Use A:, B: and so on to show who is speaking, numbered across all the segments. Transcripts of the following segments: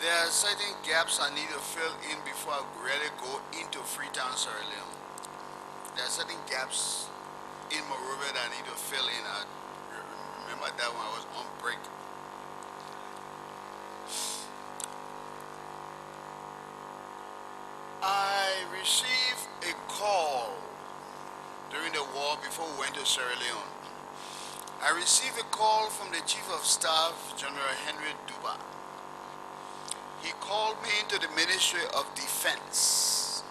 A: There are certain gaps I need to fill in before I really go into Freetown, Sierra Leone. There are certain gaps in Monrovia that I need to fill in. I remember that when I was on break. I received a call during the war before we went to Sierra Leone. I received a call from the Chief of Staff, General Henry Duba. He called me into the Ministry of Defense.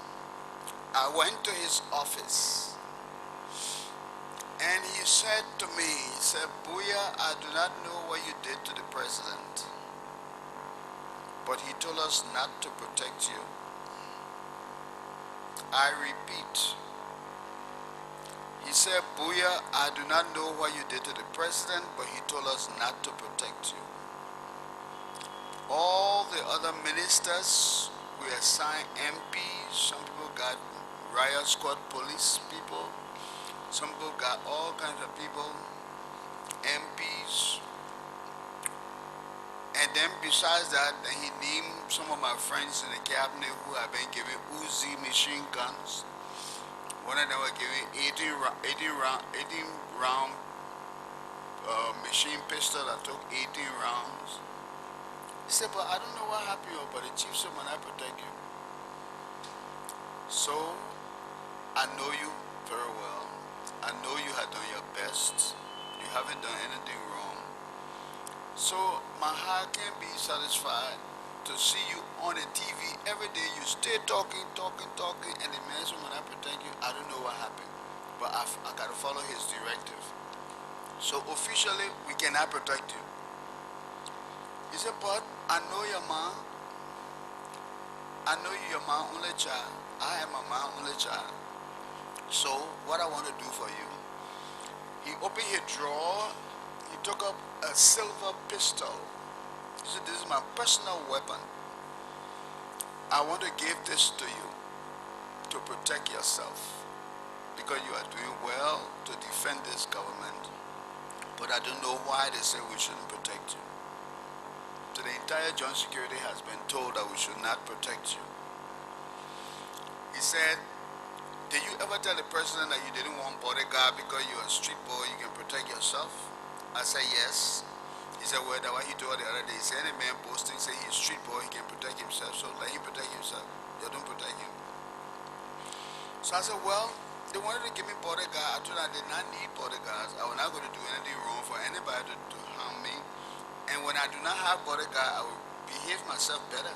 A: I went to his office and he said to me, he said, Bowier, I do not know what you did to the president, but he told us not to protect you. I repeat, he said, Bowier, I do not know what you did to the president, but he told us not to protect you. All the other ministers, we assigned MPs, some people got riot squad police people, some people got all kinds of people, MPs. And then besides that, then he named some of my friends in the cabinet who have been given Uzi machine guns. One of them was given 18 round machine pistol that took 18 rounds. He said, but I don't know what happened, but the chief said, man, I protect you. So, I know you very well. I know you have done your best. You haven't done anything wrong. So, my heart can't be satisfied to see you on the TV every day. You stay talking, and the man said, when I protect you, I don't know what happened. But I got to follow his directive. So, officially, we cannot protect you. He said, but I know your mom. I know you're your mom's only child. I am my mom's only child. So, what I want to do for you, he opened his drawer, he took up a silver pistol. He said, this is my personal weapon. I want to give this to you to protect yourself because you are doing well to defend this government. But I don't know why they say we shouldn't protect you. So the entire joint security has been told that we should not protect you. He said, did you ever tell the president that you didn't want bodyguard because you're a street boy, you can protect yourself? I said, yes. He said, well, that's what he told the other day. He said, any man posting, say he's a street boy, he can protect himself, so let him protect himself. You don't protect him. So I said, well, they wanted to give me bodyguard. I told them I did not need bodyguards. I was not going to do anything wrong for anybody to harm me. And when I do not have bodyguard, I will behave myself better.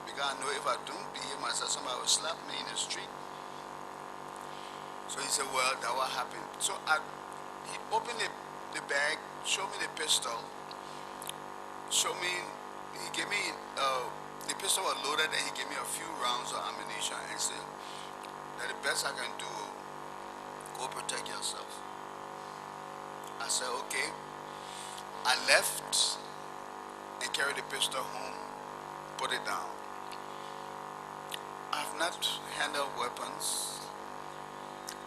A: Because I know if I don't behave myself, somebody will slap me in the street. So he said, well, that what happened. So he opened the bag, showed me the pistol, he gave me, the pistol was loaded and he gave me a few rounds of ammunition and said, that the best I can do, go protect yourself. I said, okay. I left and carried the pistol home, put it down. I've not handled weapons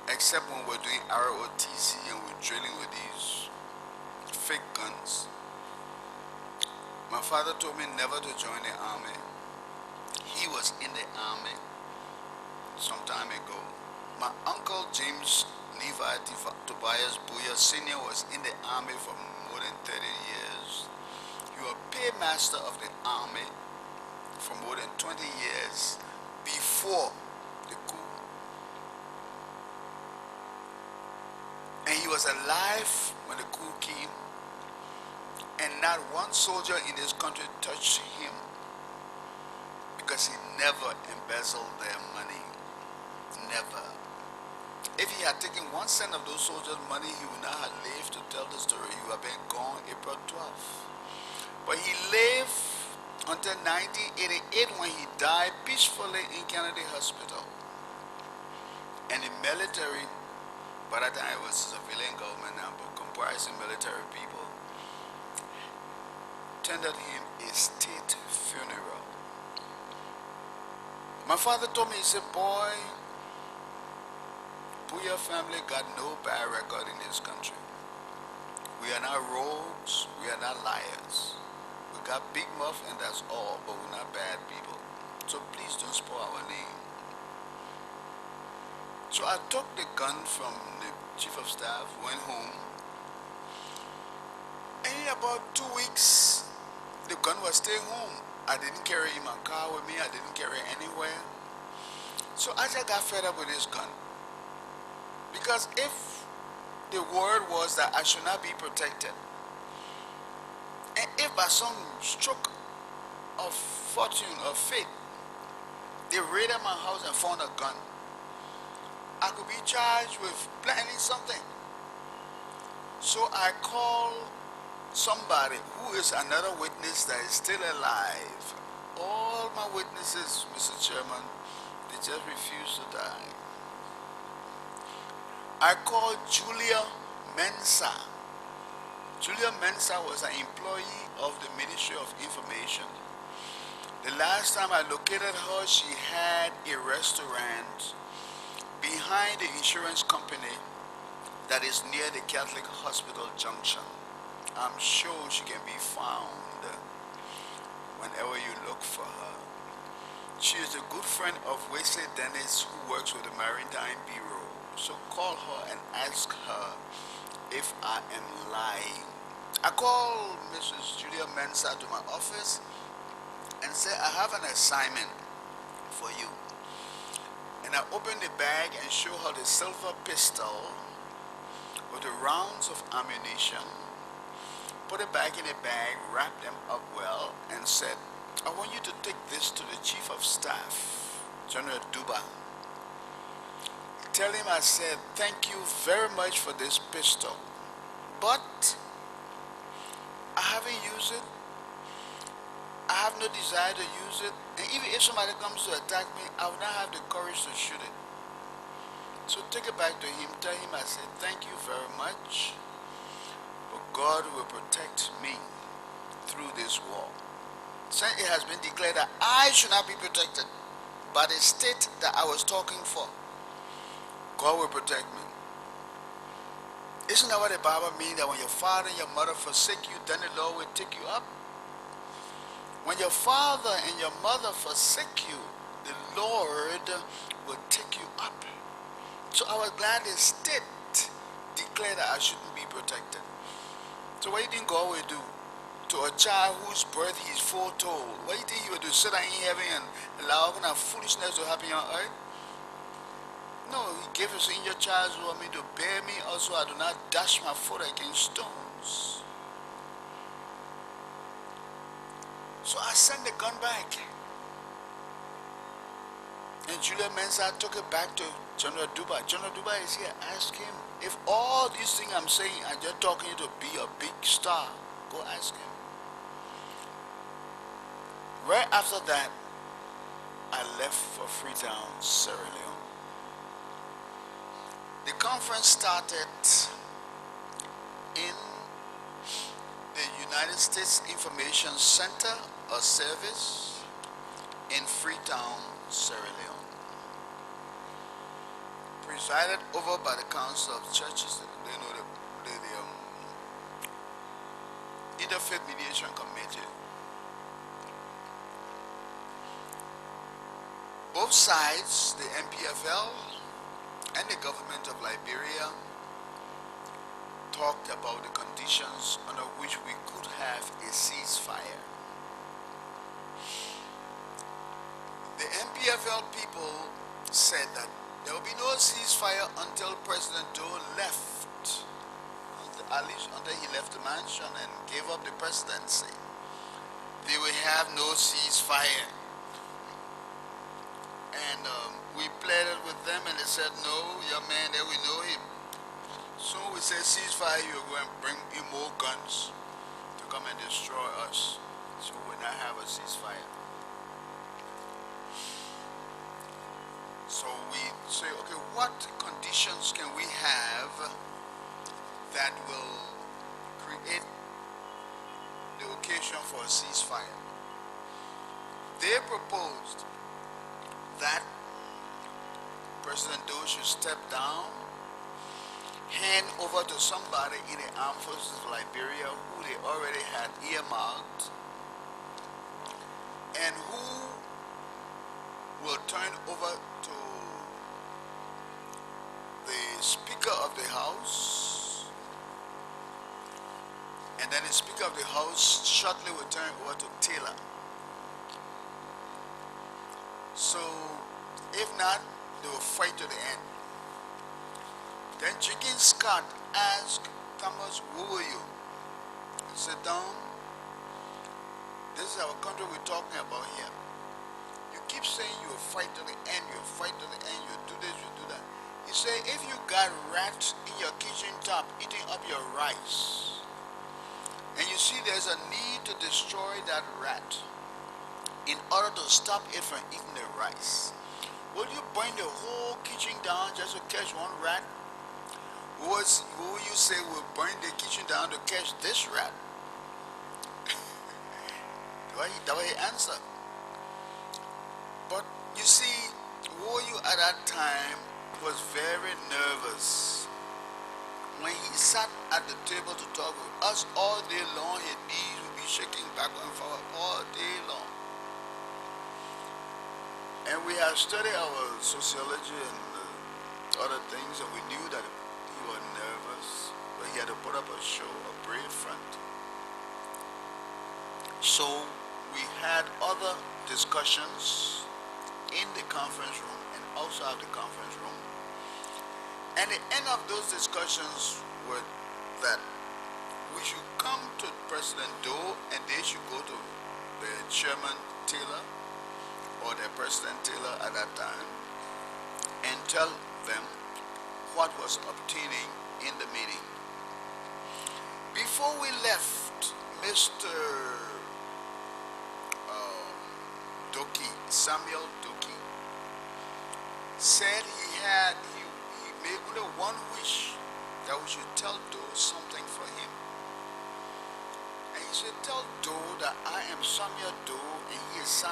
A: except when we're doing ROTC and we're drilling with these fake guns. My father told me never to join the army. He was in the army some time ago. My uncle James Levi Tobias Bowier Sr. was in the army for more than 30 years. He was paymaster of the army for more than 20 years before the coup. And he was alive when the coup came, and not one soldier in this country touched him because he never embezzled their money. Never. If he had taken 1 cent of those soldiers' money, he would not have lived to tell the story. He would have been gone April 12th. But he lived until 1988 when he died peacefully in Kennedy Hospital. And the military, by that time it was a civilian government now, but comprising military people, tendered him a state funeral. My father told me, he said, boy, Bowier family got no bad record in this country. We are not rogues, we are not liars. We got big mouth and that's all, but we're not bad people. So please don't spoil our name. So I took the gun from the chief of staff, went home, and in about 2 weeks, the gun was staying home. I didn't carry it in my car with me, I didn't carry it anywhere. So I just got fed up with this gun. Because if the word was that I should not be protected, and if by some stroke of fortune or fate, they raided my house and found a gun, I could be charged with planning something. So I called somebody who is another witness that is still alive. All my witnesses, Mr. Chairman, they just refuse to die. I called Julia Mensa. Julia Mensa was an employee of the Ministry of Information. The last time I located her, she had a restaurant behind the insurance company that is near the Catholic Hospital Junction. I'm sure she can be found whenever you look for her. She is a good friend of Wesley Dennis, who works with the Maritime Bureau. So call her and ask her if I am lying. I called Mrs. Julia Mensa to my office and said, I have an assignment for you. And I opened the bag and showed her the silver pistol with the rounds of ammunition, put it back in the bag, wrapped them up well, and said, I want you to take this to the Chief of Staff, General Duba. Tell him I said, thank you very much for this pistol, but I haven't used it. I have no desire to use it. And even if somebody comes to attack me, I would not have the courage to shoot it. So take it back to him. Tell him I said, thank you very much, but God will protect me through this war. Since it has been declared that I should not be protected by the state that I was talking for, God will protect me. Isn't that what the Bible means, that when your father and your mother forsake you, then the Lord will take you up? When your father and your mother forsake you, the Lord will take you up. So I was glad the state declared that I shouldn't be protected. So what do you think God will do to a child whose birth he is foretold? What do you think he will do? Sit down in heaven and allow all kind of foolishness to happen on earth? No, he gave us in your child who want me to bear me, also I do not dash my foot against stones. So I sent the gun back. And Julia Mensa took it back to General Duba. General Duba is here. Ask him. If all these things I'm saying, I'm just talking you to be a big star, go ask him. Right after that, I left for Freetown, Sierra Leone. The conference started in the United States Information Center or Service in Freetown, Sierra Leone. Presided over by the Council of Churches, the Interfaith Mediation Committee. Both sides, the MPFL and the government of Liberia, talked about the conditions under which we could have a ceasefire. The MPFL people said that there will be no ceasefire until President Doe left, at least until he left the mansion and gave up the presidency. They will have no ceasefire. And we pleaded with them and they said, no, your man there, we know him. So we said, ceasefire, you're going to bring in more guns to come and destroy us. So we'll not have a ceasefire. So we say, okay, what conditions can we have that will create the occasion for a ceasefire? They proposed that President Doe should step down, hand over to somebody in the armed forces of Liberia who they already had earmarked and who will turn over to the Speaker of the House, and then the Speaker of the House shortly will turn over to Taylor. So, if not, they will fight to the end. Then Jenkins Scott asked Thomas, who are you? He said, down, this is our country we're talking about here. You keep saying you will fight to the end, you'll fight to the end, you'll do this, you'll do that. He said, if you got rats in your kitchen top eating up your rice, and you see there's a need to destroy that rat in order to stop it from eating the rice, will you burn the whole kitchen down just to catch one rat? Who will you say will burn the kitchen down to catch this rat? That way he answered. But you see, Bowier at that time was very nervous. When he sat at the table to talk with us all day long, his knees would be shaking back and forth all day long. And we had studied our sociology and other things, and we knew that he was nervous, but he had to put up a show, a brave front. So we had other discussions in the conference room and outside the conference room. And the end of those discussions were that we should come to President Doe and they should go to the Chairman Taylor or the President Taylor at that time and tell them what was obtaining in the meeting. Before we left, Mr. Doki, Samuel Doki, said he made only one wish, that we should tell Doe something for him. And he said, tell Doe that I am Samuel Doe and he is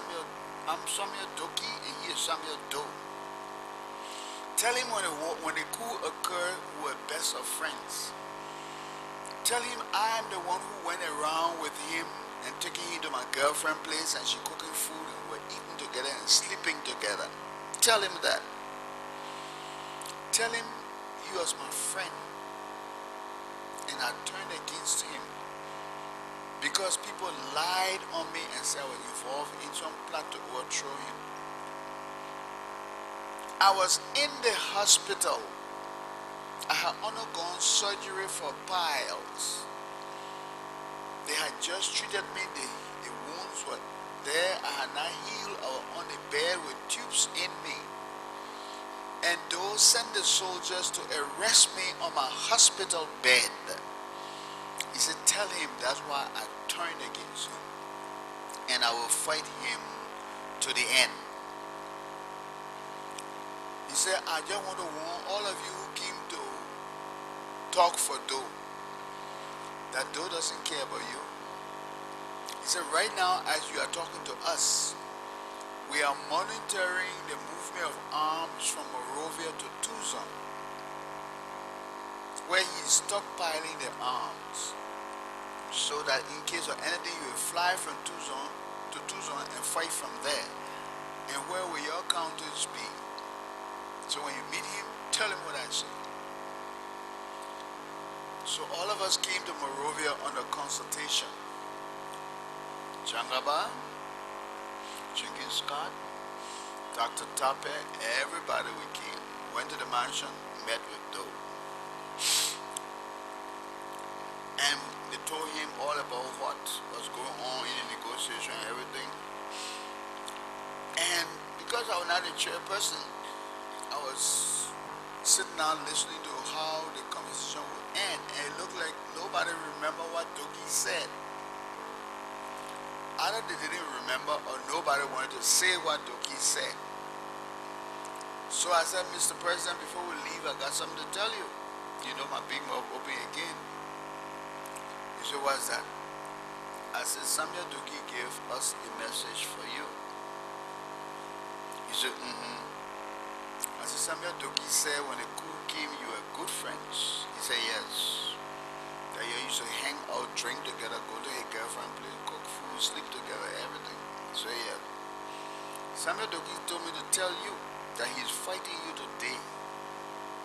A: I'm Samuel Doki and he is Samuel Doe. Tell him when the coup occurred, we were best of friends. Tell him I am the one who went around with him and taking him to my girlfriend's place and she cooking food and we were eating together and sleeping together. Tell him that. Tell him he was my friend and I turned against him because people lied on me and said I was involved in some plot to overthrow him. I was in the hospital. I had undergone surgery for piles. They had just treated me, the wounds were there, I had not healed, I was on the bed with tubes in me. And those sent the soldiers to arrest me on my hospital bed. He said, tell him that's why I turned against him. And I will fight him to the end. He said, I just want to warn all of you who came to talk for Doe, that Doe doesn't care about you. He said, right now, as you are talking to us, we are monitoring the movement of arms from Monrovia to Tucson, where he is stockpiling the arms, so that in case of anything, you will fly from Tucson to Tucson and fight from there. And where will your counters be? So when you meet him, tell him what I say. So all of us came to Monrovia under consultation. Changaba, Jenkins Scott, Dr. Tolbert, everybody we came. Went to the mansion, met with Doe. And they told him all about what was going on in the negotiation and everything. And because I was not a chairperson, I was sitting down listening to how the conversation would end, and it looked like nobody remembered what Doki said. Either they didn't remember or nobody wanted to say what Doki said. So I said, Mr. President, before we leave, I got something to tell you. You know, my big mouth open again. He said, what's that? I said, Samuel Doki gave us a message for you. He said, I said, Samuel Doki said when the coup came, you were good friends. He said, yes. That you used to hang out, drink together, go to his girlfriend's place, cook food, sleep together, everything. He said, yes. Samuel Doki told me to tell you that he's fighting you today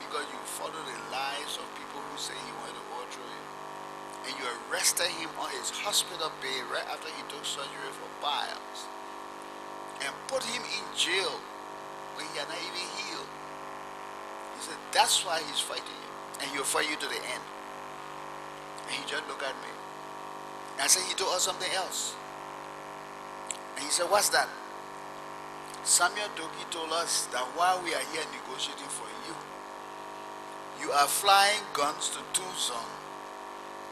A: because you follow the lies of people who say he wanted to overthrow you. And you arrested him on his hospital bed right after he took surgery for bowels and put him in jail when he had not even healed. He said, that's why he's fighting you. And he'll fight you to the end. And he just looked at me. And I said, he told us something else. And he said, what's that? Samuel Doki told us that while we are here negotiating for you, you are flying guns to Tucson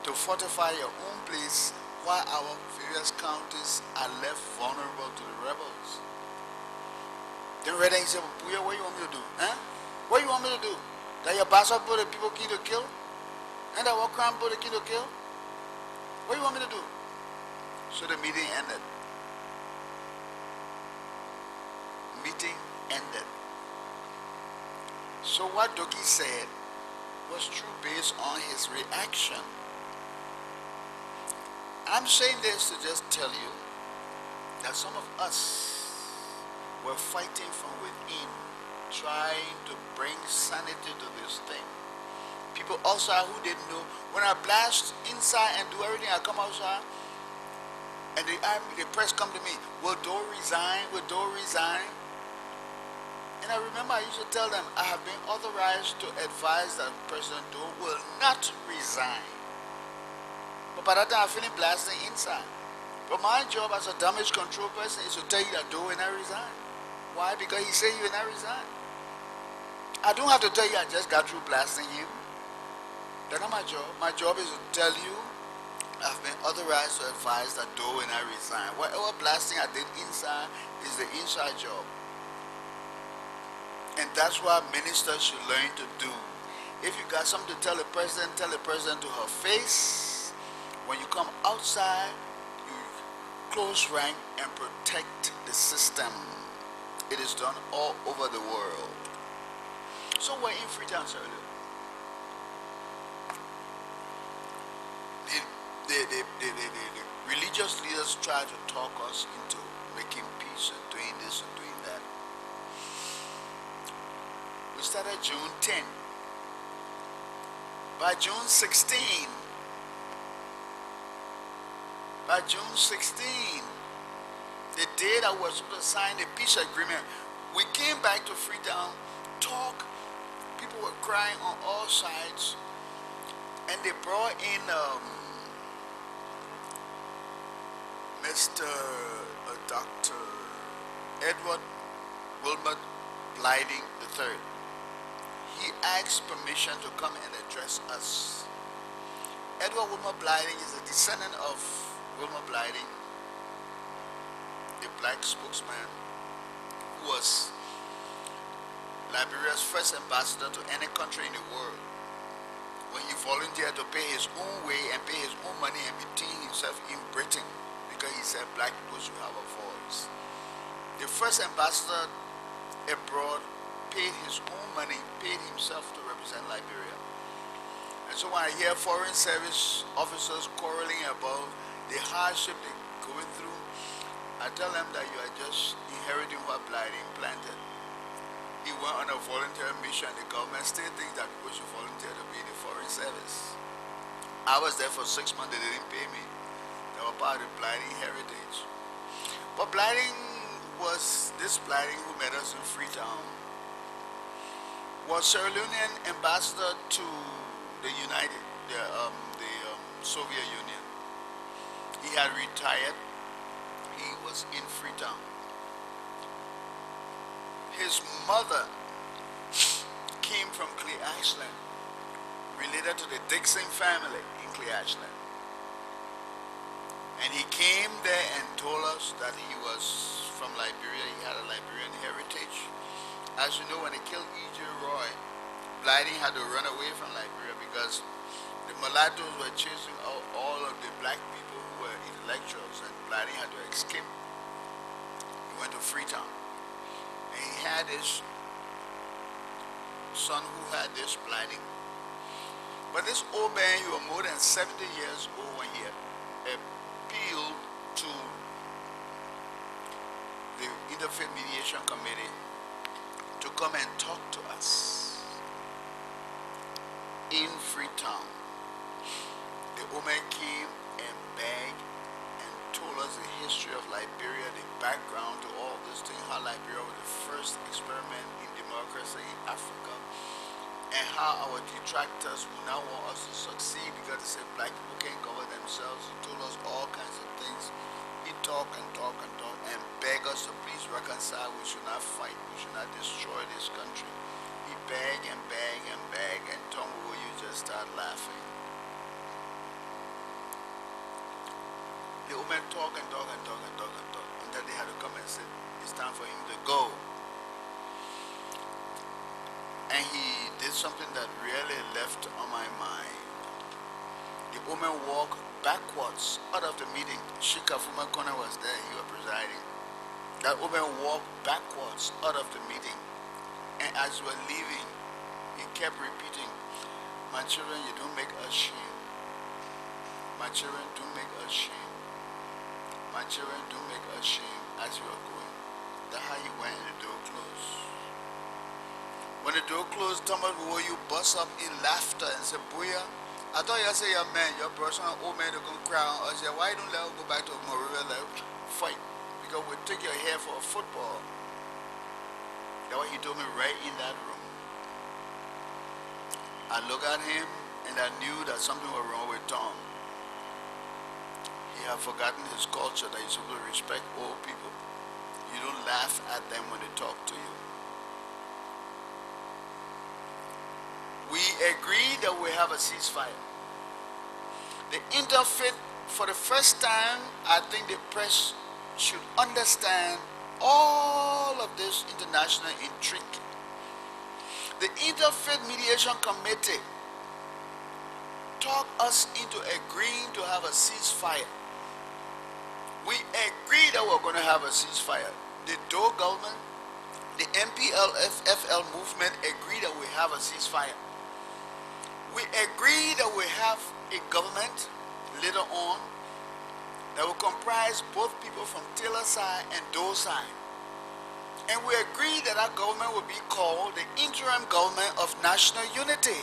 A: to fortify your own place while our various counties are left vulnerable to the rebels. Then Red he said, Bowier, what do you want me to do? Huh? What do you want me to do? That your bastard put the people key to kill? And that what crime put the key to kill? What do you want me to do? So the meeting ended. Meeting ended. So what Doki said was true based on his reaction. I'm saying this to just tell you that some of us were fighting from within, trying to bring sanity to this thing. People outside who didn't know, when I blast inside and do everything, I come outside, and the press come to me, will Doe resign? Will Doe resign? And I remember I used to tell them, I have been authorized to advise that President Doe will not resign. But by that time, I'm feeling blasting inside. But my job as a damage control person is to tell you that Doe will not resign. Why? Because he said he will not resign. I don't have to tell you I just got through blasting him. That's not my job. My job is to tell you I've been authorized to advise that Doe will not resign. Whatever blasting I did inside is the inside job. And that's what ministers should learn to do. If you got something to tell the president to her face. When you come outside, you close rank and protect the system. It is done all over the world. So we're in Freetown, Sierra Leone. The religious leaders try to talk us into making peace and doing this and doing that. We started June 10. By June 16, the day that we were supposed to sign the peace agreement, we came back to Freetown, talk. People were crying on all sides, and they brought in Dr. Edward Wilmot Blything III. He asked permission to come and address us. Edward Wilmot Blything is a descendant of Wilmot Blything, the black spokesman who was Liberia's first ambassador to any country in the world. When he volunteered to pay his own way and pay his own money and maintain himself in Britain, because he said black people should have a voice. The first ambassador abroad paid his own money, paid himself to represent Liberia. And so when I hear foreign service officers quarreling about the hardship they're going through, I tell them that you are just inheriting what Blything planted. He went on a volunteer mission. The government still thinks that people should volunteer to be in the foreign service. I was there for 6 months, they didn't pay me. They were part of the Blything heritage. But Blything was this Blything who met us in Freetown, was Sierra Leonean ambassador to the Soviet Union. He had retired. He was in Freetown. His mother came from Clay Ashland, related to the Dixon family in Clay Ashland. And he came there and told us that he was from Liberia. He had a Liberian heritage. As you know, when they killed E.J. Roy, Blything had to run away from Liberia because the mulattoes were chasing out all of the black people who were intellectuals, and Blything had to escape. He went to Freetown. And he had his son who had this Blything. But this old man, he was more than 70 years old when he appealed to the Interfaith Mediation come and talk to us in Freetown. The woman came and begged and told us the history of Liberia, the background to all this thing, how Liberia was the first experiment in democracy in Africa, and how our detractors would now want us to succeed because they said black people can't govern themselves. He told us all kinds of things. He talked and talked and talked and begged us to please reconcile. We should not fight. We should not destroy this country. He begged and begged and begged, and Tom, will you just start laughing? The woman talked and talked and talked and talked and talked until they had to come and say, it's time for him to go. And he did something that really left on my mind. The woman walked backwards out of the meeting. Shikafuma Kona was there, he was presiding. That woman walked backwards out of the meeting. And as we were leaving, he kept repeating, my children, you don't make us shame. My children, don't make us shame. My children, don't make us shame as you are going. That's how he went and the door closed. When the door closed, Thomas, will you bust up in laughter and say, Bowier, I thought you said, your man, your person, old man, they're going to cry. I said, why don't let us go back to Monrovia and fight? Because we'll take your hair for a football. That's what he told me right in that room. I looked at him and I knew that something was wrong with Tom. He had forgotten his culture that you're supposed to respect old people. You don't laugh at them when they talk to you. We agree that we have a ceasefire. The interfaith, for the first time, I think the press should understand all of this international intrigue. The Interfaith Mediation Committee talked us into agreeing to have a ceasefire. We agreed that we're going to have a ceasefire. The Doe government, the MPLF-FL movement agreed that we have a ceasefire. We agreed that we have a government later on that will comprise both people from Taylor side and Doe side. And we agreed that our government would be called the Interim Government of National Unity.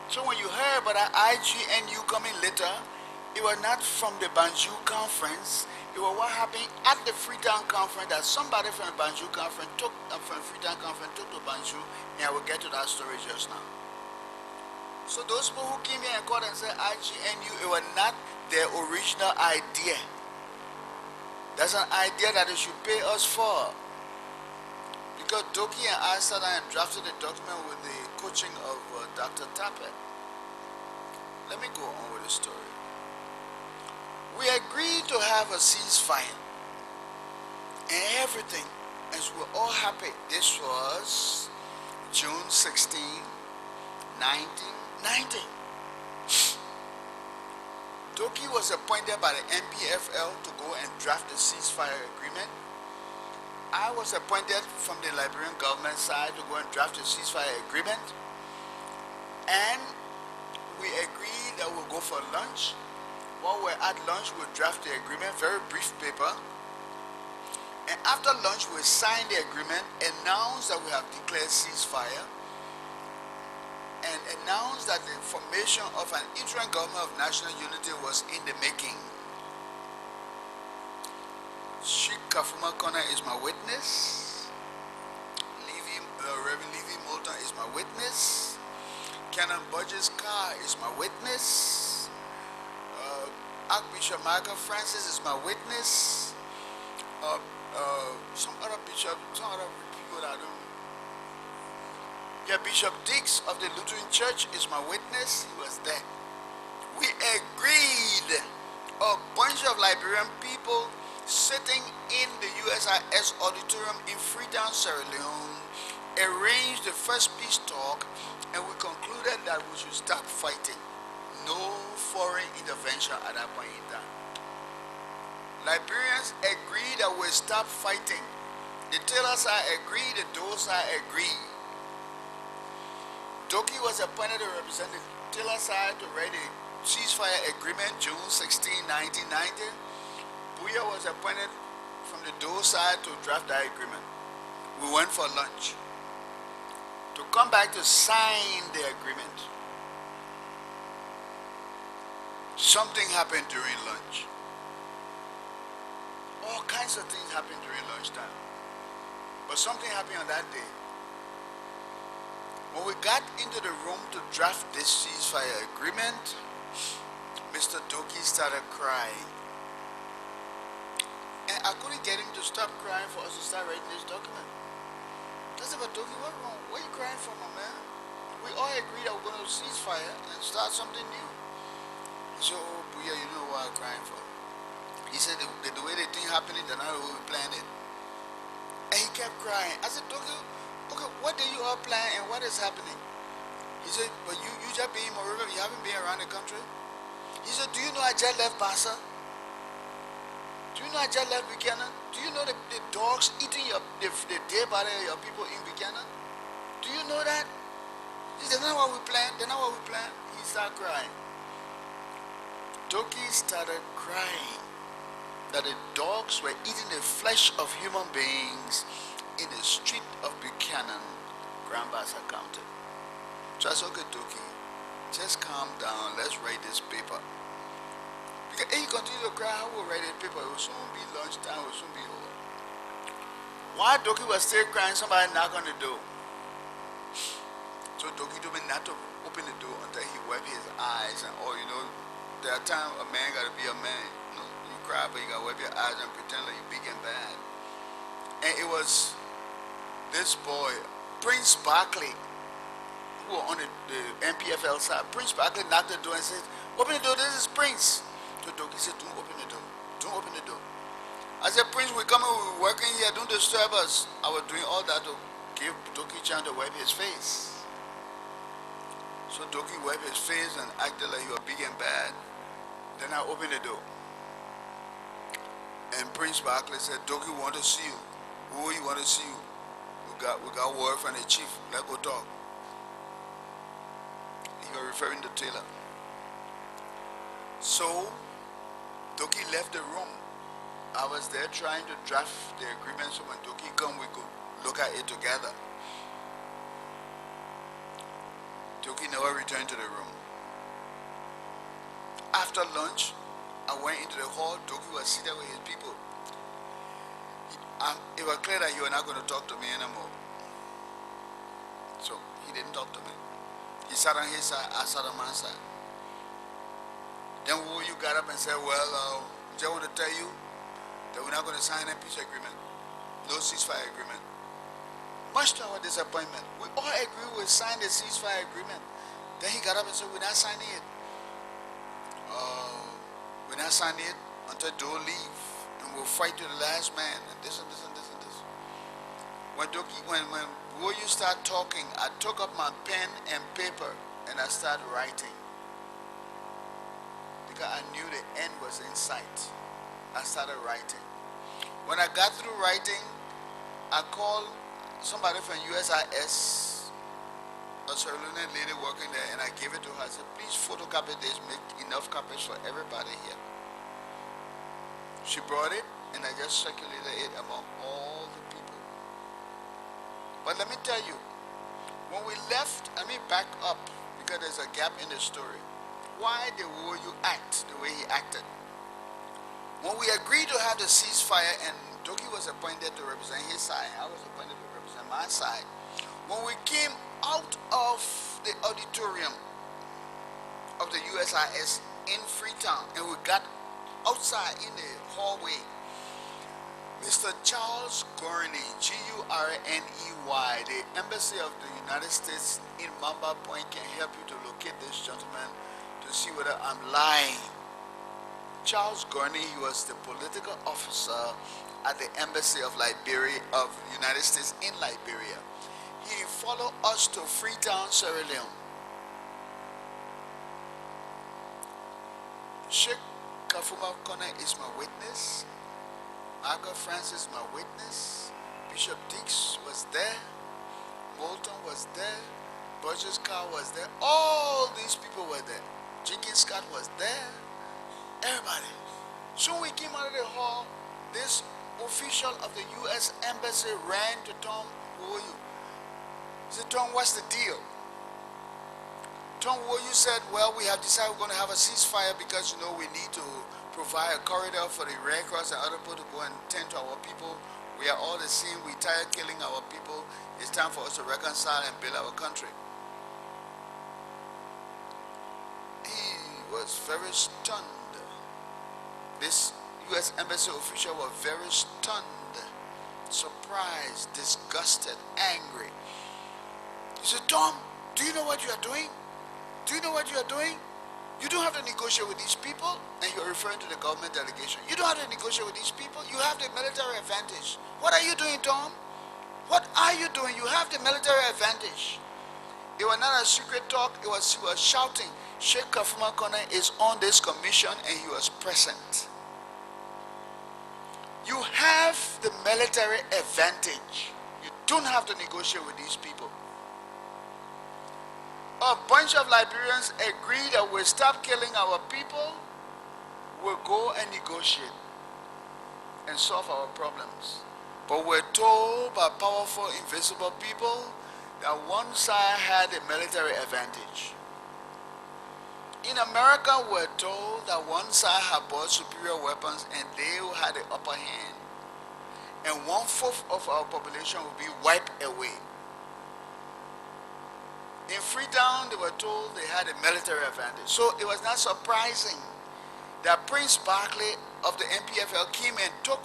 A: So when you heard about our IGNU coming later, it was not from the Banjul Conference. It was what happened at the Freetown Conference that somebody from the Banjul Conference took, from the Freetown Conference took to Banjul, and I will get to that story just now. So those people who came here and called and said IGNU, it was not their original idea. That's an idea that they should pay us for. Because Doki and I sat down and drafted the document with the coaching of Dr. Tolbert. Let me go on with the story. We agreed to have a ceasefire and everything, and we were all happy. This was June 16, 1990. Doki was appointed by the MPFL to go and draft the ceasefire agreement. I was appointed from the Liberian government side to go and draft the ceasefire agreement. And we agreed that we'll go for lunch. While we're at lunch, we'll draft the agreement, very brief paper. And after lunch, we'll sign the agreement, announce that we have declared ceasefire, and announced that the formation of an interim government of national unity was in the making. Sheikh Kafuma Kona is my witness. Reverend Levy Moulton is my witness. Canon Budge's car is my witness. Archbishop Michael Francis is my witness. Some other bishop, some other people that I don't. Yeah, Bishop Dix of the Lutheran Church is my witness. He was there. We agreed, a bunch of Liberian people sitting in the USIS auditorium in Freetown, Sierra Leone, arranged the first peace talk, and we concluded that we should stop fighting. No foreign intervention at that point in time. Liberians agreed that we'll stop fighting. The Taylor side agreed, the Doe side agreed. Doki was appointed to represent the Taylor side to write a ceasefire agreement June 16, 1990. Bowier was appointed from the Doe side to draft that agreement. We went for lunch. To come back to sign the agreement, something happened during lunch. All kinds of things happened during lunchtime. But something happened on that day. When we got into the room to draft this ceasefire agreement, Mr. Doki started crying. And I couldn't get him to stop crying for us to start writing this document. I said, but Doki, what's wrong? What are you crying for, my man? We all agreed that we're going to ceasefire and start something new. He said, oh, Bowier, you know what I'm crying for. He said, the way the thing happening, they're not the way we planned it. And he kept crying. I said, Doki, okay, what did you all plan and what is happening? He said, but you just been in Monrovia, you haven't been around the country? He said, do you know I just left Bassa? Do you know I just left Buchanan? Do you know the dogs eating the dead body of your people in Buchanan? Do you know that? He said, that's not what we planned. That's not what we planned. He started crying. Doki started crying that the dogs were eating the flesh of human beings in the street of Buchanan, Grand Bassa County. So I said, okay, Doki, just calm down. Let's write this paper. Because if you continue to cry, I will write this paper. It will soon be lunchtime. It will soon be over. While Doki was still crying, somebody knocked on the door. So Doki told me not to open the door until he wiped his eyes and all. You know, there are times a man got to be a man. You cry, but you got to wipe your eyes and pretend like you're big and bad. And it was this boy, Prince Barkley, who was on the MPFL side. Prince Barkley knocked the door and said, open the door, this is Prince. So Doki said, don't open the door. Don't open the door. I said, Prince, we're coming, we're working here, don't disturb us. I was doing all that to give Doki a chance to wipe his face. So Doki wiped his face and acted like he was big and bad. Then I opened the door. And Prince Barkley said, Doki, we want to see you. Who you want to see you? We got word from the chief. Let's go talk. He was referring to Taylor. So Doki left the room. I was there trying to draft the agreement so when Doki come, we could look at it together. Doki never returned to the room. After lunch, I went into the hall. Doki was seated with his people. It was clear that he was not going to talk to me anymore. So he didn't talk to me. He sat on his side, I sat on my side. Then you got up and said, well, just want to tell you that we're not going to sign a peace agreement. No ceasefire agreement. Much to our disappointment, we all agreed we would sign the ceasefire agreement. Then he got up and said, we're not signing it. We're not signing it until Doe leave. And we'll fight to the last man. And this and this and this and this. When you start talking, I took up my pen and paper and I started writing. Because I knew the end was in sight. I started writing. When I got through writing, I called somebody from USIS, a Sierra Leone lady working there, and I gave it to her. I said, please photocopy this, make enough copies for everybody here. She brought it, and I just circulated it among all the people. But let me tell you, when we left, back up, because there's a gap in the story. Why the way you act the way he acted? When we agreed to have the ceasefire and Doki was appointed to represent his side, I was appointed to represent my side. When we came out of the auditorium of the USIS in Freetown and we got outside in the hallway, Mr. Charles Gurney, G-U-R-N-E-Y, the Embassy of the United States in Mamba Point can help you to locate this gentleman to see whether I'm lying. Charles Gurney, he was the political officer at the Embassy of Liberia, of the United States in Liberia. He followed us to Freetown, Sierra Leone. Sheikh Kafuma Kone is my witness. Margaret Francis, my witness. Bishop Dix was there. Moulton was there. Burgess Carr was there. All these people were there. Jenkins Scott was there. Everybody. Soon we came out of the hall. This official of the U.S. Embassy ran to Tom Woyu. He said, Tom, what's the deal? Tom Woyu said, well, we have decided we're going to have a ceasefire because, we need to provide a corridor for the Red Cross and other people to go and tend to our people. We are all the same. We're tired of killing our people. It's time for us to reconcile and build our country. He was very stunned. This U.S. Embassy official was very stunned, surprised, disgusted, angry. He said, Tom, do you know what you are doing? Do you know what you are doing? You don't have to negotiate with these people, and you're referring to the government delegation. You don't have to negotiate with these people. You have the military advantage. What are you doing, Tom? What are you doing? You have the military advantage. It was not a secret talk. He was shouting. Sheikh Kafuma Kone is on this commission, and he was present. You have the military advantage. You don't have to negotiate with these people. A bunch of Liberians agree that we'll stop killing our people, we'll go and negotiate and solve our problems. But we're told by powerful, invisible people that one side had a military advantage. In America, we're told that one side had bought superior weapons and they had the upper hand. And 1/4 of our population will be wiped away. In Freetown, they were told they had a military advantage. So it was not surprising that Prince Barclay of the MPFL came and took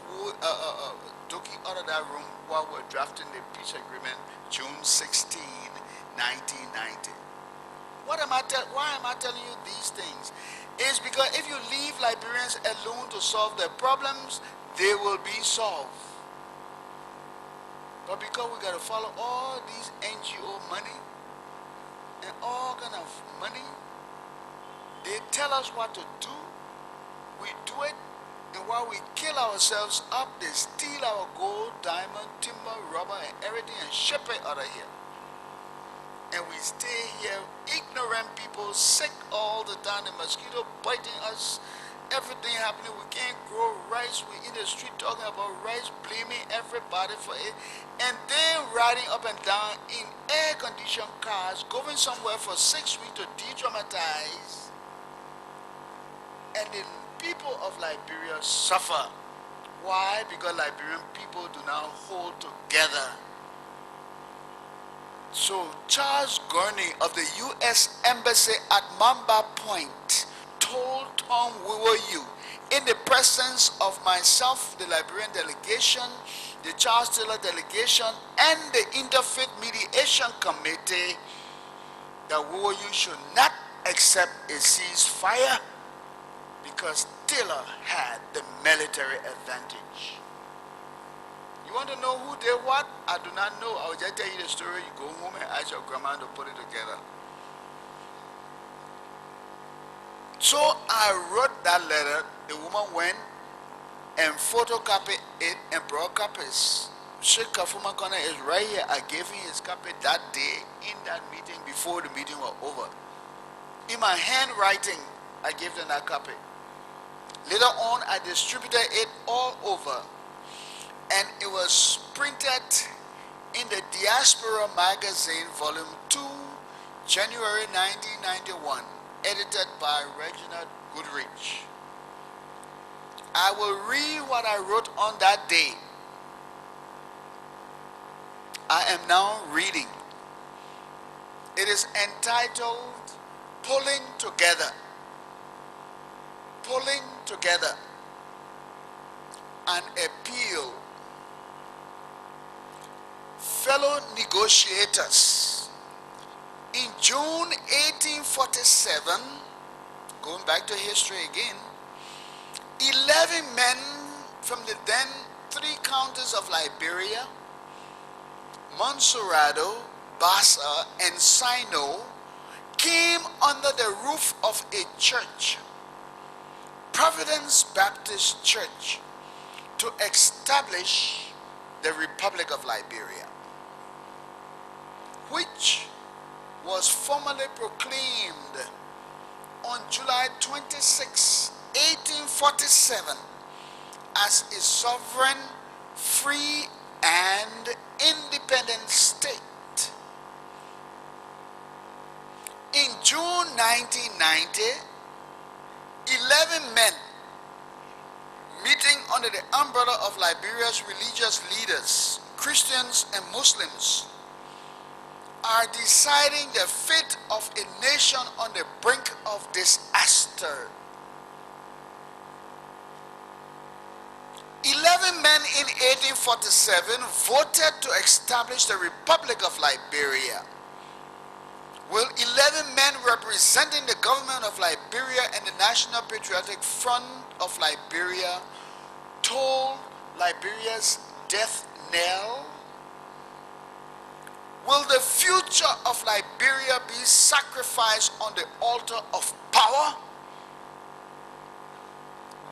A: Doki out of that room while we were drafting the peace agreement June 16, 1990. Why am I telling you these things? It's because if you leave Liberians alone to solve their problems, they will be solved. But because we got to follow all these NGO money, and all kind of money, they tell us what to do, we do it, and while we kill ourselves up, they steal our gold, diamond, timber, rubber, and everything and ship it out of here. And we stay here, ignorant people, sick all the time, the mosquito biting us, everything happening, we can't grow rice, we in the street talking about rice, blaming everybody for it, and then riding up and down in air-conditioned cars, going somewhere for 6 weeks to de-traumatize, and the people of Liberia suffer. Why? Because Liberian people do not hold together. So Charles Gurney of the U.S. Embassy at Mamba Point told Tom Woyu, in the presence of myself, the Liberian delegation, the Charles Taylor delegation, and the Interfaith Mediation Committee, that Woyu should not accept a ceasefire because Taylor had the military advantage. You want to know who did what? I do not know. I will just tell you the story. You go home and ask your grandma to put it together. So I wrote that letter. The woman went and photocopied it and brought copies. Sheikh Kafuma Kone is right here. I gave him his copy that day in that meeting before the meeting was over. In my handwriting, I gave them that copy. Later on, I distributed it all over. And it was printed in the Diaspora Magazine, Volume 2, January 1991, edited by Reginald Goodrich. I will read what I wrote on that day. I am now reading. It is entitled, Pulling Together. Pulling Together. An appeal. Fellow negotiators, in June 1847, going back to history again, 11 men from the then 3 counties of Liberia, Montserrado, Bassa, and Sino, came under the roof of a church, Providence Baptist Church, to establish the Republic of Liberia, which was formally proclaimed on July 26, 1847 as a sovereign free and independent state. In June 1990, 11 men meeting under the umbrella of Liberia's religious leaders, Christians and Muslims, are deciding the fate of a nation on the brink of disaster. 11 men in 1847 voted to establish the Republic of Liberia. Will 11 men representing the government of Liberia and the National Patriotic Front of Liberia toll Liberia's death knell? Will the future of Liberia be sacrificed on the altar of power?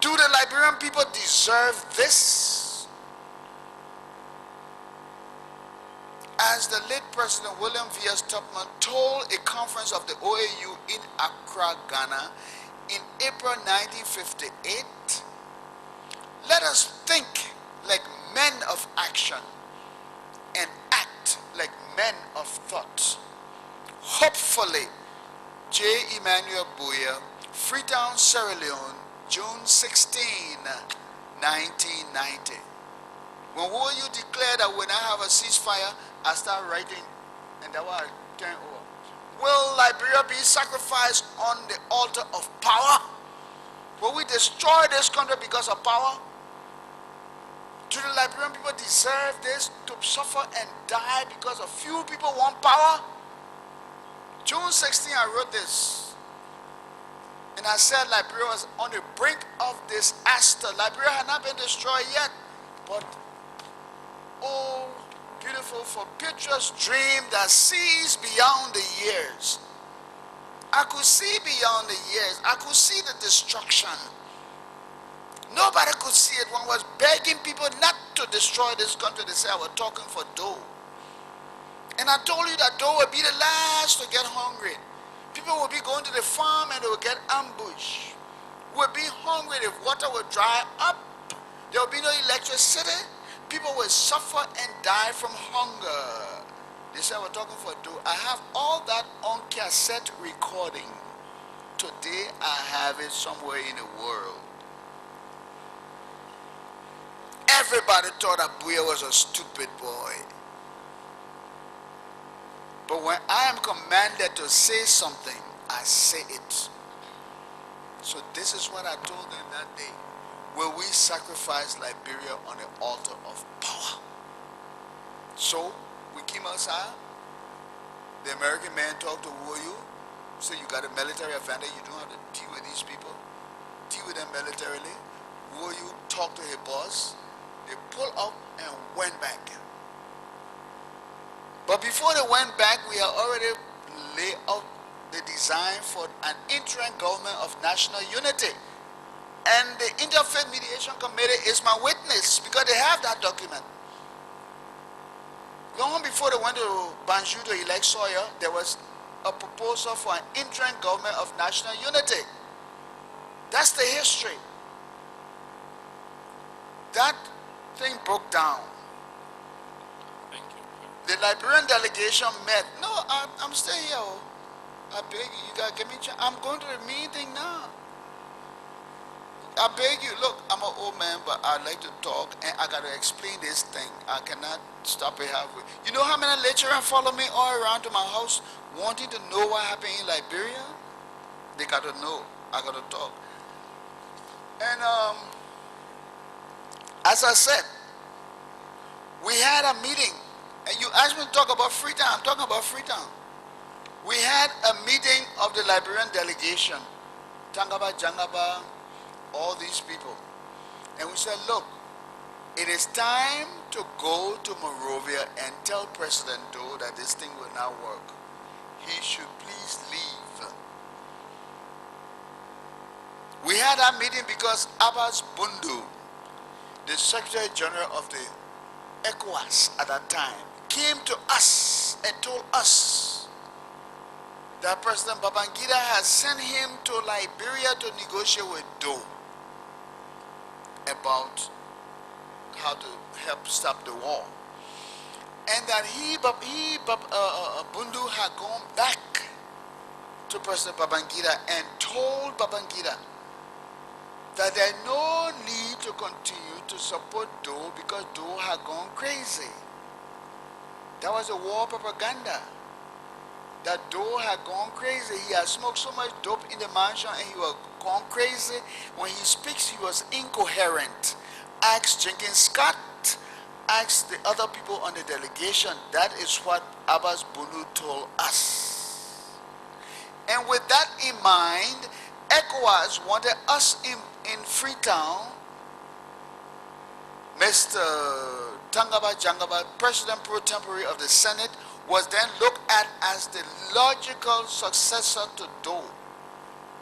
A: Do the Liberian people deserve this? As the late President William V.S. Tubman told a conference of the OAU in Accra, Ghana in April 1958, let us think like men of action and act like men of thought. Hopefully, J. Emmanuel Bowier, Freetown, Sierra Leone, June 16, 1990. When OAU declared that when I have a ceasefire, I start writing, and that was turn over. Will Liberia be sacrificed on the altar of power? Will we destroy this country because of power? Do the Liberian people deserve this, to suffer and die because a few people want power? June 16, I wrote this. And I said Liberia was on the brink of disaster. Liberia had not been destroyed yet, but oh, beautiful for patriots' dream that sees beyond the years. I could see beyond the years. I could see the destruction. Nobody could see it. One was begging people not to destroy this country. They said I was talking for Doe. And I told you that Doe would be the last to get hungry. People would be going to the farm and they would get ambushed. Would be hungry. The water would dry up. There would be no electricity. People will suffer and die from hunger. They said we're talking for Doe. I have all that on cassette recording. Today I have it somewhere in the world. Everybody thought that Bowier was a stupid boy. But when I am commanded to say something, I say it. So this is what I told them that day. Will we sacrifice Liberia on the altar of power? So we came outside. The American man talked to OAU. Said you got a military advantage. You don't have to deal with these people. Deal with them militarily. OAU talked to his boss. They pulled up and went back. But before they went back, we had already laid out the design for an interim government of national unity. And the Interfaith Mediation Committee is my witness because they have that document. Long before they went to Banjul to elect Sawyer, there was a proposal for an interim government of national unity. That's the history. That thing broke down.
B: Thank you.
A: The Liberian delegation met. No, I'm still here. Oh. I beg you, you gotta give me a chance. I'm going to the meeting now. I beg you, look, I'm an old man, but I like to talk, and I got to explain this thing. I cannot stop it halfway. You know how many lecturers follow me all around to my house wanting to know what happened in Liberia? They got to know. I got to talk. And as I said, we had a meeting, and you asked me to talk about Freetown. I'm talking about Freetown. We had a meeting of the Liberian delegation, Tangaba, Jangaba, all these people. And we said, look, it is time to go to Monrovia and tell President Doe that this thing will not work. He should please leave. We had that meeting because Abbas Bundu, the Secretary General of the ECOWAS at that time, came to us and told us that President Babangida has sent him to Liberia to negotiate with Doe about how to help stop the war. And that Bundu had gone back to President Babangida and told Babangida that there no need to continue to support Doe because Doe had gone crazy. That was a war propaganda. That Doe had gone crazy. He had smoked so much dope in the mansion and he was gone crazy. When he speaks, he was incoherent. Ask Jenkins Scott, ask the other people on the delegation. That is what Abbas Bunu told us. And with that in mind, ECOWAS wanted us in Freetown. Mr. Tangaba Jangaba, President pro tempore of the Senate, was then looked at as the logical successor to Doe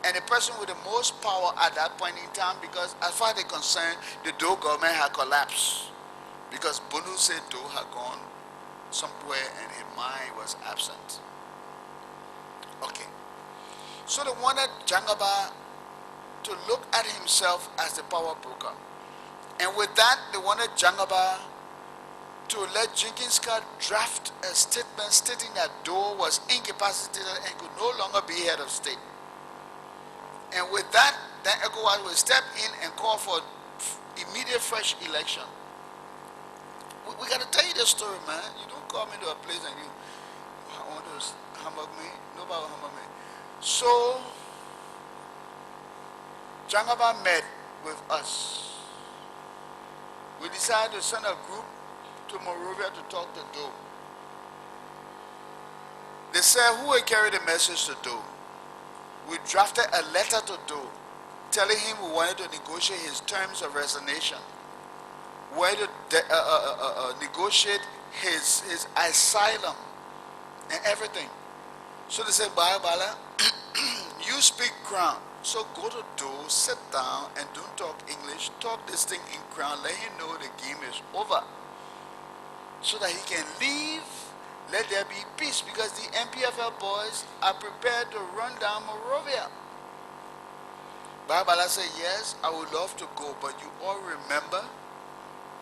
A: and the person with the most power at that point in time, because as far as they're concerned, the Doe government had collapsed because Bunu said Doe had gone somewhere and his mind was absent. Okay. So they wanted Jangaba to look at himself as the power broker. And with that, they wanted Jangaba to let Jenkins Scott draft a statement stating that Doe was incapacitated and could no longer be head of state. And with that, then ECOWAS will step in and call for immediate fresh election. We got to tell you the story, man. You don't come into a place and you want to humbug me. Nobody will humbug me. So, Jangaba met with us. We decided to send a group to Monrovia to talk to Doe. They said, who will carry the message to Doe? We drafted a letter to Doe telling him we wanted to negotiate his terms of resignation. We wanted to negotiate his asylum and everything. So they said, Bala, you speak Crown. So go to Doe, sit down, and don't talk English. Talk this thing in Crown. Let him know the game is over. So that he can leave, let there be peace. Because the MPFL boys are prepared to run down Monrovia. Bala said, yes, I would love to go. But you all remember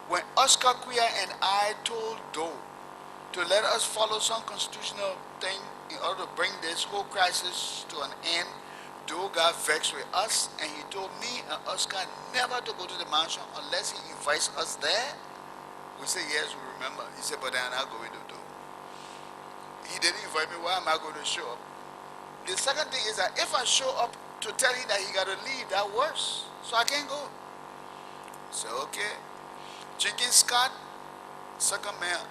A: when Oscar Kuya and I told Doe to let us follow some constitutional thing in order to bring this whole crisis to an end, Doe got vexed with us, and he told me and Oscar never to go to the mansion unless he invites us there. We said, yes, we remember. He said, but I'm not going to do. He didn't invite me. Why am I going to show up? The second thing is that if I show up to tell him that he got to leave, that's worse. So I can't go. So, okay. Jenkins Scott, second mayor,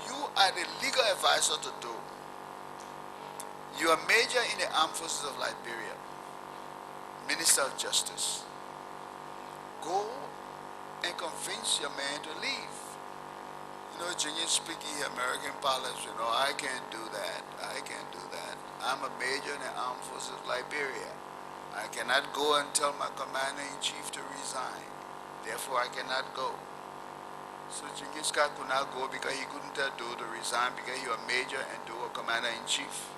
A: you are the legal advisor to Doe. You are major in the armed forces of Liberia, Minister of Justice. Go and convince your man to leave. You know, Jenkins speaking American parlance, you know, I can't do that. I can't do that. I'm a major in the armed forces of Liberia. I cannot go and tell my commander-in-chief to resign. Therefore, I cannot go. So Jenkins Scott could not go because he couldn't tell Doe to resign because he was major and Doe was commander-in-chief.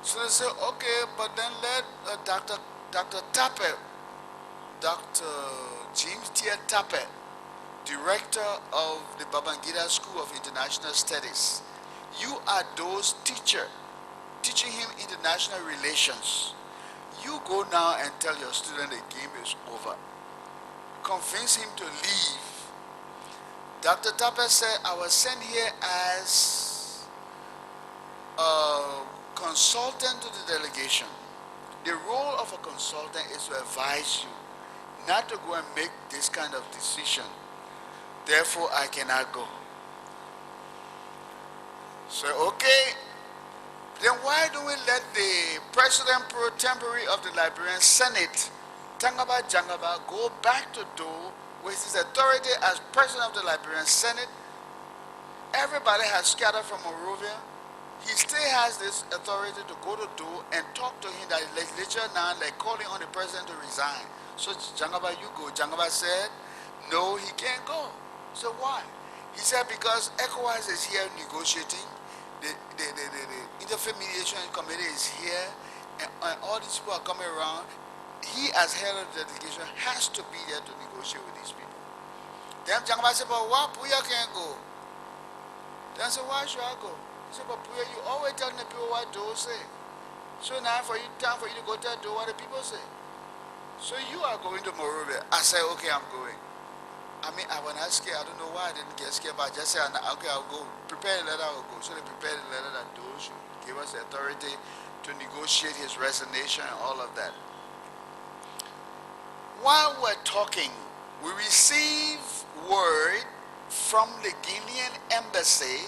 A: So they said, okay, but then let Dr. Tappet, Dr. James T. Tappet, director of the Babangida School of International Studies, you are Doe's teacher, teaching him international relations. You go now and tell your student the game is over. Convince him to leave. Dr. Tappet said, I was sent here as a consultant to the delegation. The role of a consultant is to advise you, not to go and make this kind of decision. Therefore, I cannot go. So, okay, then why don't we let the President pro tempore of the Liberian Senate, Tangaba Jangaba, go back to Doe with his authority as President of the Liberian Senate? Everybody has scattered from Monrovia. He still has this authority to go to Doe and talk to him that the legislature now like calling on the president to resign. So Jangaba, you go. Jangaba said, no, he can't go. So why? He said because ECOWAS is here negotiating, the Interfaith Mediation Committee is here, and all these people are coming around. He, as head of the delegation, has to be there to negotiate with these people. Then Jangaba said, but why Puya can't go? Then I said, why should I go? He said, but Puya, you always telling the people what Doe say. So now time for you to go tell Doe what the people say. So you are going to Monrovia. I said, okay, I'm going. I mean, I was not scared. I don't know why I didn't get scared, but I just said, okay, I'll go. Prepare the letter, I'll go. So they prepared the letter that Doe should give us the authority to negotiate his resignation and all of that. While we're talking, we receive word from the Guinean embassy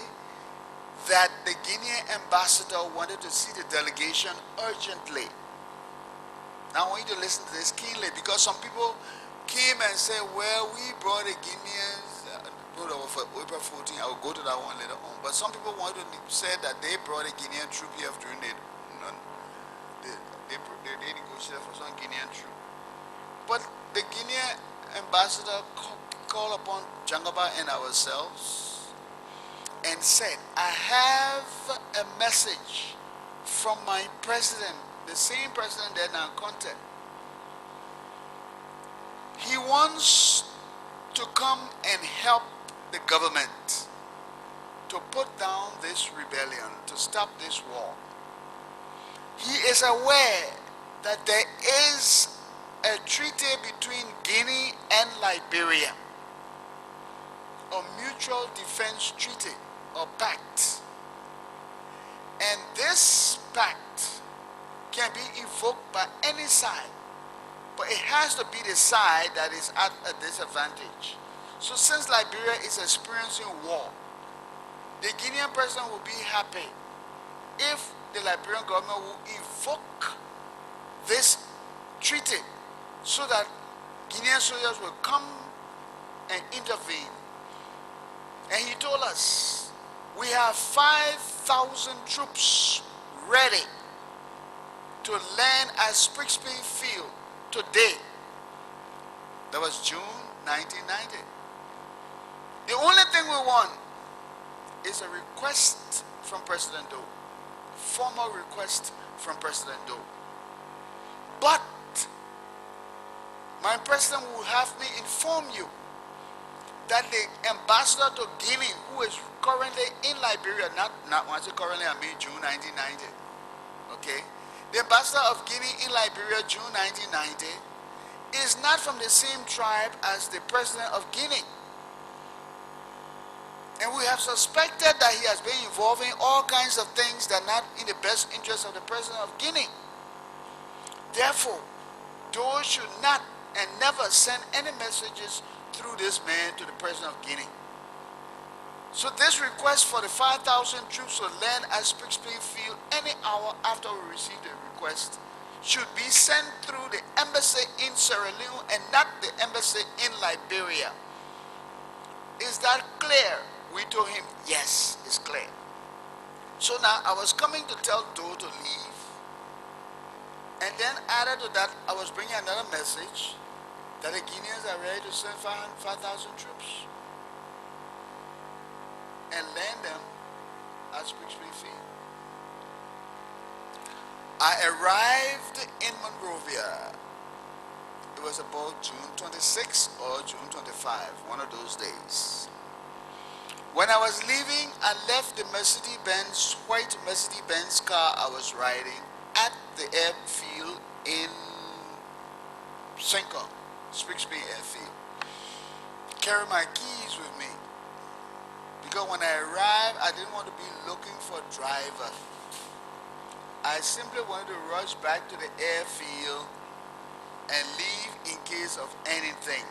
A: that the Guinean ambassador wanted to see the delegation urgently. Now I want you to listen to this keenly, because some people came and said, well, we brought the Guineans, for April 14, I will go to that one later on. But some people wanted to say that they brought a Guinean troop here during they negotiated for some Guinean troop. But the Guinean ambassador called upon Jangaba and ourselves and said, I have a message from my president, the same president that now contact. He wants to come and help the government to put down this rebellion, to stop this war. He is aware that there is a treaty between Guinea and Liberia, a mutual defense treaty or pact. And this pact can be invoked by any side, but it has to be the side that is at a disadvantage. So since Liberia is experiencing war, the Guinean president will be happy if the Liberian government will invoke this treaty so that Guinean soldiers will come and intervene. And he told us, we have 5,000 troops ready to land at Sprixby Field today. That was June 1990. The only thing we want is a request from President Doe, formal request from President Doe. But my president will have me inform you that the ambassador to Guinea, who is currently in Liberia, not once currently, I mean June 1990, okay? The ambassador of Guinea in Liberia, June 1990, is not from the same tribe as the president of Guinea. And we have suspected that he has been involved in all kinds of things that are not in the best interest of the president of Guinea. Therefore, Doe should not and never send any messages through this man to the president of Guinea. So this request for the 5,000 troops to land at Sprixby Field any hour after we receive the request should be sent through the embassy in Sierra Leone and not the embassy in Liberia. Is that clear? We told him, yes, it's clear. So now I was coming to tell Doe to leave, and then added to that, I was bringing another message that the Guineans are ready to send 5,000 troops and land them at Sprixby Field. I arrived in Monrovia. It was about June 26 or June 25, one of those days. When I was leaving, I left the Mercedes-Benz, white Mercedes-Benz car I was riding at the airfield in Cinco, Sprixby Airfield. Carry my keys with me. Because when I arrived, I didn't want to be looking for a driver. I simply wanted to rush back to the airfield and leave in case of anything.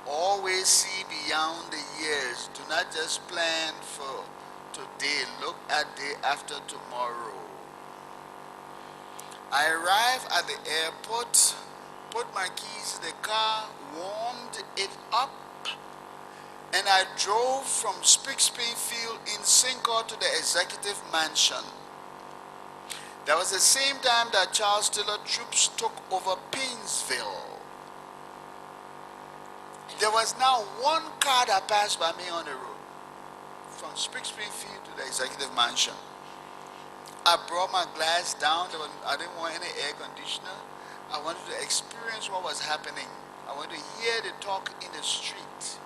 A: Always see beyond the years. Do not just plan for today. Look at day after tomorrow. I arrived at the airport, put my keys in the car, warmed it up, and I drove from Sprixby Field in Cinco to the executive mansion. That was the same time that Charles Taylor troops took over Painesville. There was now one car that passed by me on the road, from Sprixby Field to the executive mansion. I brought my glass down. I didn't want any air conditioner. I wanted to experience what was happening. I wanted to hear the talk in the street.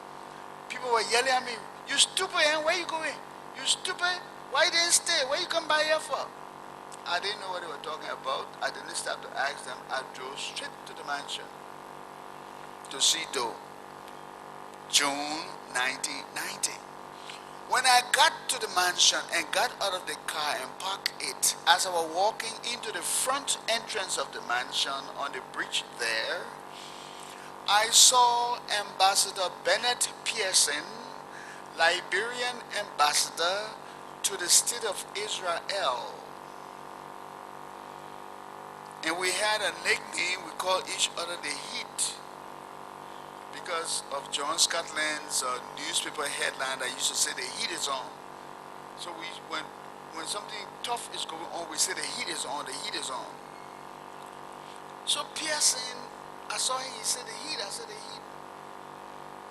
A: People were yelling at me, "You stupid, and where you going? You stupid, why you didn't stay? Where you come by here for?" I didn't know what they were talking about. I didn't stop to ask them. I drove straight to the mansion to see Doe. June 1990. When I got to the mansion and got out of the car and parked it, as I was walking into the front entrance of the mansion on the bridge there, I saw Ambassador Bennett Pearson, Liberian ambassador to the state of Israel. And we had a nickname, we called each other the Heat, because of John Scotland's newspaper headline that used to say the heat is on. So when something tough is going on, we say the heat is on, the heat is on. So Pearson, I saw him, he said the heat, I said the heat.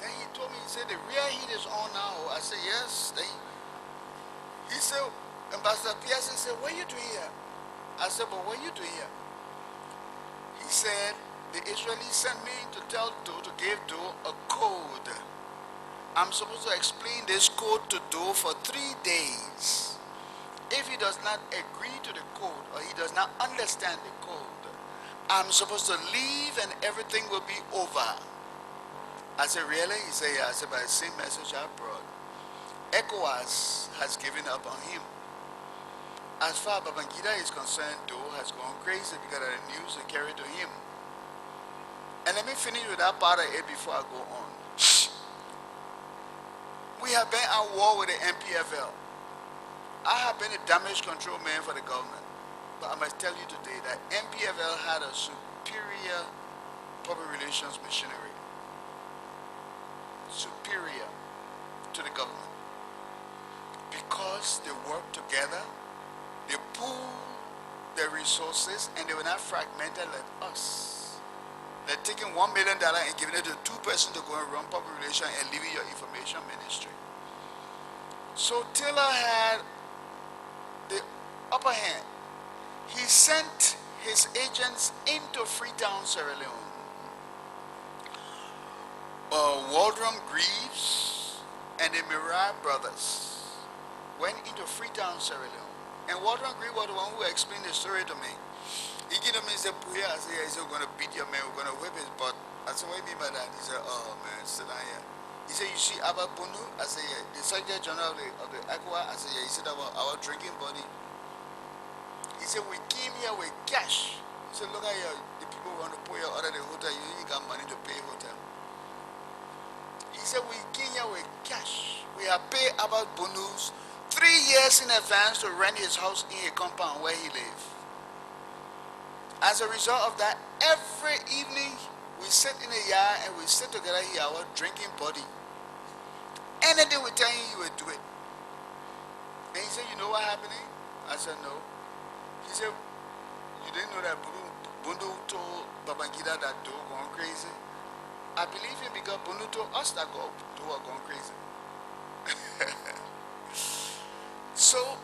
A: Then he told me, he said the real heat is on now. I said yes. Then he said, Ambassador Pearson said, "What are you doing here?" I said, "But what are you doing here?" He said, "The Israelis sent me to tell Doe, to give Doe a code. I'm supposed to explain this code to Doe for 3 days. If he does not agree to the code or he does not understand the code, I'm supposed to leave and everything will be over." I said, "Really?" He said, "Yeah." I said, "By the same message I brought, ECOWAS has given up on him. As far as Babangida is concerned, Doe has gone crazy because of the news they carried to him." And let me finish with that part of it before I go on. We have been at war with the MPFL. I have been a damage control man for the government. But I must tell you today that MPFL had a superior public relations machinery. Superior to the government. Because they work together, they pool their resources, and they were not fragmented like us. They're taking $1 million and giving it to 2 persons to go and run public relations and leaving your information ministry. So Taylor had the upper hand. He sent his agents into Freetown, Sierra Leone. Waldron Greaves and the Mirai brothers went into Freetown, Sierra Leone. And Waldron Greaves was the one who explained the story to me. He gave me, he said, "Puya," I said, "Yeah." He said, "We're going to beat your man, we're going to whip his butt." I said, "What do you mean by that?" He said, "Oh man, sit down here." He said, "You see Abba Bunu?" I said, "Yeah." "The Secretary General of the Aqua?" I said, "Yeah." He said, our drinking buddy." He said, "We came here with cash." He said, "Look at here, the people want to put you out of the hotel, you ain't got money to pay hotel." He said, "We came here with cash. We have paid Abba Bunu's 3 years in advance to rent his house in a compound where he lived. As a result of that, every evening we sit in the yard and we sit together here, our drinking buddy. Anything we tell you, you will do it." And he said, "You know what happened?" I said, "No." He said, "You didn't know that Bundu told Babangida that Doe gone crazy?" I believe him because Bundu told us that Doe was gone crazy. So,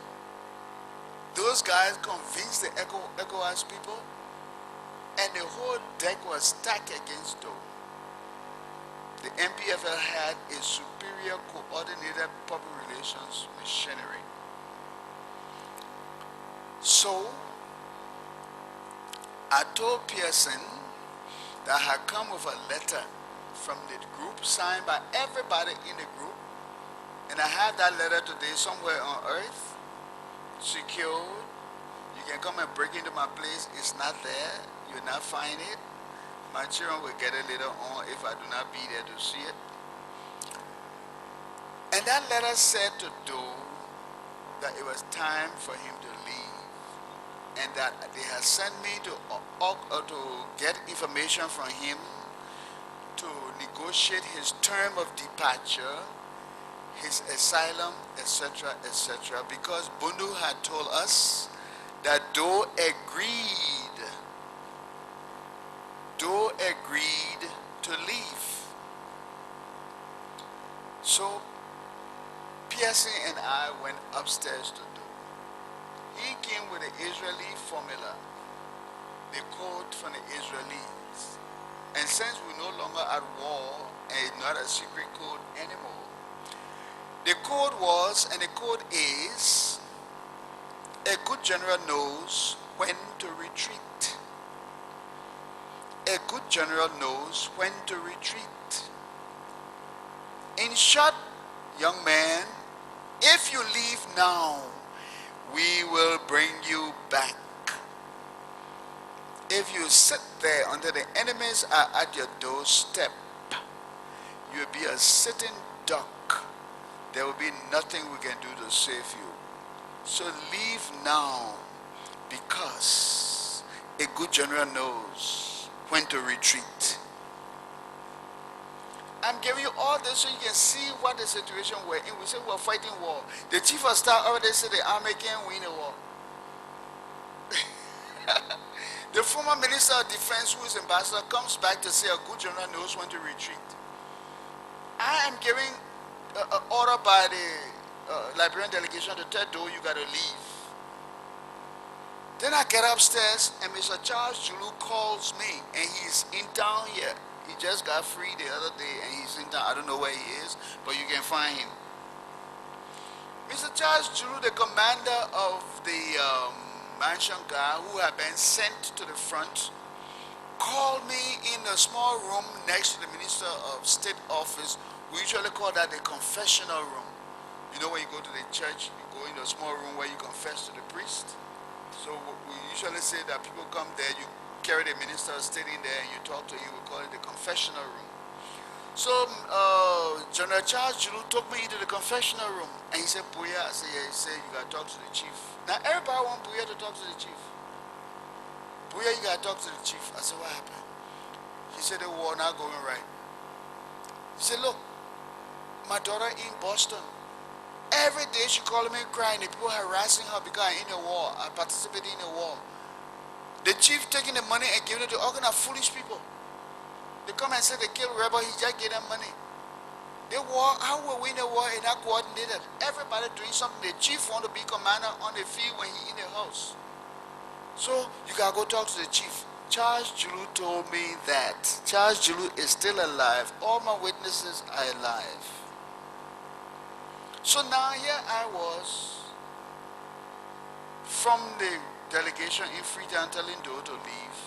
A: those guys convinced the ECOWAS people, and the whole deck was stacked against Doe. The MPFL had a superior coordinated public relations machinery. So, I told Pearson that I had come with a letter from the group signed by everybody in the group, and I have that letter today somewhere on earth, secured. You can come and break into my place. It's not there. You will not find it. My children will get it later on if I do not be there to see it. And that letter said to Doe that it was time for him to leave, and that they had sent me to get information from him to negotiate his term of departure, his asylum, etc., etc., because Bundu had told us that Doe agreed to leave. So Pearson and I went upstairs to Doe. He came with the Israeli formula, the code from the Israelis. And since we're no longer at war and it's not a secret code anymore, The code was, and the code is, a good general knows when to retreat. A good general knows when to retreat. In short, young man, if you leave now, we will bring you back. If you sit there until the enemies are at your doorstep, you'll be a sitting duck. There will be nothing we can do to save you. So leave now, because a good general knows when to retreat. I'm giving you all this so you can see what the situation we're in. We say we're fighting war. The chief of staff already said the army can't win a war. The former minister of defense, who is ambassador, comes back to say a good general knows when to retreat. I am giving an order by the Liberian delegation to tell Doe, you got to leave. Then I get upstairs and Mr. Charles Julu calls me, and he's in town here. He just got free the other day and he's in town. I don't know where he is, but you can find him. Mr. Charles Julu, the commander of the Menyongai, who had been sent to the front, called me in a small room next to the Minister of State office. We usually call that the confessional room. You know, when you go to the church, you go in a small room where you confess to the priest. So we usually say that people come there, you carry the minister of state in there and you talk to him. We call it the confessional room. So General Charles Julu took me into the confessional room and he said, Bowier, I said, yeah. He said, you got to talk to the chief. Now everybody wants Bowier to talk to the chief. Bowier, you got to talk to the chief. I said, what happened? He said, the war not going right. He said, look, my daughter in Boston, every day she calling me crying. The people harassing her because I'm in a war. I participated in a war. The chief taking the money and giving it to all kind of foolish people. They come and say they kill rebel, he just gave them money. They war, how will we win a war and not coordinated? Everybody doing something. The chief want to be commander on the field when he in the house. So you gotta go talk to the chief. Charles Julu told me that. Charles Julu is still alive. All my witnesses are alive. So now here I was from the delegation in Freetown telling Doe to leave.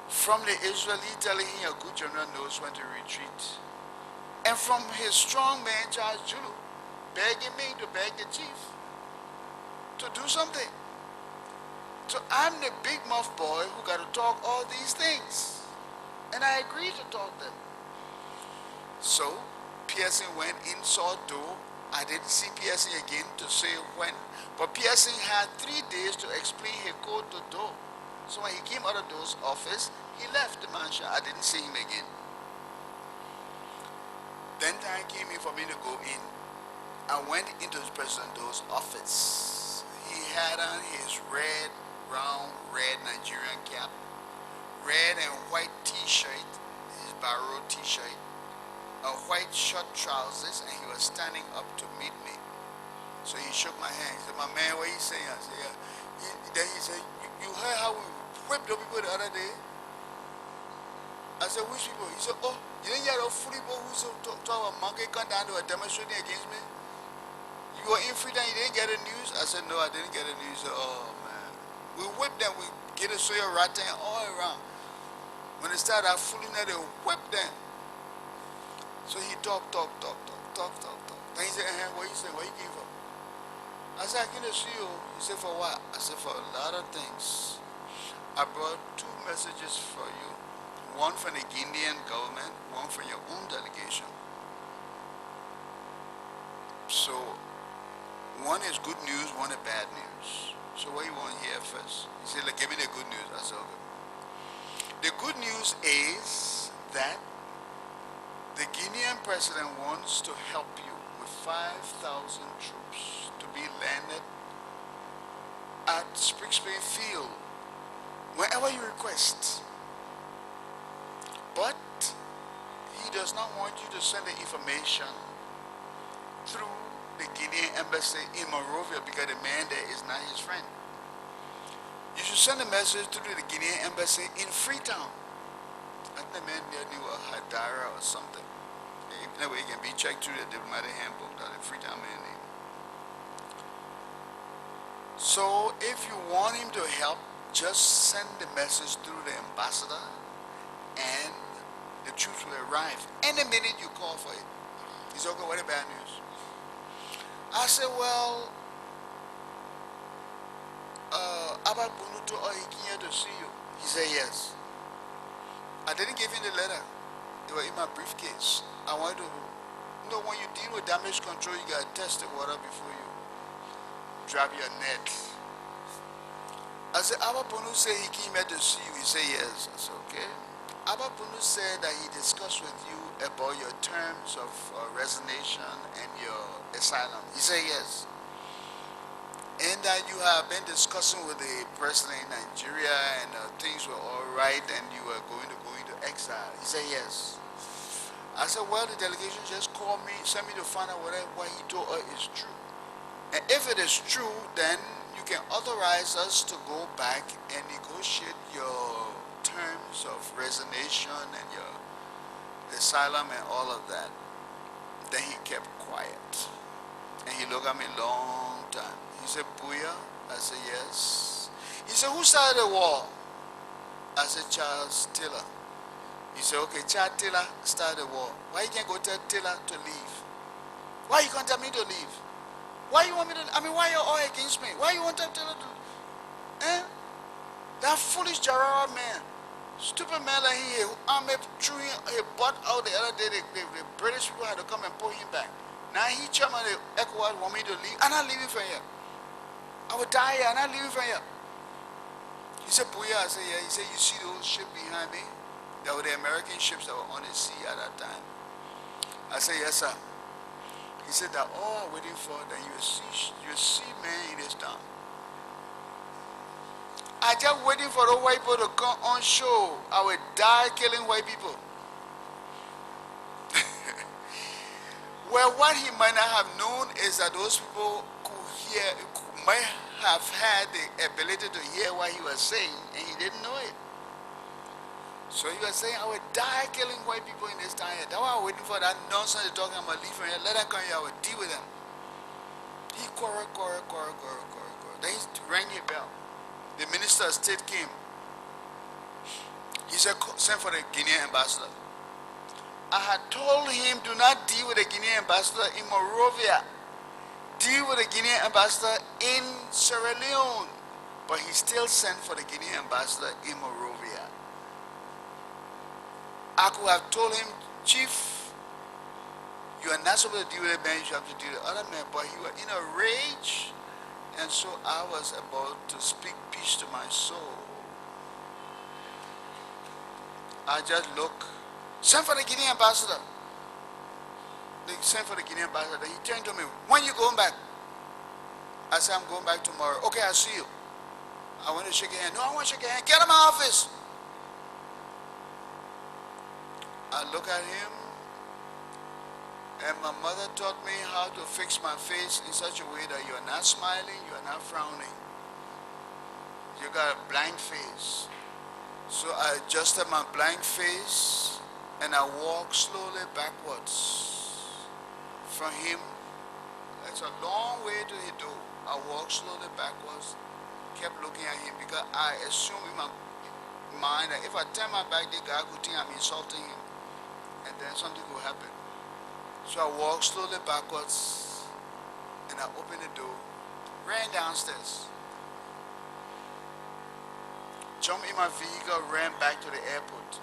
A: From the Israeli telling him a good general knows when to retreat. And from his strong man Charles Julu begging me to beg the chief to do something. So I'm the big mouth boy who got to talk all these things. And I agreed to talk them. So Pearson went in, saw Doe. I didn't see Pearson again to say when. But Pearson had 3 days to explain his code to Doe. So when he came out of Doe's office, he left the mansion. I didn't see him again. Then time came in for me to go in. I went into President Doe's office. He had on his red, round, red Nigerian cap, red and white t-shirt, his barrow t-shirt, a white short trousers, and he was standing up to meet me. So he shook my hand. He said, my man, what are you saying? I said, yeah. Then he said, you heard how we whipped the people the other day? I said, which people? He said, oh, you didn't hear those foolish people who talk about monkey come down to a demonstrating against me? You were in Freetown, you didn't get the news? I said, no, I didn't get the news. He said, oh, man. We whipped them, we get a soya rotten all around. When they started out fooling them, they whipped them. So he talked. Then he said, what you say? What you came for? I said, I came to see you. He said, for what? I said, for a lot of things. I brought 2 messages for you. One from the Guinean government, one from your own delegation. So, one is good news, one is bad news. So what you want to hear first? He said, like, give me the good news. I said, okay. The good news is that the Guinean president wants to help you with 5,000 troops to be landed at Spring Field whenever you request. But he does not want you to send the information through the Guinean embassy in Monrovia because the man there is not his friend. You should send a message through the Guinean embassy in Freetown. I think the man there knew a Hadara or something. Anyway, it can be checked through the diplomatic handbook that the Freetown man name. So if you want him to help, just send the message through the ambassador and the troops will arrive any minute you call for it. He said, okay, what the bad news? I said, well, Abba Bunuto or Ikinya to see you. He said, yes. I didn't give him the letter. It was in my briefcase. I wanted to, when you deal with damage control, you got to test the water before you drop your net. I said, Abba Bunu said he came here to see you. He said, yes. I said, okay. Abba Bunu said that he discussed with you about your terms of resignation and your asylum. He said, yes. And that you have been discussing with the president in Nigeria and things were all right and you were going to go into exile. He said, yes. I said, well, the delegation just called me, sent me to find out whether what he told her is true. And if it is true, then you can authorize us to go back and negotiate your terms of resignation and your asylum and all of that. Then he kept quiet. And he looked at me a long time. He said, Bowier? I said, yes. He said, who started the war? I said, Charles Taylor. He said, okay, Charles Taylor started the war. Why you can't go tell Taylor to leave? Why you can't tell me to leave? Why you want me to, why you're all against me? Why you want to tell Taylor to, that foolish Gerard man, stupid man like he, Ahmed threw him, he bought out the other day, the British people had to come and pull him back. Now he chairman of the Electoral want me to leave. I'm not leaving from here. I will die here. I'm not leaving from here. He said, Bowier. I said, yeah. He said, you see those ships behind me? That were the American ships that were on the sea at that time. I said, yes, sir. He said that all I'm waiting for that you see man in this town. I just waiting for the white people to come on show. I will die killing white people. Well, what he might not have known is that those people might have had the ability to hear what he was saying, and he didn't know it. So he was saying, I will die killing white people in this town here. That's why I'm waiting for that nonsense to talk. I'm going to leave from here. Let them come here. I will deal with them. He quarreled. Then he rang a bell. The minister of state came. He said, send for the Guinean ambassador. I had told him, do not deal with the Guinean ambassador in Monrovia. Deal with the Guinean ambassador in Sierra Leone. But he still sent for the Guinean ambassador in Monrovia. I could have told him, Chief, you are not supposed to deal with a man, you have to deal with other men. But he was in a rage, and so I was about to speak peace to my soul. I just look. Send for the Guinean ambassador. They sent for the Guinean ambassador. He turned to me, when you going back? I said, I'm going back tomorrow. Okay, I'll see you. I want to shake your hand. No, I want to shake your hand. Get out of my office. I look at him, and my mother taught me how to fix my face in such a way that you are not smiling, you are not frowning. You got a blank face. So I adjusted my blank face, and I walked slowly backwards from him. It's a long way to the door. I walked slowly backwards, kept looking at him because I assumed in my mind that if I turn my back, the guy could think I'm insulting him, and then something will happen. So I walked slowly backwards, and I opened the door, ran downstairs, jumped in my vehicle, ran back to the airport.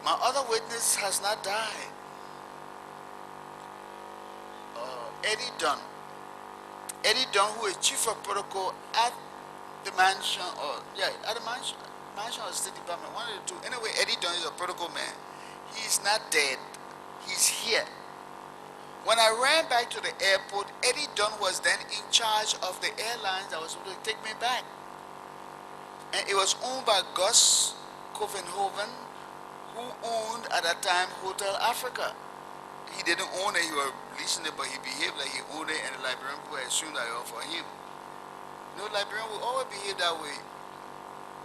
A: My other witness has not died. Eddie Dunn. Eddie Dunn, who is chief of protocol at the mansion, at the mansion or State Department, one of the two. Anyway, Eddie Dunn is a protocol man. He's not dead. He's here. When I ran back to the airport, Eddie Dunn was then in charge of the airlines that was supposed to take me back. And it was owned by Gus Covenhoven, who owned at that time Hotel Africa. He didn't own it, he was leasing it, but he behaved like he owned it, and the Liberian people assumed that it was for him. No, Liberian will always behave that way.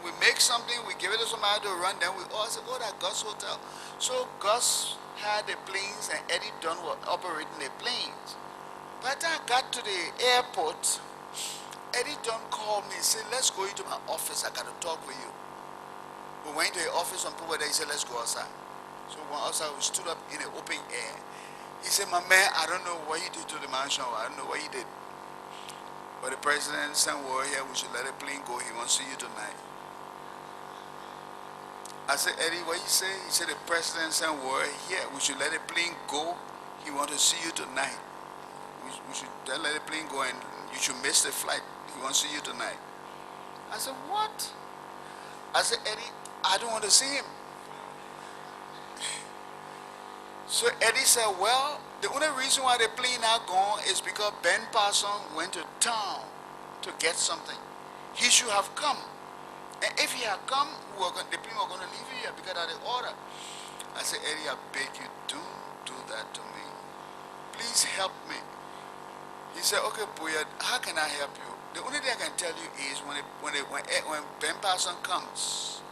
A: We make something, we give it to somebody to run, then we all say, oh, that Gus Hotel. So Gus had the planes and Eddie Dunn were operating the planes. By the time I got to the airport, Eddie Dunn called me and said, let's go into my office, I got to talk with you. We went to the office on people there, he said, let's go outside. So we went outside, we stood up in the open air. He said, my man, I don't know what he did to the mansion, I don't know what he did. But the president sent word here, we should let the plane go, he wants to see you tonight. I said, Eddie, what you say? He said, the president sent word here, we should let the plane go, he wants to see you tonight. We should then let the plane go and you should miss the flight, he wants to see you tonight. I said, what? I said, Eddie, I don't want to see him. So Eddie said, well, the only reason why the plane not gone is because Ben Parson went to town to get something. He should have come. And if he had come, the plane was going to leave here because of the order. I said, Eddie, I beg you, don't do that to me. Please help me. He said, okay, Bowier, how can I help you? The only thing I can tell you is when Ben Parson comes,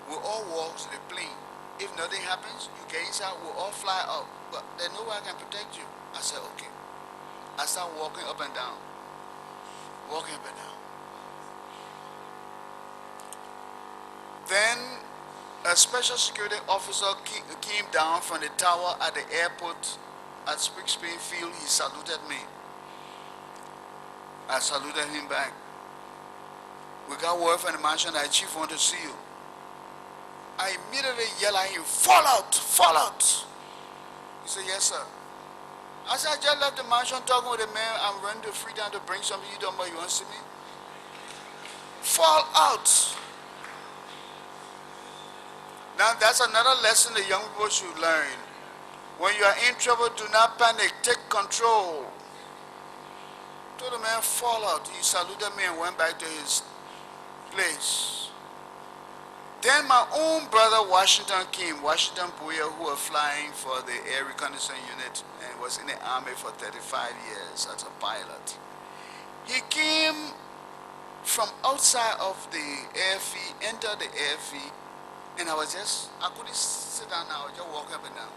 A: we'll all walk to the plane. If nothing happens, you get inside, we'll all fly out. But there's no way I can protect you. I said, okay. I start walking up and down. Walking up and down. Then a special security officer came down from the tower at the airport at Spring Field. He saluted me. I saluted him back. We got word from the mansion that chief wanted to see you. I immediately yelled at him, fall out, fall out. He said, yes, sir. I said, I just left the mansion talking with the man. I'm running to Freetown to bring something. You don't know you want to see me? Fall out. Now, that's another lesson the young people should learn. When you are in trouble, do not panic. Take control. Told the man, fall out. He saluted me and went back to his place. Then my own brother Washington came, Washington Bowier, who was flying for the Air Reconnaissance Unit and was in the Army for 35 years as a pilot. He came from outside of the airfield, entered the airfield, and I couldn't sit down now, I was just walking up and down,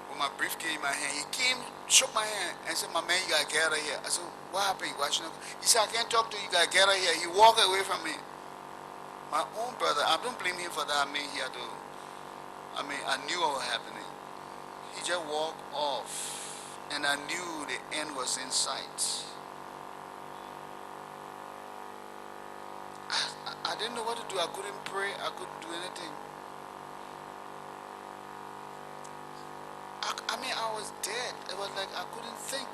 A: with my briefcase in my hand. He came, shook my hand, and said, my man, you gotta get out of here. I said, what happened, Washington? He said, I can't talk to you, you gotta get out of here. He walked away from me. My own brother, I don't blame him for that. I mean, I knew what was happening. He just walked off, and I knew the end was in sight. I didn't know what to do. I couldn't pray. I couldn't do anything. I was dead. It was like I couldn't think.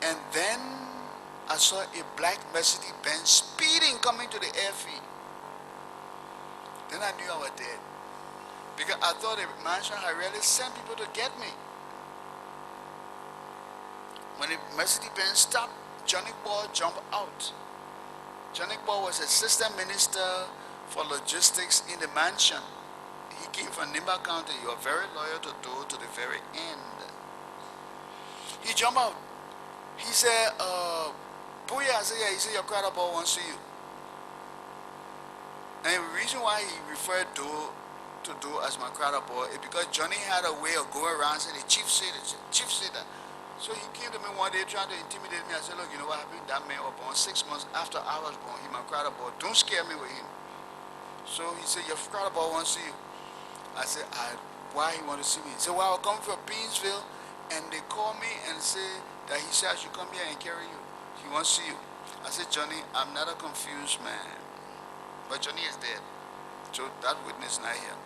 A: And then I saw a black Mercedes-Benz speeding coming to the airfield. Then I knew I was dead. Because I thought the mansion had really sent people to get me. When the Mercedes-Benz stopped, Johnny Ball jumped out. Johnny Ball was assistant minister for logistics in the mansion. He came from Nimba County. You are very loyal to Doe to the very end. He jumped out. He said, Bowier, I said, yeah, he said, your crowd ball wants to see you. And the reason why he referred Doe to Doe as my crowd ball is because Johnny had a way of going around saying, the chief said that. So he came to me one day trying to intimidate me. I said, look, you know what happened? That man was born 6 months after I was born. He my crowd ball. Don't scare me with him. So he said, your crowd ball wants to see you. I said, why he want to see me? He said, well, I come from Beansville, and they called me and said that he said I should come here and carry you. He wants to see you. I said, Johnny, I'm not a confused man. But Johnny is dead. So that witness not here.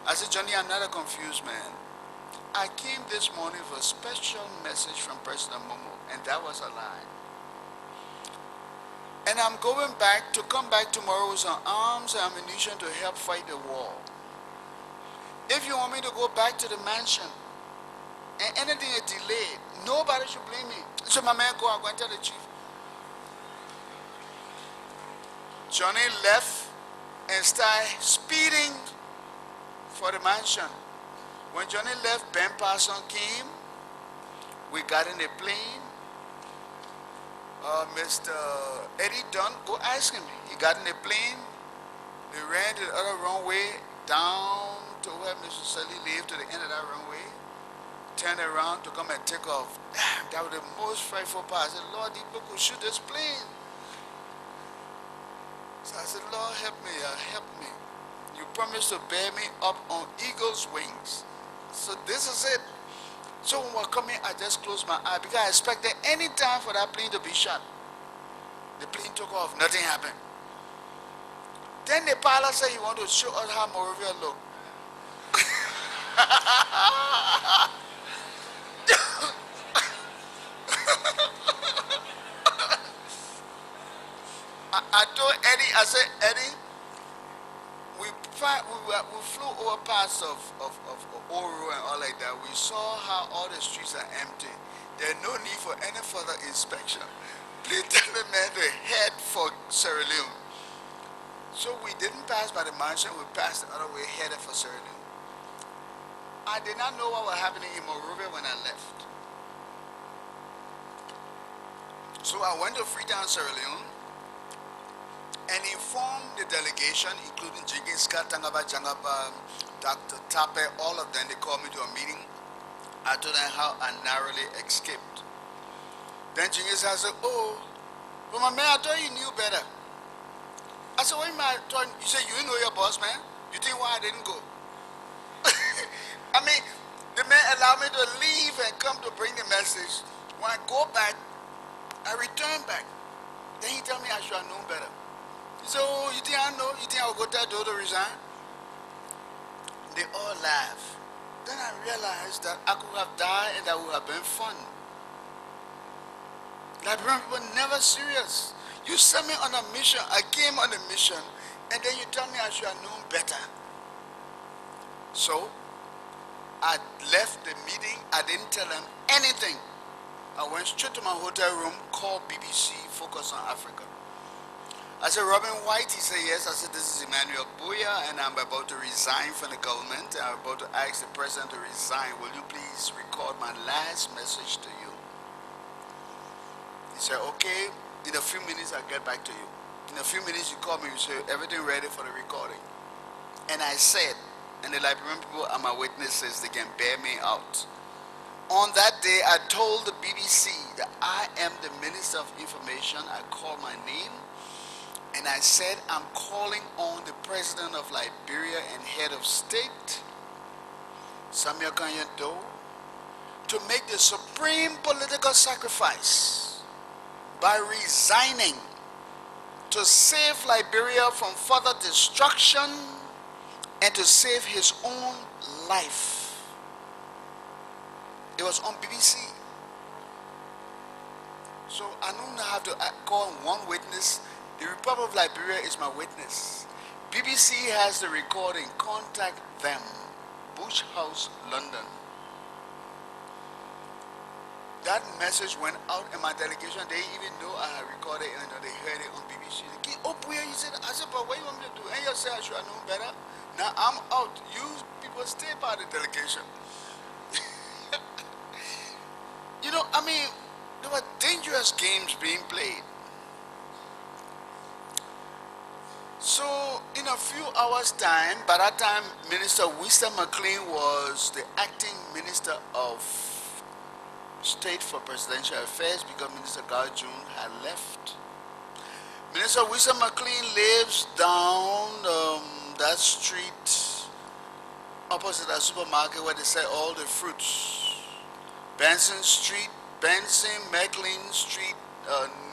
A: I said, Johnny, I'm not a confused man. I came this morning for a special message from President Momo, and that was a lie. And I'm going back to come back tomorrow with some arms and ammunition to help fight the war. If you want me to go back to the mansion and anything is delayed, nobody should blame me. So my man, I'm going to tell the chief. Johnny left and started speeding for the mansion. When Johnny left, Ben Parson came. We got in a plane. Mr. Eddie Dunn, go ask him. He got in a plane, they ran to the other runway, down to where Mr. Sully lived, to the end of that runway, turned around to come and take off. Damn, that was the most frightful part. I said, Lord, these people could shoot this plane. So I said, Lord, help me, help me. You promised to bear me up on eagle's wings. So this is it. So when we're coming, I just closed my eye because I expected any time for that plane to be shot. The plane took off, nothing happened. Then the pilot said he wanted to show us how Monrovia looked. I told Eddie, I said, Eddie, we flew over parts of Oro and all like that. We saw how all the streets are empty. There's no need for any further inspection. Please tell the man to head for Sierra Leone. So we didn't pass by the mansion, we passed the other way, headed for Sierra Leone. I did not know what was happening in Monrovia when I left. So I went to Freetown, Sierra Leone, and informed the delegation, including Jigiska, Tangaba, Jangaba, Dr. Tape, all of them. They called me to a meeting. I told them how I narrowly escaped. Then Jigiska said, oh, but my man, I thought you knew better. I said, what you said you know your boss, man? You think why I didn't go? I mean, the man allowed me to leave and come to bring the message. When I go back, I return back. Then he told me I should have known better. So you think I know? You think I'll go tell Doe to resign? They all laugh. Then I realized that I could have died and that would have been fun. Liberian people never serious. You sent me on a mission, I came on a mission, and then you tell me I should have known better. So I left the meeting, I didn't tell them anything. I went straight to my hotel room, called BBC, Focus on Africa. I said, Robin White? He said, yes. I said, this is Emmanuel Bowier, and I'm about to resign from the government. I'm about to ask the president to resign. Will you please record my last message to you? He said, okay, in a few minutes I'll get back to you. In a few minutes you call me, you say, everything ready for the recording. And I said, and the Liberian people are my witnesses, they can bear me out. On that day, I told the BBC that I am the Minister of Information. I called my name. And I said, I'm calling on the President of Liberia and Head of State, Samuel Doe, to make the supreme political sacrifice by resigning to save Liberia from further destruction and to save his own life. It was on BBC. So I don't have to call one witness. The Republic of Liberia is my witness. BBC has the recording. Contact them. Bush House, London. That message went out in my delegation. They even know I had recorded it and they heard it on BBC. They came up where you said, I said, but what do you want me to do? And you said I should have known better. Now I'm out. You people stay by the delegation. You know, I mean, there were dangerous games being played. So in a few hours' time, by that time, Minister Winston McLean was the acting Minister of State for Presidential Affairs because Minister Garth June had left. Minister Winston McLean lives down that street opposite that supermarket where they sell all the fruits. Benson Street, Benson, McLean Street,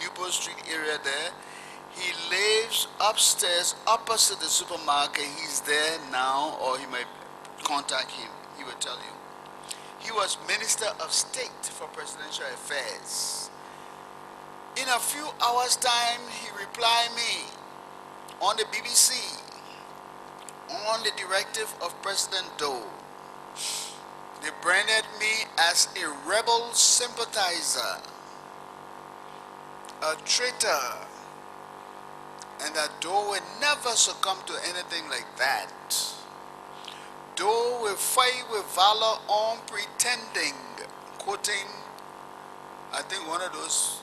A: Newport Street area there. He lives upstairs opposite the supermarket. He's there now, or you might contact him. He will tell you. He was Minister of State for Presidential Affairs. In a few hours' time, he replied me on the BBC on the directive of President Doe. They branded me as a rebel sympathizer, a traitor, and that Doe will never succumb to anything like that. Doe will fight with valor unpretending, quoting, I think one of those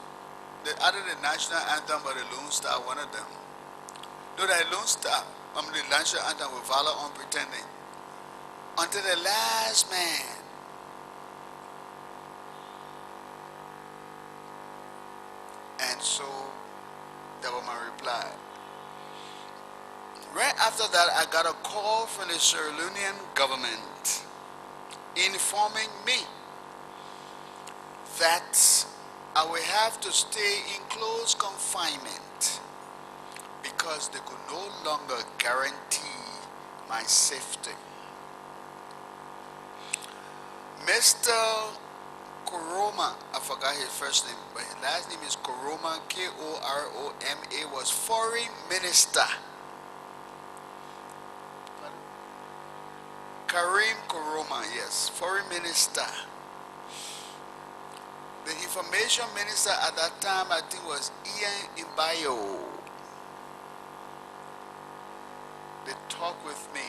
A: They added the national anthem by the Lone Star, one of them. No, that Lone Star, the national anthem with valor unpretending. Until the last man. And so that was my reply. Right after that, I got a call from the Sierra Leonean government informing me that I will have to stay in close confinement because they could no longer guarantee my safety. Mr. Koroma, I forgot his first name, but his last name is Koroma, Koroma, was foreign minister. Karim Koroma, yes, foreign minister. The information minister at that time, I think, was Ian Imbayo. They talked with me.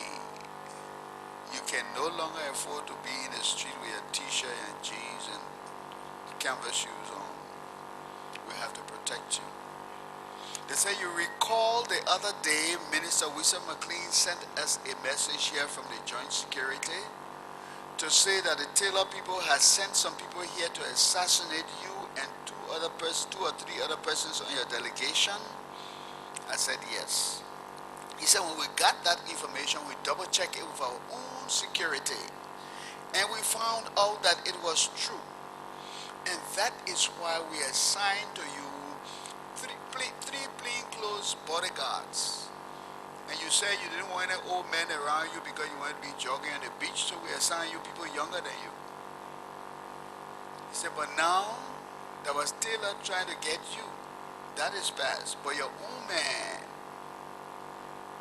A: You can no longer afford to be in the street with a t-shirt and jeans and canvas shoes on. We have to protect you. They say, you recall the other day, Minister Wilson McLean sent us a message here from the Joint Security to say that the Taylor people had sent some people here to assassinate you and two or three other persons on your delegation. I said yes. He said, when we got that information, we double checked it with our own security, and we found out that it was true. And that is why we assigned to you three plainclothes bodyguards. And you said you didn't want any old men around you because you wanted to be jogging on the beach, so we assigned you people younger than you. He said, but now that was Taylor trying to get you, that is past, but your own man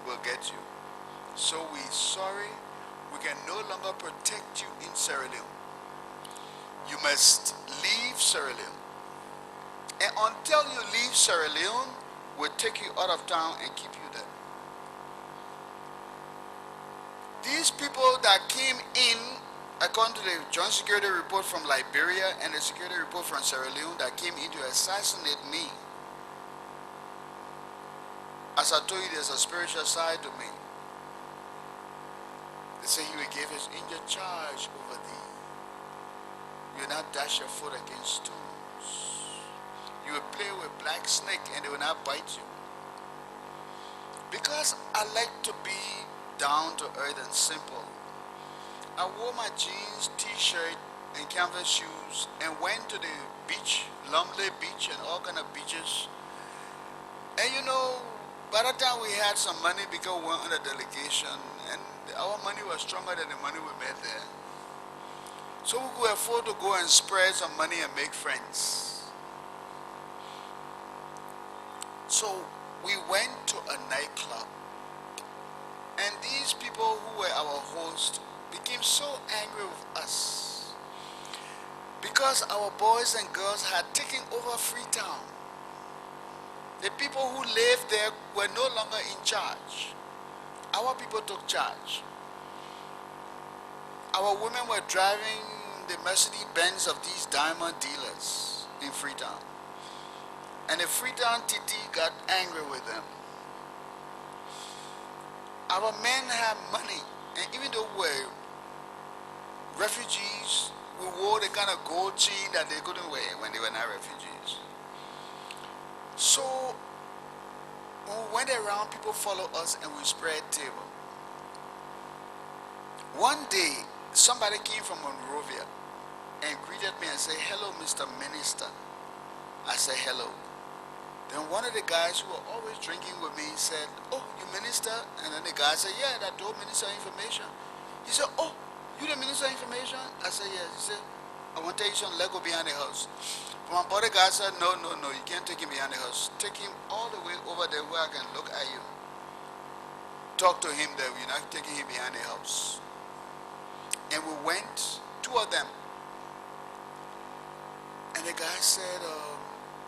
A: will get you. So we're sorry, we can no longer protect you in Sierra Leone. You must leave Sierra Leone. And until you leave Sierra Leone, we'll take you out of town and keep you there. These people that came in, according to the Joint Security Report from Liberia and the Security Report from Sierra Leone, that came in to assassinate me. As I told you, there's a spiritual side to me. They say he will give his angel charge over thee. You will not dash your foot against stones. You will play with black snake and they will not bite you. Because I like to be down to earth and simple, I wore my jeans, t-shirt, and canvas shoes and went to the beach, Lumley Beach and all kind of beaches. And you know, by the time we had some money because we went on a delegation and our money was stronger than the money we made there. So we could afford to go and spread some money and make friends. So we went to a nightclub, and these people who were our hosts became so angry with us because our boys and girls had taken over Freetown. The people who lived there were no longer in charge. Our people took charge. Our women were driving the Mercedes-Benz of these diamond dealers in Freetown. And the Freetown TT got angry with them. Our men had money, and even though we were refugees, we wore the kind of gold chain that they couldn't wear when they were not refugees. So when we went around, people followed us and we spread table. One day, somebody came from Monrovia and greeted me and said, hello, Mr. Minister. I said, hello. Then one of the guys who were always drinking with me said, oh, you minister? And then the guy said, yeah, that told Minister of Information. He said, oh, you the Minister of Information? I said, yes. He said, I want to take you some Lego behind the house. My bodyguard said, no, you can't take him behind the house. Take him all the way over there where I can look at you. Talk to him there, we're not taking him behind the house. And we went, two of them. And the guy said,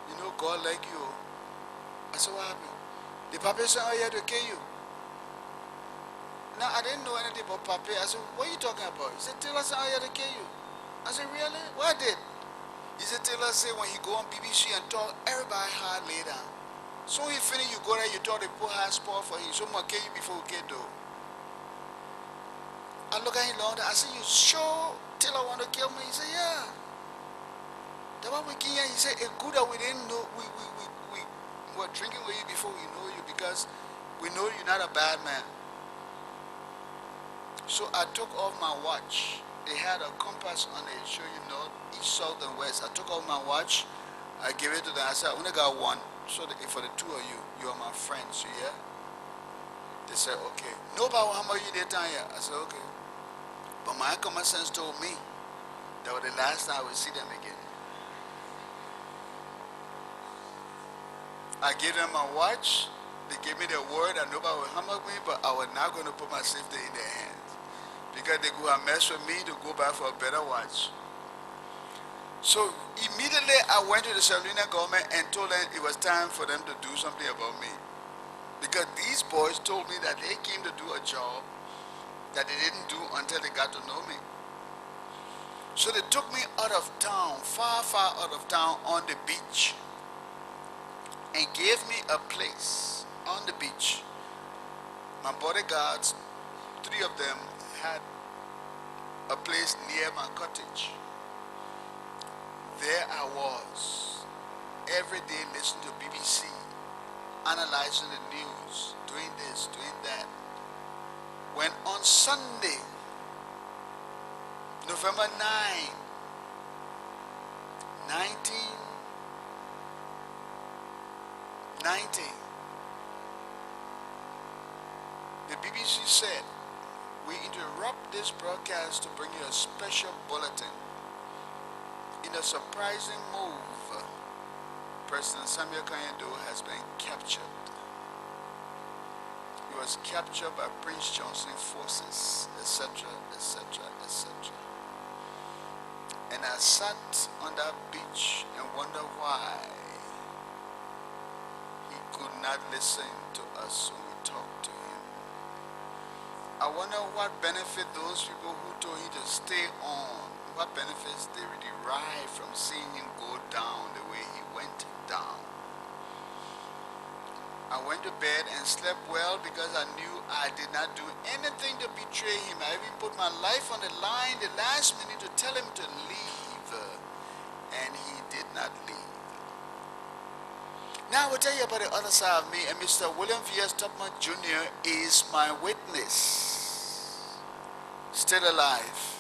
A: you know, God like you. I said, what happened? The papa said, oh, he had to kill you. Now, I didn't know anything about papa. I said, what are you talking about? He said, tell us how he had to kill you. I said, really? What I did? He said, Taylor said when he go on BBC and talk, everybody hard lay down. So he finish, you go there, you thought they put high spot for him. So much you before we get though. I look at him long, I said, you sure Taylor want to kill me? He said, yeah. That's why we came here. He said, it's good that we didn't know, we were drinking with you before we know you because we know you're not a bad man. So I took off my watch. It had a compass on it, show you north, east, south, and west. I took off my watch. I gave it to them. I said, I only got one. So for the two of you, you are my friends, you hear? They said, okay. Nobody how much you did time here? I said, okay. But my common sense told me that was the last time I would see them again. I gave them my watch. They gave me the word that nobody would hammer me, but I was not going to put my safety in their hands. Because they go and mess with me to go back for a better watch. So immediately I went to the Sierra Leone government and told them it was time for them to do something about me. Because these boys told me that they came to do a job that they didn't do until they got to know me. So they took me out of town, far, far out of town on the beach and gave me a place on the beach. My bodyguards, 3 of them, had a place near my cottage. There I was, every day listening to BBC, analyzing the news, doing this, doing that. When on Sunday, November 9, 1990, the BBC said, we interrupt this broadcast to bring you a special bulletin. In a surprising move, President Samuel Doe has been captured. He was captured by Prince Johnson's forces, etc., etc., etc. And I sat on that beach and wondered why he could not listen to us when we talked to him. I wonder what benefit those people who told him to stay on, what benefits they derived from seeing him go down the way he went down. I went to bed and slept well because I knew I did not do anything to betray him. I even put my life on the line the last minute to tell him to leave, and he did not leave. Now I will tell you about the other side of me, and Mr. William V.S. Tubman Jr. is my witness. Still alive,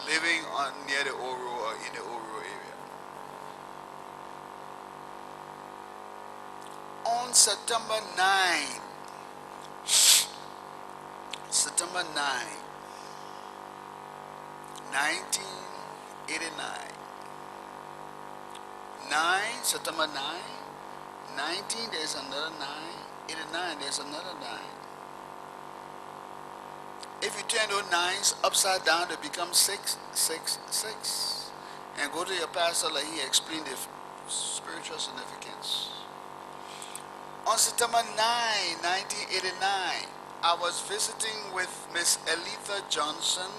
A: living near the Oro or in the Oro area. On September 9, 1989, September 9, 19, there's another 9, 89, there's another 9. If you turn those 9s upside down, they become 6, 6, 6. And go to your pastor, like he explained the spiritual significance. On September 9, 1989, I was visiting with Miss Elitha Johnson,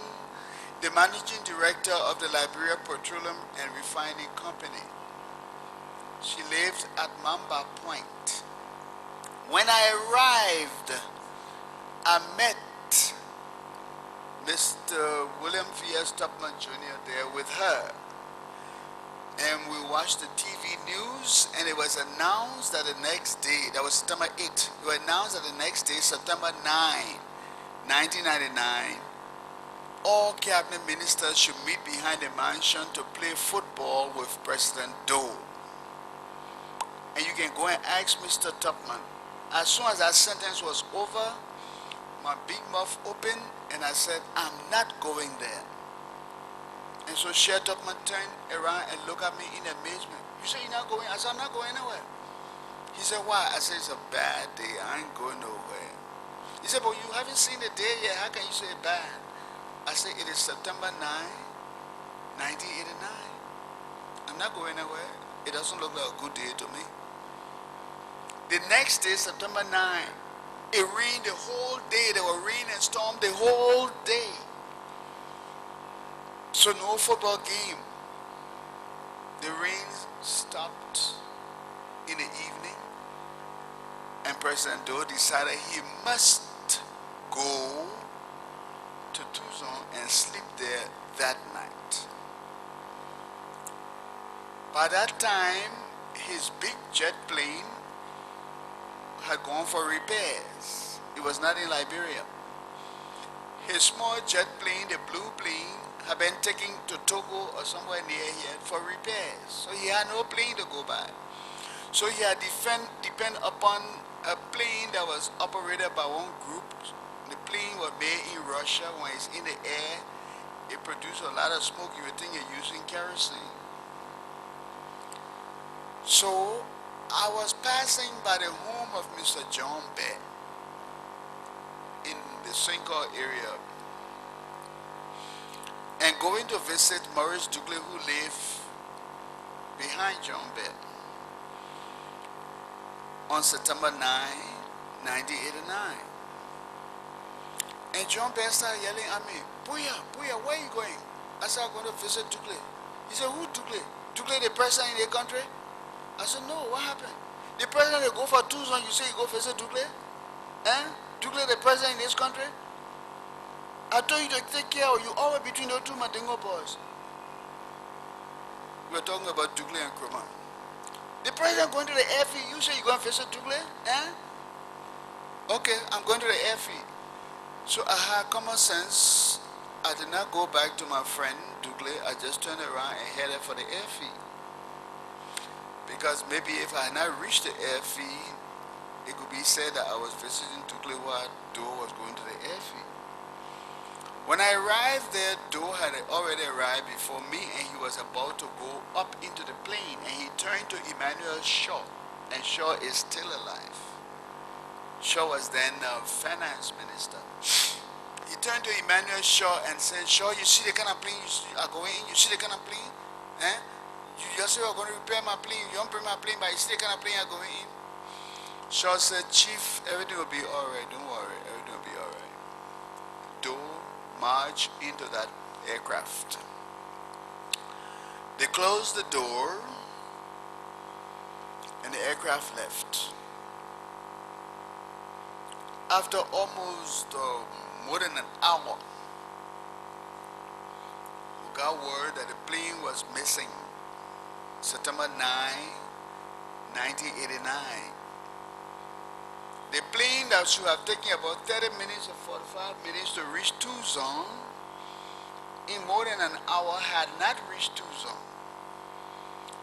A: the managing director of the Liberia Petroleum and Refining Company. She lived at Mamba Point. When I arrived, I met Mr. William V.S. Tubman Jr. there with her. And we watched the TV news, and it was announced that the next day, that was September 8, it was announced that the next day, September 9, 1999, all cabinet ministers should meet behind the mansion to play football with President Doe. And you can go and ask Mr. Tubman. As soon as that sentence was over, my big mouth opened, and I said, I'm not going there. And so Sierra Tubman turned around and looked at me in amazement. You say you're not going? I said, I'm not going anywhere. He said, why? I said, it's a bad day. I ain't going nowhere. He said, but you haven't seen the day yet. How can you say bad? I said, it is September 9, 1989. I'm not going anywhere. It doesn't look like a good day to me. The next day, September 9, it rained the whole day. There were rain and storm the whole day. So no football game. The rain stopped in the evening, and President Doe decided he must go to Tucson and sleep there that night. By that time, his big jet plane had gone for repairs. It was not in Liberia. His small jet plane, the blue plane, had been taken to Togo or somewhere near here for repairs. So he had no plane to go by. So he had depend upon a plane that was operated by one group. The plane was made in Russia. When it's in the air, it produced a lot of smoke. You would think you're using kerosene. So I was passing by the home of Mr. John Bear in the St. Clair area and going to visit Maurice Douglas, who lived behind John Bear, on September 9, 1989. And John Bear started yelling at me, Bowier, where are you going? I said, I'm going to visit Douglas. He said, who Douglas? Douglas the president in the country? I said, no, what happened? The president will go for Tucson, you say you go visit Douglas? Eh? Douglas the president in this country? I told you to take care of you, always between those two Mandingo boys. We were talking about Douglas and Nkrumah. The president going to the airfield, you say you're going to visit Douglas? Eh? Okay, I'm going to the airfield. So I had common sense. I did not go back to my friend Douglas. I just turned around and headed for the airfield. Because maybe if I had not reached the airfield, it could be said that I was visiting Douglas while Doe was going to the airfield. When I arrived there, Doe had already arrived before me, and he was about to go up into the plane, and he turned to Emmanuel Shaw, and Shaw is still alive. Shaw was then finance minister. He turned to Emmanuel Shaw and said, Shaw, you see the kind of plane you are going in? You see the kind of plane? Eh? You just say you're going to repair my plane. You don't repair my plane, but you see the kind of plane you're going in? Shaw said, Chief, everything will be all right. Don't worry. Everything will be all right. Doe marched into that aircraft. They closed the door, and the aircraft left. After almost more than an hour, we got word that the plane was missing. September 9, 1989. The plane that should have taken about 30 minutes or 45 minutes to reach Tucson, in more than an hour had not reached Tucson.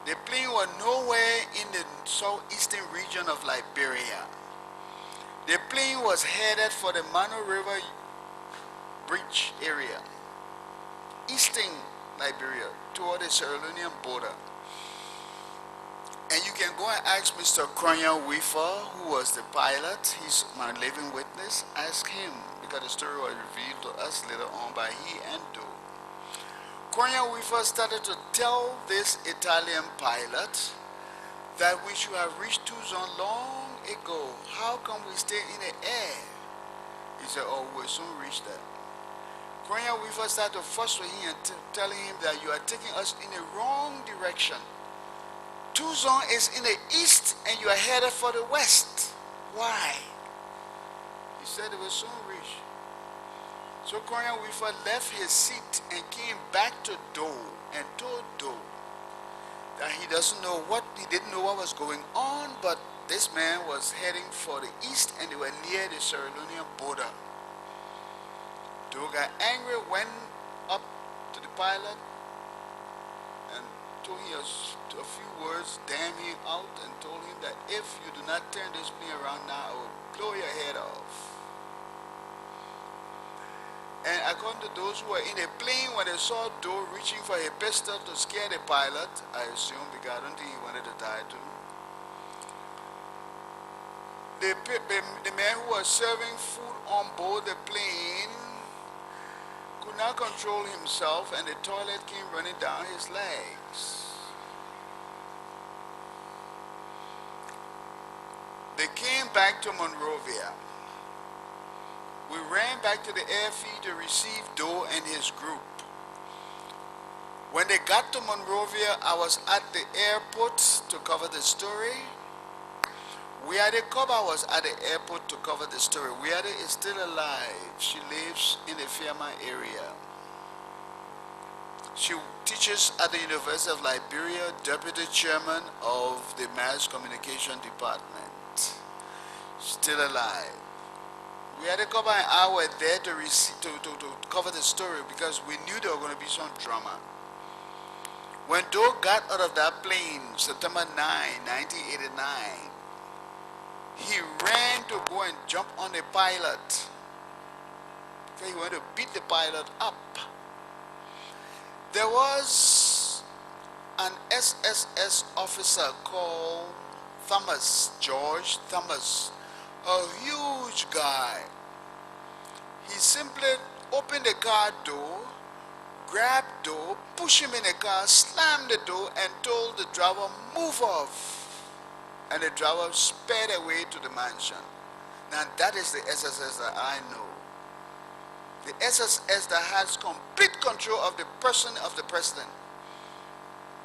A: The plane was nowhere in the southeastern region of Liberia. The plane was headed for the Monrovia Bridge area, eastern Liberia, toward the Sierra Leone border. And you can go and ask Mr. Emmanuel Bowier, who was the pilot. He's my living witness. Ask him, because the story was revealed to us later on by he and Doe. Emmanuel Bowier started to tell this Italian pilot that we should have reached Tucson long ago. How come we stay in the air? He said, oh, we'll soon reach that. Emmanuel Bowier started to frustrate him and telling him that you are taking us in the wrong direction. Tucson is in the east and you are headed for the west. Why? He said it will soon reach. So Emmanuel Bowier left his seat and came back to Doe and told Doe that he didn't know what was going on, but this man was heading for the east and they were near the Sierra Leone border. Doe got angry, went up to the pilot and told him a few words, damn him out, and told him that if you do not turn this plane around now, I will blow your head off. And according to those who were in the plane, when they saw Doe reaching for a pistol to scare the pilot, I assume, because I don't think he wanted to die too, the man who was serving food on board the plane could not control himself, and the toilet came running down his legs. They came back to Monrovia. We ran back to the airfield to receive Doe and his group. When they got to Monrovia, I was at the airport to cover the story. Weedeh was at the airport to cover the story. Weedeh is still alive. She lives in the Fiamma area. She teaches at the University of Liberia, deputy chairman of the mass communication department. Still alive. Weedeh and I were there to cover the story because we knew there were going to be some drama. When Doe got out of that plane, September 9, 1989, he ran to go and jump on the pilot. So he wanted to beat the pilot up. There was an SSS officer called George Thomas, a huge guy. He simply opened the car door, grabbed Doe, pushed him in the car, slammed the door, and told the driver, move off. And the driver sped away to the mansion. Now that is the SSS that I know. The SSS that has complete control of the person of the president.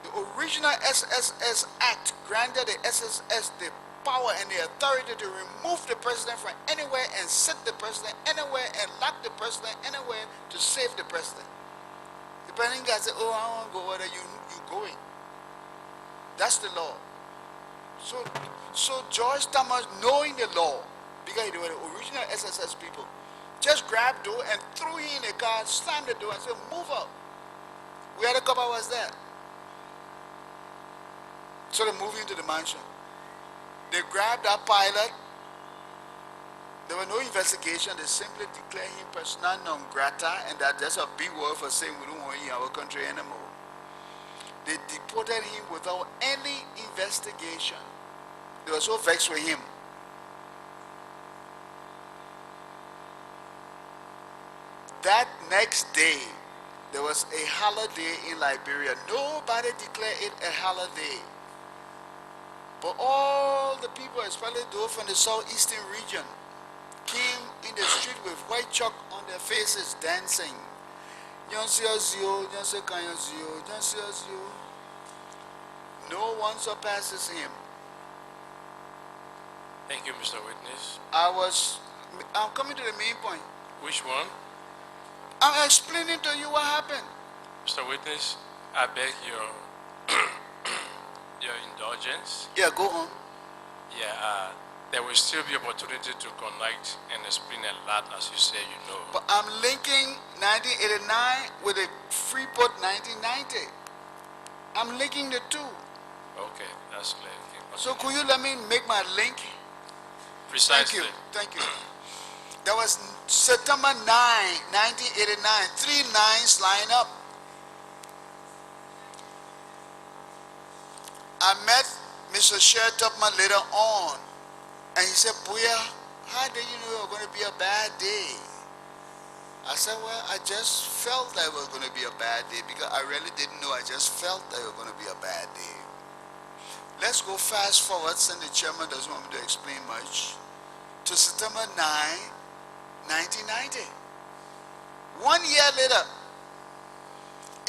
A: The original SSS Act granted the SSS the power and the authority to remove the president from anywhere and set the president anywhere and lock the president anywhere to save the president. The president guy said, oh, I want to go, where are you going? That's the law. So George Thomas, knowing the law, because they were the original SSS people, just grabbed Doe and threw him in the car, slammed the door and said, move up. Weedeh was there. So they moved into the mansion. They grabbed that pilot. There was no investigation. They simply declared him persona non grata, and that's a big word for saying we don't want you in our country anymore. They deported him without any investigation. They were so vexed with him. That next day, there was a holiday in Liberia. Nobody declared it a holiday. But all the people, especially those from the southeastern region, came in the street with white chalk on their faces dancing. No one surpasses him.
B: Thank you, Mr. Witness.
A: I'm coming to the main point.
B: Which one?
A: I'm explaining to you what happened.
B: Mr. Witness, I beg your your indulgence.
A: Yeah, go on.
B: Yeah, there will still be opportunity to connect and explain a lot, as you say, you know.
A: But I'm linking 1989 with the Freeport 1990. I'm linking the two.
B: Okay, that's clear.
A: So could you let me make my link?
B: Precisely.
A: Thank you. That was September 9, 1989. 3 nines line up. I met Mr. Sher Tubman later on, and he said, Bowier, how did you know it was going to be a bad day? I said, well, I just felt that it was going to be a bad day because I really didn't know. I just felt that it was going to be a bad day. Let's go fast forward, since the chairman doesn't want me to explain much, to September 9, 1990. 1 year later,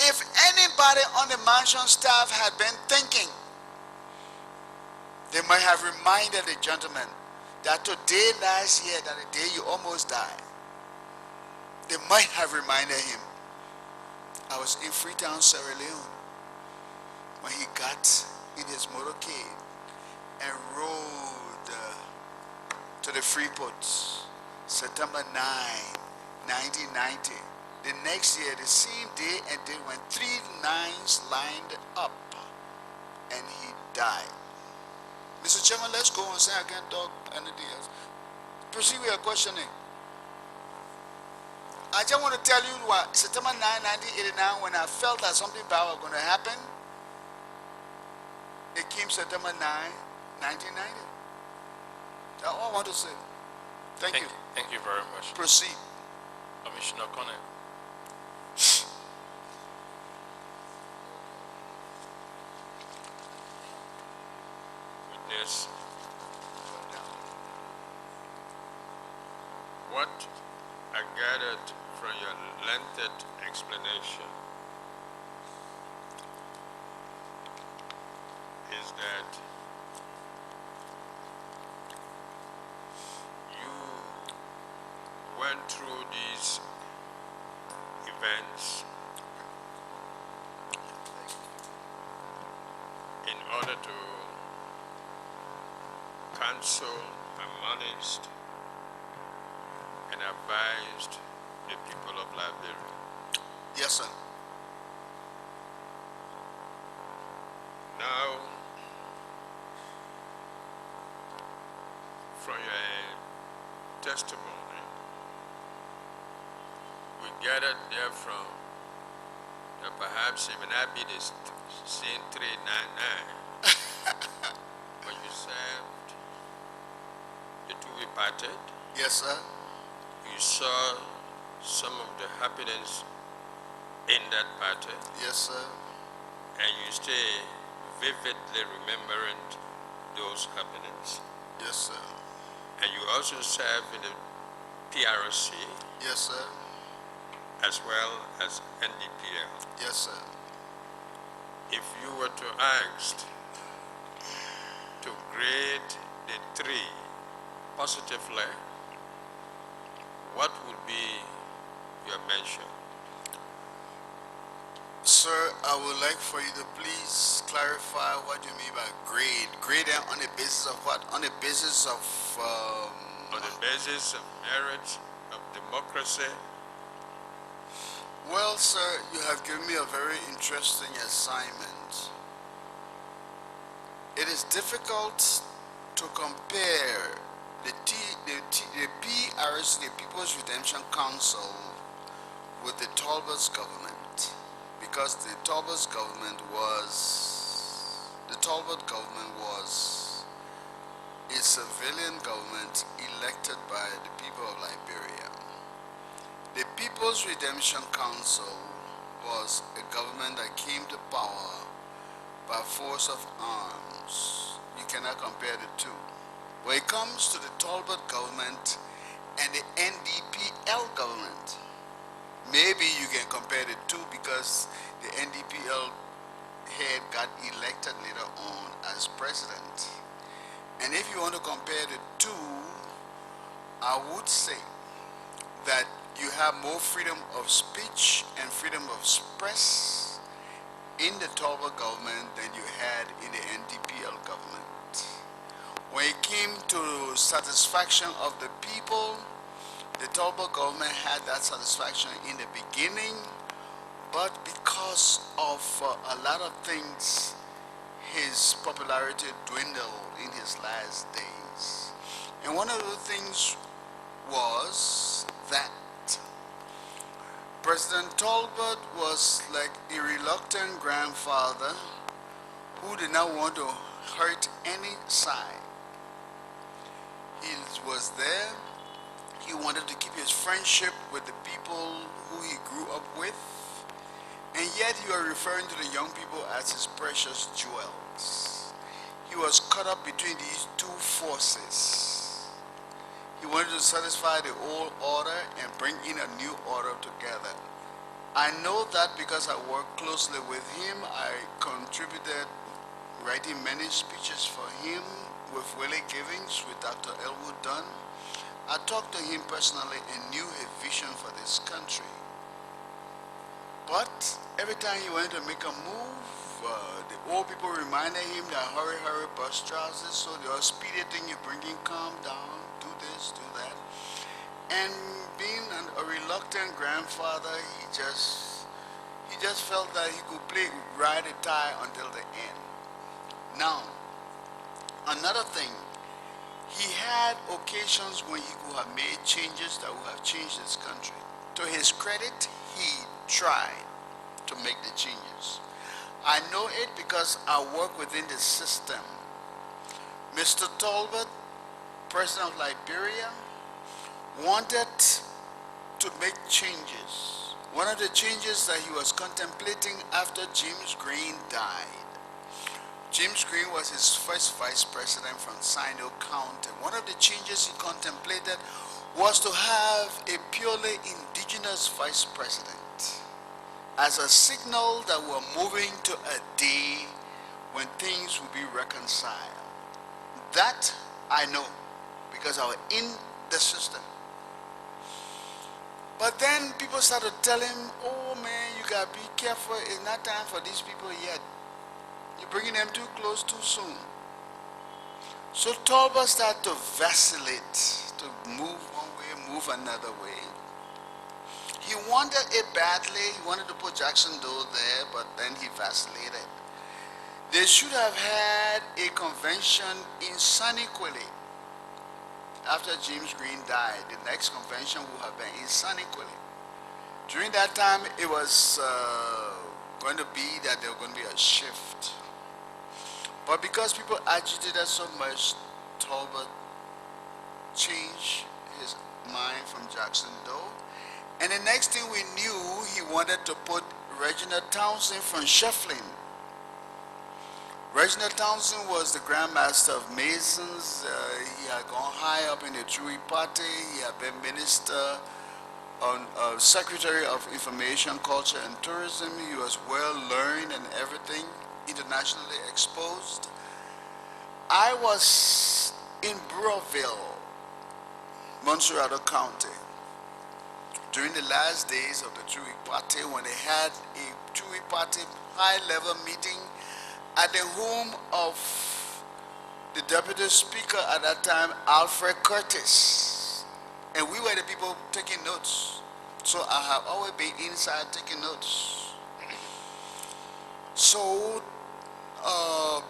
A: if anybody on the mansion staff had been thinking, they might have reminded the gentleman that today last year, that the day you almost died, they might have reminded him. I was in Freetown, Sierra Leone, when he got in his motorcade and rode to the Freeport, September 9, 1990. The next year, the same day and day, when 3 nines lined up, and he died. Mr. Chairman, let's go on. Say I can't talk anything else. Proceed with your questioning. I just want to tell you what September 9, 1989, when I felt that something bad was going to happen, it came September 9, 1990. That's all I want to say. Thank you.
B: Thank you very much.
A: Proceed.
B: Commissioner Connell.
C: Witness, what I gathered from your lengthy explanation is that you went through these events in order to counsel, admonished, and advised the people of Liberia.
A: Yes, sir.
C: Now, from your testimony, we gathered there from that perhaps it may not be the same 399, but you served the two-way parted.
A: Yes, sir.
C: You saw some of the happenings in that party,
A: Yes, sir.
C: and you stay vividly remembering those happenings.
A: Yes, sir.
C: And you also serve in the TRC
A: Yes, sir.
C: as well as NDPL.
A: Yes, sir.
C: If you were to ask to grade the three positively, what would be your mention?
A: Sir, I would like for you to please clarify what you mean by grade. Grade on the basis of what? On the basis of
C: On the basis of merit, of democracy.
A: Well, sir, you have given me a very interesting assignment. It is difficult to compare the PRC, the People's Redemption Council, with the Tolbert's government, because the Tolbert government was a civilian government elected by the people of Liberia. The People's Redemption Council was a government that came to power by force of arms. You cannot compare the two. When it comes to the Tolbert government and the NDPL government, maybe you can compare the two because the NDPL head got elected later on as president. And if you want to compare the two, I would say that you have more freedom of speech and freedom of express in the Tolbert government than you had in the NDPL government. When it came to satisfaction of the people, the Tolbert government had that satisfaction in the beginning, but because of a lot of things, his popularity dwindled in his last days. And one of the things was that President Tolbert was like a reluctant grandfather who did not want to hurt any side. He was there. He wanted to keep his friendship with the people who he grew up with, and yet you are referring to the young people as his precious jewels. He was caught up between these two forces. He wanted to satisfy the old order and bring in a new order together. I know that because I worked closely with him. I contributed writing many speeches for him with Willie Givings, with Dr. Elwood Dunn. I talked to him personally and knew his vision for this country. But every time he wanted to make a move, the old people reminded him that hurry, hurry, bus trousers, so they are speedy thing, you bring him, calm down, do this, do that. And being a reluctant grandfather, he just felt that he could ride a tie until the end. Now, another thing, he had occasions when he could have made changes that would have changed this country. To his credit, he tried to make the changes. I know it because I work within the system. Mr. Tolbert, President of Liberia, wanted to make changes. One of the changes that he was contemplating after James Green died. James Green was his first vice president from Sino County. One of the changes he contemplated was to have a purely indigenous vice president as a signal that we're moving to a day when things will be reconciled. That I know because I was in the system. But then people started telling him, oh man, you gotta be careful, it's not time for these people yet. You're bringing them too close too soon. So Tolbert started to vacillate, to move one way, move another way. He wanted it badly, he wanted to put Jackson Doe there, but then he vacillated. They should have had a convention in Saniquili after James Green died. The next convention would have been in Saniquili. During that time, it was going to be that there was going to be a shift. But because people agitated so much, Tolbert changed his mind from Jackson Doe. And the next thing we knew, he wanted to put Reginald Townsend from Shefflin. Reginald Townsend was the Grand Master of Masons. He had gone high up in the Trui Party. He had been Minister on Secretary of Information, Culture and Tourism. He was well learned and everything, internationally exposed. I was in Burrowville, Montserrat County, during the last days of the Trui Party when they had a Trui Party high-level meeting at the home of the Deputy Speaker at that time, Alfred Curtis. And we were the people taking notes. So I have always been inside taking notes. So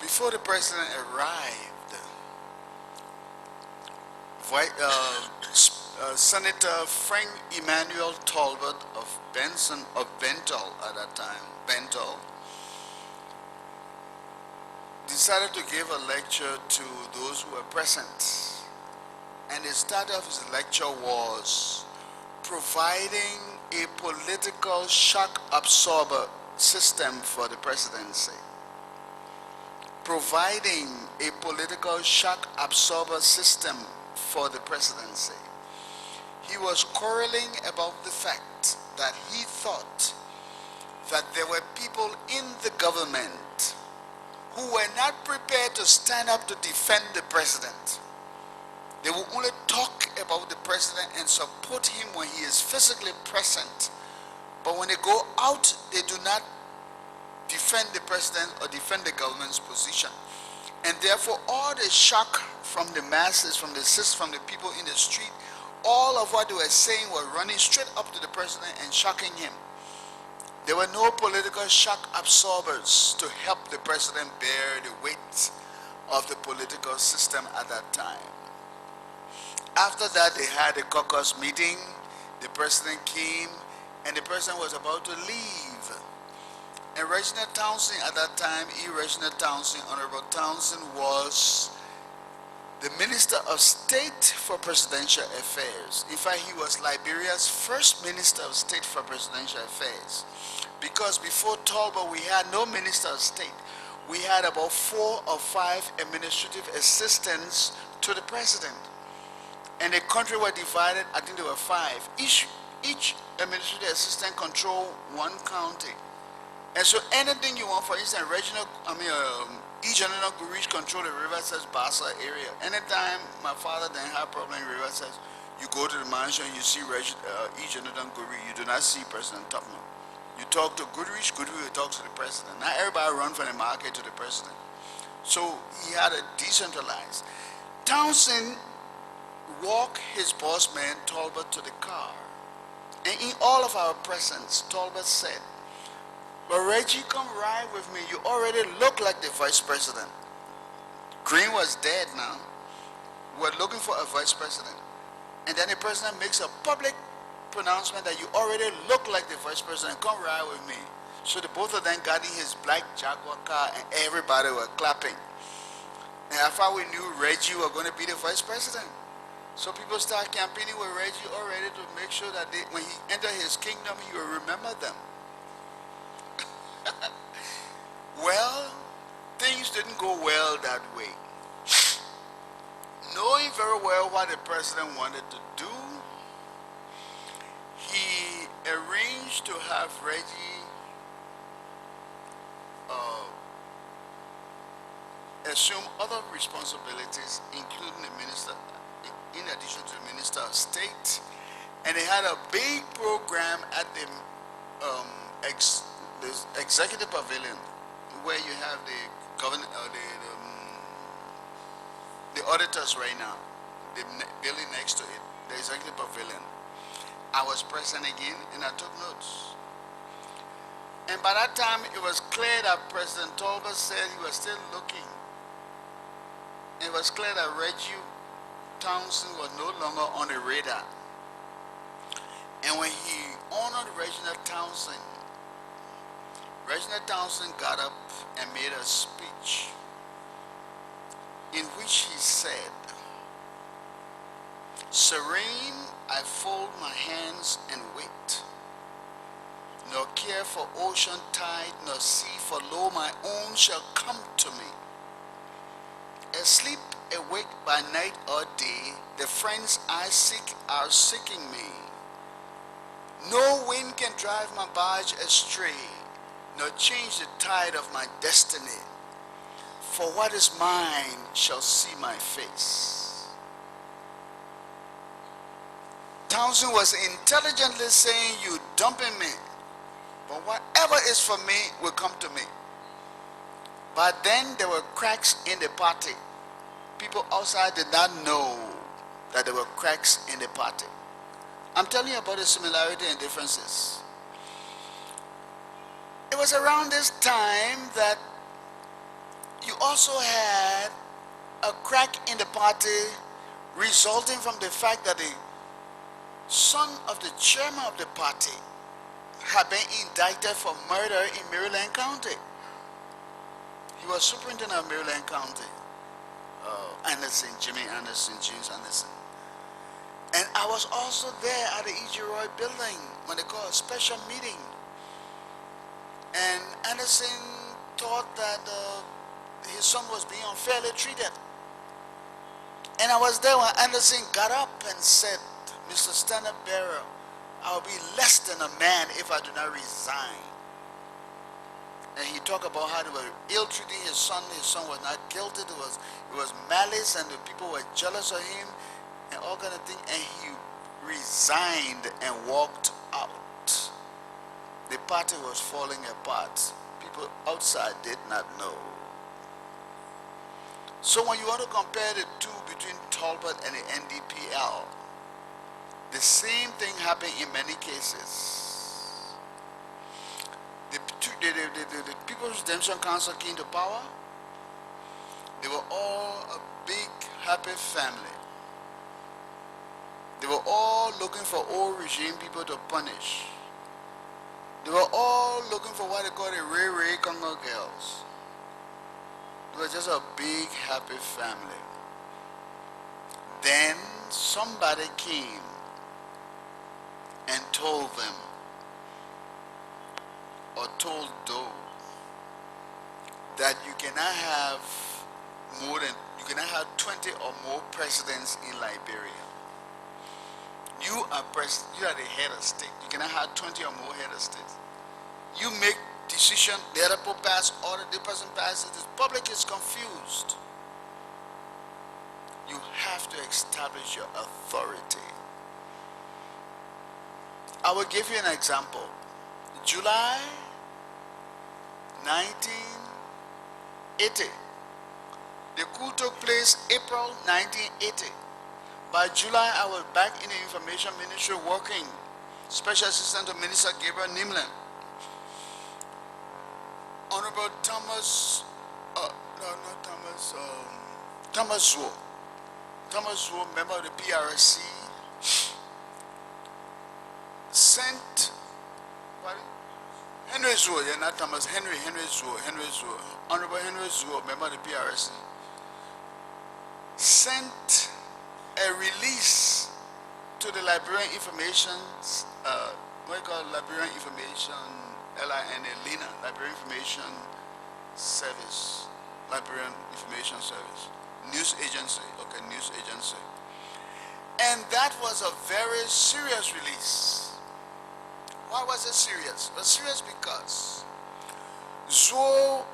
A: before the president arrived, Senator Frank Emmanuel Tolbert of Bentall at that time, Bentall, decided to give a lecture to those who were present. And the start of his lecture was providing a political shock absorber system for the presidency. Providing a political shock absorber system for the presidency. He was quarreling about the fact that he thought that there were people in the government who were not prepared to stand up to defend the president. They will only talk about the president and support him when he is physically present. But when they go out, they do not defend the president or defend the government's position. And therefore, all the shock from the masses, from the people in the street, all of what they were saying was running straight up to the president and shocking him. There were no political shock absorbers to help the president bear the weight of the political system at that time. After that, they had a caucus meeting. The president came, and the president was about to leave. And Reginald Townsend at that time, Reginald Townsend, Honorable Townsend, was the Minister of State for Presidential Affairs. In fact, he was Liberia's first Minister of State for Presidential Affairs. Because before Tolbert, we had no Minister of State. We had about 4 or 5 administrative assistants to the president. And the country was divided, I think there were 5. Each administrative assistant controlled one county. And so anything you want, for instance, General Gurich control the River Says Bassa area. Anytime my father then had a problem in River Says, you go to the mansion, you see General Gurich, you do not see President Tubman. You talk to Goodrich, Goodrich will talk to the president. Not everybody run from the market to the president. So he had a decentralized. Townsend walked his boss man, Tolbert, to the car. And in all of our presence, Tolbert said, "But Reggie, come ride with me. You already look like the vice president." Green was dead now. We're looking for a vice president. And then the president makes a public pronouncement that you already look like the vice president. Come ride with me. So the both of them got in his black Jaguar car and everybody were clapping. And I thought we knew Reggie was going to be the vice president. So people start campaigning with Reggie already to make sure that when he entered his kingdom, he will remember them. Well, things didn't go well that way. Knowing very well what the president wanted to do, he arranged to have Reggie assumed other responsibilities, including the minister, in addition to the minister of state, and they had a big program at the, um, the executive pavilion, where you have the governor, the auditors right now, the building next to it, the executive pavilion. I was present again, and I took notes. And by that time, it was clear that President Tolbert said he was still looking. It was clear that Reggie Townsend was no longer on the radar. And when he honored Reginald Townsend got up and made a speech in which he said, "Serene, I fold my hands and wait, nor care for ocean tide, nor sea, for lo, my own shall come to me. Asleep, awake by night or day, the friends I seek are seeking me. No wind can drive my barge astray, nor change the tide of my destiny, for what is mine shall see my face." Townsend was intelligently saying, "You dumping me, but whatever is for me will come to me." But then there were cracks in the party. People outside did not know that there were cracks in the party. I'm telling you about the similarity and differences. It was around this time that you also had a crack in the party resulting from the fact that the son of the chairman of the party had been indicted for murder in Maryland County. He was superintendent of Maryland County, Anderson, James Anderson. And I was also there at the E.G. Roy building when they called a special meeting. And Anderson thought that his son was being unfairly treated. And I was there when Anderson got up and said, "Mr. Standard Bearer, I'll be less than a man if I do not resign." And he talked about how they were ill-treating his son. His son was not guilty. It was malice, and the people were jealous of him, and all kind of things. And he resigned and walked out. The party was falling apart. People outside did not know. So when you want to compare the two between Tolbert and the NDPL, the same thing happened in many cases. The People's Redemption Council came to power. They were all a big, happy family. They were all looking for old regime people to punish. They were all looking for what they call the Ray Congo girls. It was just a big, happy family. Then somebody came and told them, or told Doe, that you cannot have 20 or more presidents in Liberia. You are the head of state. You cannot have 20 or more head of state. You make decision, the other people pass order, the person passes, the public is confused. You have to establish your authority. I will give you an example. July 1980. The coup took place April 1980. By July, I was back in the Information Ministry working, Special Assistant to Minister Gabriel Nimlin. Honorable Thomas Zuo. Thomas Zuo, member of the PRC, sent, Henry Zuo, yeah, not Thomas, Henry Zuo, Honorable Henry Zuo, member of the PRC, sent a release to the Liberian Information, what you call Liberian Information, LINA, Liberian Information Service, Liberian Information Service, news agency, okay, news agency. And that was a very serious release. Why was it serious? It was serious because Zuo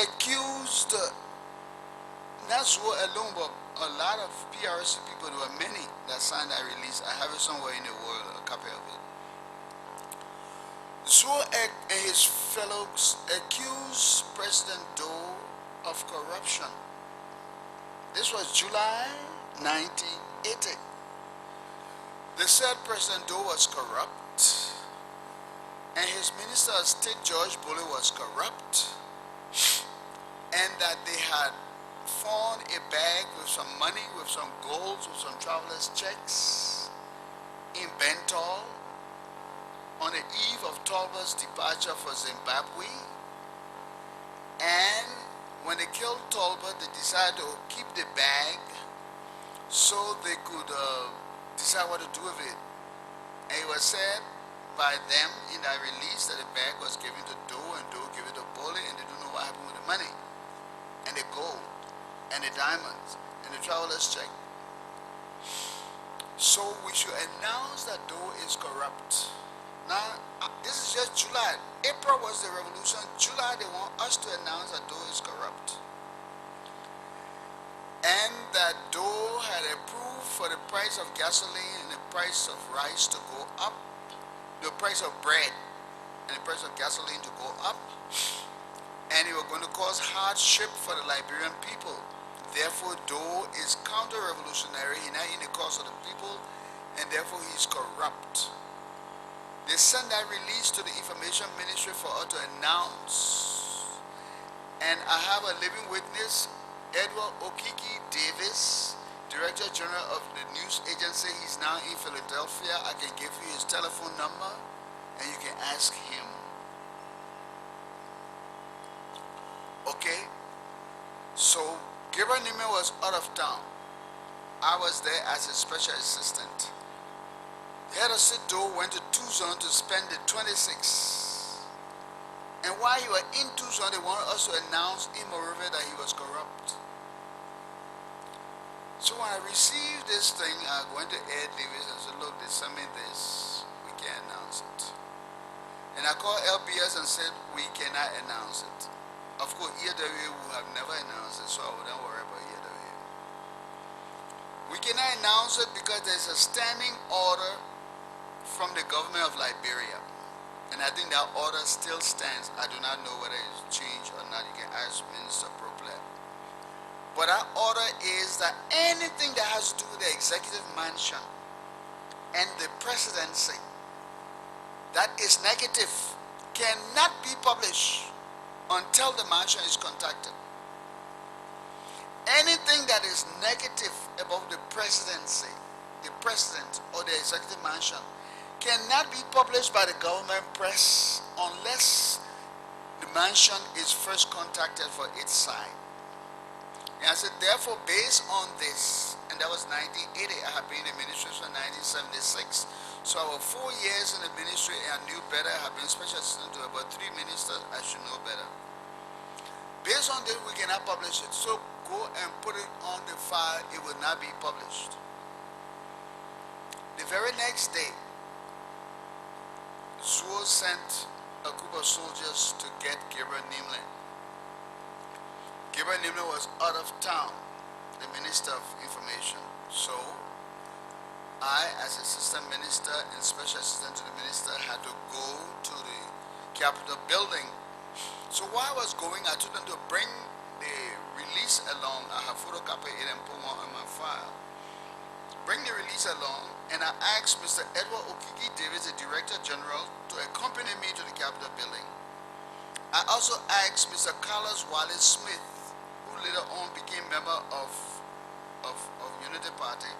A: accused not Zuo alone, but a lot of PRC people, there were many that signed that release. I have it somewhere in the world, a copy of it. Zuo and his fellows accused President Doe of corruption. This was July 1980. They said President Doe was corrupt, and his Minister of State, George Bulley, was corrupt, and that they had found a bag with some money, with some gold, with some traveler's checks in Bentall on the eve of Tolbert's departure for Zimbabwe. And when they killed Tolbert, they decided to keep the bag so they could decide what to do with it. And it was said by them in that release that the bag was given to Doe, and Doe gave it to Bulley, and they don't know what happened with the money and the gold and the diamonds and the traveler's check. So we should announce that Doe is corrupt. Now, this is just July. April was the revolution. July, they want us to announce that Doe is corrupt. And that Doe had approved for the price of gasoline and the price of rice to go up, the price of bread and the price of gasoline to go up, and it was going to cause hardship for the Liberian people. Therefore, Doe is counter-revolutionary. He's not in the cause of the people, and therefore he's corrupt. They sent that release to the Information Ministry for us to announce. And I have a living witness, Edward Okiki Davis, Director General of the news agency. He's now in Philadelphia. I can give you his telephone number, and you can ask him. Okay? So, Gabriel Neiman was out of town. I was there as a special assistant. Head of State Doe went to Tucson to spend the 26th. And while he was in Tucson, they wanted us to announce in Monrovia that he was corrupt. So when I received this thing, I went to Ed Davis and said, look, they sent me this. We can't announce it. And I called LBS and said, we cannot announce it. Of course, EWA would have never announced it, so I wouldn't worry about EWA. We cannot announce it because there's a standing order from the government of Liberia. And I think that order still stands. I do not know whether it's changed or not. You can ask Minister Proplet. But that order is that anything that has to do with the executive mansion and the presidency that is negative cannot be published until the mansion is contacted. Anything that is negative about the presidency, the president, or the executive mansion cannot be published by the government press unless the mansion is first contacted for its side. And I said, therefore, based on this, and that was 1980, I have been in the ministry since 1976. So I was 4 years in the ministry and I knew better. I have been special assistant to about 3 ministers. I should know better. Based on this, we cannot publish it. So go and put it on the file. It will not be published. The very next day, Zuo sent a group of soldiers to get Gabriel Nimlin. Gabriel Nimlin was out of town, the Minister of Information. So I, as Assistant Minister and Special Assistant to the Minister, had to go to the Capitol building. So while I was going, I told them to bring the release along. I have photocopied it and put one on my file. Bring the release along, and I asked Mr. Edward Okiki Davis, the Director General, to accompany me to the Capitol building. I also asked Mr. Carlos Wallace Smith, who later on became member of Unity Party.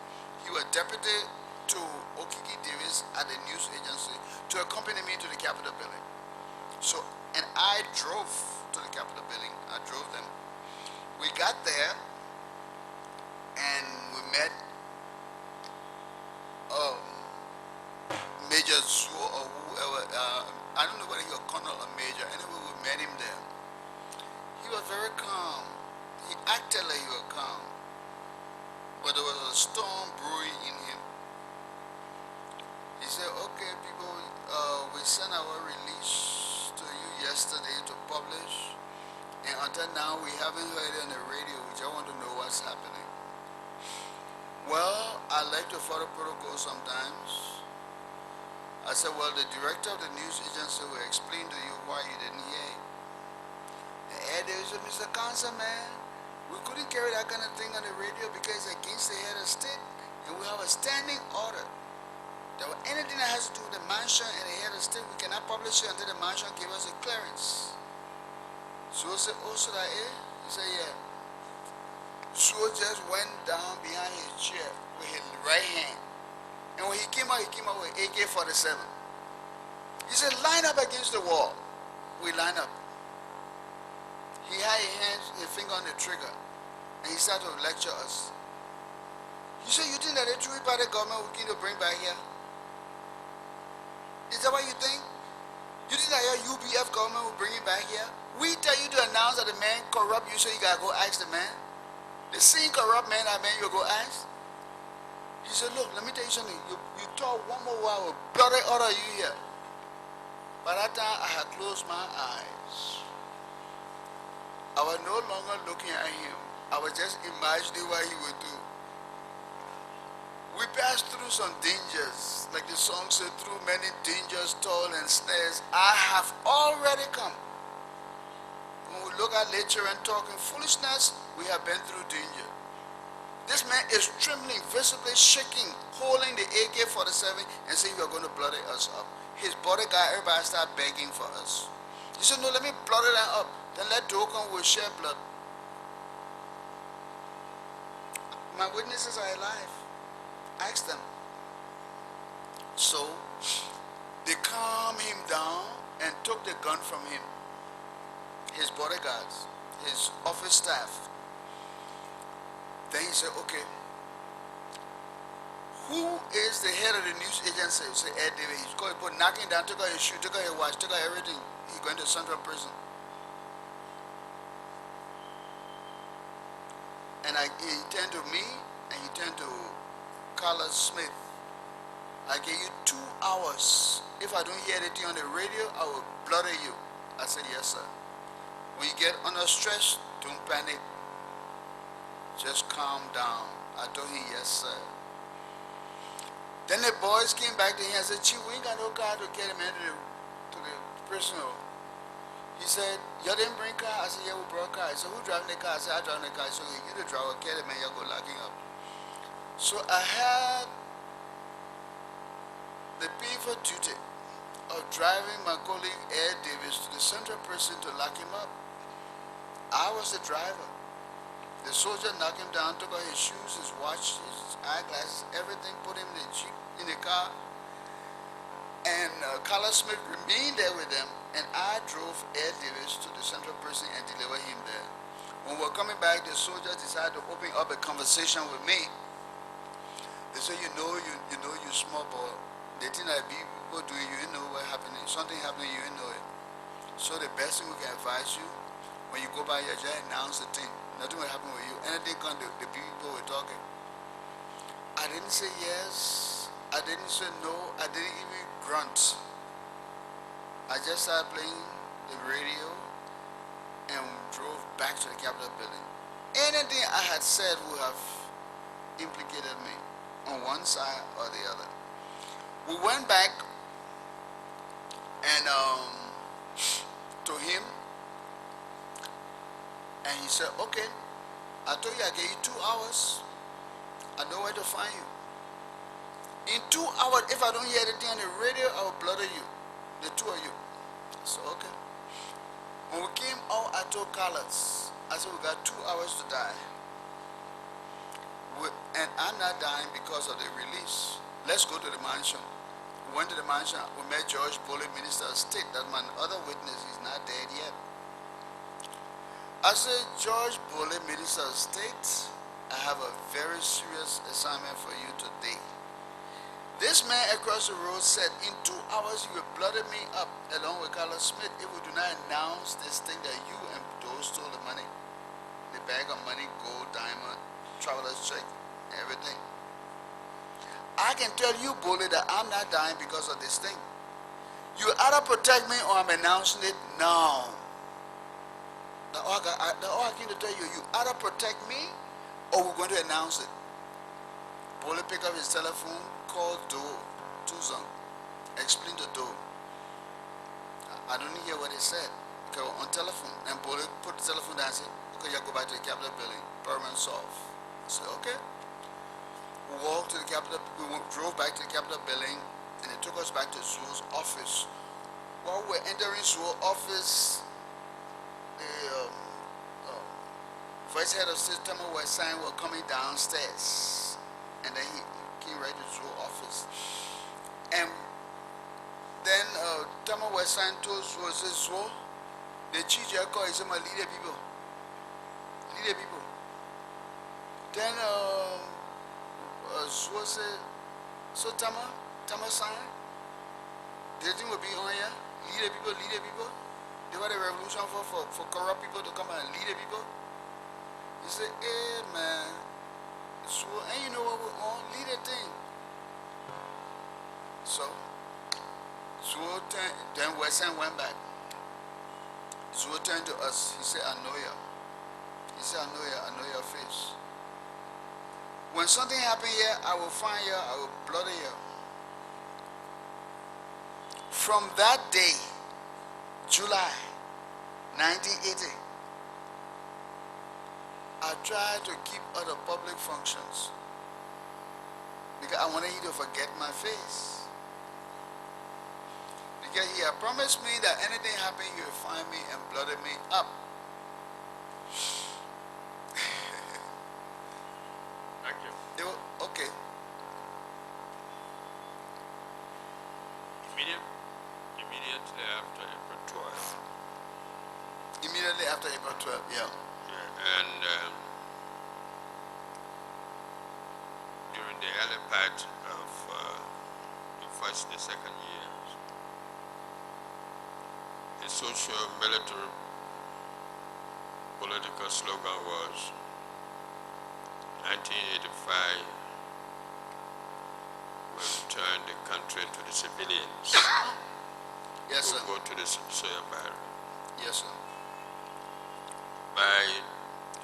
A: He was deputy to Okiki Davis at the news agency, to accompany me to the Capitol building. So, and I drove to the Capitol building. I drove them. We got there, and we met Major Zuo or whoever. I don't know whether he was colonel or major. Anyway, we met him there. He was very calm. He acted like he was calm, but there was a storm brewing in him. He said, okay, people, we sent our release to you yesterday to publish, And until now, we haven't heard it on the radio. We just want to know what's happening. Well, I like to follow protocol sometimes. I said, well, the director of the news agency will explain to you why you didn't hear it. And Ed said, Mr. Councilman, we couldn't carry that kind of thing on the radio because it's against the head of state, and we have a standing order that anything that has to do with the mansion and the head of state, we cannot publish it until the mansion gives us a clearance. So I said, oh, so that is? He said, yeah. So just went down behind his chair with his right hand. And when he came out with AK-47. He said, line up against the wall. We line up. He had his finger on the trigger, and he started to lecture us. He said, you think that the three-party government will keep to bring back here? Is that what you think? You think that your UBF government will bring it back here? We tell you to announce that the man corrupt you, so you gotta go ask the man. The same corrupt man that man you go ask. He said, look, let me tell you something. You talk one more while, will bloody order you here. By that time, I had closed my eyes. I was no longer looking at him. I was just imagining what he would do. We passed through some dangers, like the song said, through many dangers, toil and snares. I have already come. When we look at nature and talking foolishness, we have been through danger. This man is trembling, visibly shaking, holding the AK-47 and saying, you're going to bloody us up. His bodyguard, everybody start begging for us. He said, no, let me bloody them up. Then let Doki will shed blood. My witnesses are alive. Ask them. So, they calmed him down and took the gun from him. His bodyguards, his office staff. Then he said, okay, who is the head of the news agency? He said, Ed David. He's going to put knocking down, took out his shoe, took out his watch, took out everything. He's going to central prison. And he turned to me, and he turned to Carla Smith. I give you 2 hours. If I don't hear anything on the radio, I will bloody you. I said, yes, sir. When you get under stress, don't panic. Just calm down. I told him, yes, sir. Then the boys came back to him and said, Chief, we ain't got no car to get him into to the prison. He said, you didn't bring car? I said, yeah, we brought car. He said, who driving the car? I said, I drive the car. So you the driver, get him and you go locking up. So I had the painful duty of driving my colleague Ed Davis to the central prison to lock him up. I was the driver. The soldier knocked him down, took out his shoes, his watch, his eyeglasses, everything, put him in the jeep, in the car. And Carla Smith remained there with them, and I drove Ed Davis to the central prison and delivered him there. When we were coming back, the soldiers decided to open up a conversation with me. They said, you know you small boy. The thing that people do, you know what happening. Something happening, you know it. So the best thing we can advise you, when you go by here, just announce the thing. Nothing will happen with you. Anything come, the people were talking. I didn't say yes. I didn't say no. I didn't even grunt. I just started playing the radio and drove back to the Capitol building. Anything I had said would have implicated me on one side or the other. We went back and to him, and he said, okay, I told you I gave you 2 hours. I know where to find you. In 2 hours, if I don't hear anything on the radio, I will bloody you, the two of you. So, okay. When we came out, I told Carlos, I said, we got 2 hours to die. And I'm not dying because of the release. Let's go to the mansion. We went to the mansion. We met George Bowier, Minister of State. That's my other witness. He's not dead yet. I said, George Bowier, Minister of State, I have a very serious assignment for you today. This man across the road said, in 2 hours you will bloody me up along with Carlos Smith if we do not announce this thing that you and Doe stole the money. The bag of money, gold, diamond, traveler's check, everything. I can tell you, Bowier, that I'm not dying because of this thing. You either protect me or I'm announcing it now. all I came to tell you, you either protect me or we're going to announce it. Bole pick up his telephone, call Doe, Tuzon, explain to Doe. I don't hear what he said. Okay, on telephone. And Bole put the telephone down and said, okay, you go back to the Capitol building, permanent solve. I said, okay. We walked to the Capitol, drove back to the Capitol building, and it took us back to Zuo's office. While we were entering Zuo's office, the vice head of state, Tama Westside, were coming downstairs. And then he came right to Zuo's office. And then Tama Westside told Zuo, said, Zuo, the chief call is my leader people. Leader people. Then Zuo said, so Tama sign? The thing will be on here? Leader people. They want a revolution for corrupt people to come and lead the people. He said, hey man, so, and you know what we're on? Lead a thing. So then Westside went back. Zuo turned to us. He said, I know you. He said, I know your face. When something happen here, I will find you, I will bloody you. From that day, July 1980, I tried to keep out of public functions because I wanted you to forget my face. Because he had promised me that anything happened, he would find me and bloody me up.
C: Thank you.
A: Okay.
C: Immediately after April 12th.
A: Immediately after April 12th, yeah.
C: And during the early part of the first and second years, the social military political slogan was 1985 will return the country to the civilians.
A: Yes, sir.
C: We'll go to the ceasefire.
A: Yes, sir.
C: By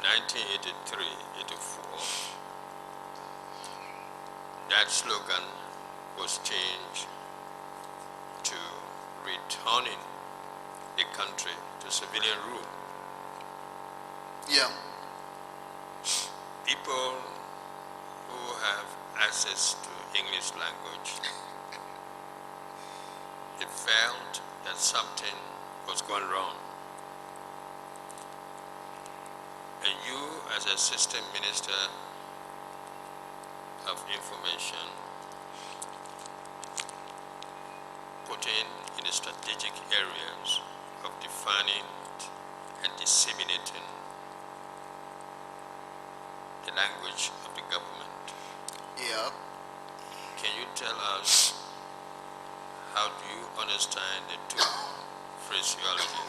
C: 1983-84, that slogan was changed to returning the country to civilian rule.
A: Yeah.
C: People who have access to English language, they felt that something was going wrong. And you, as Assistant Minister of Information, putting in the strategic areas of defining and disseminating the language of the government.
A: Yeah.
C: Can you tell us how do you understand the two phraseology?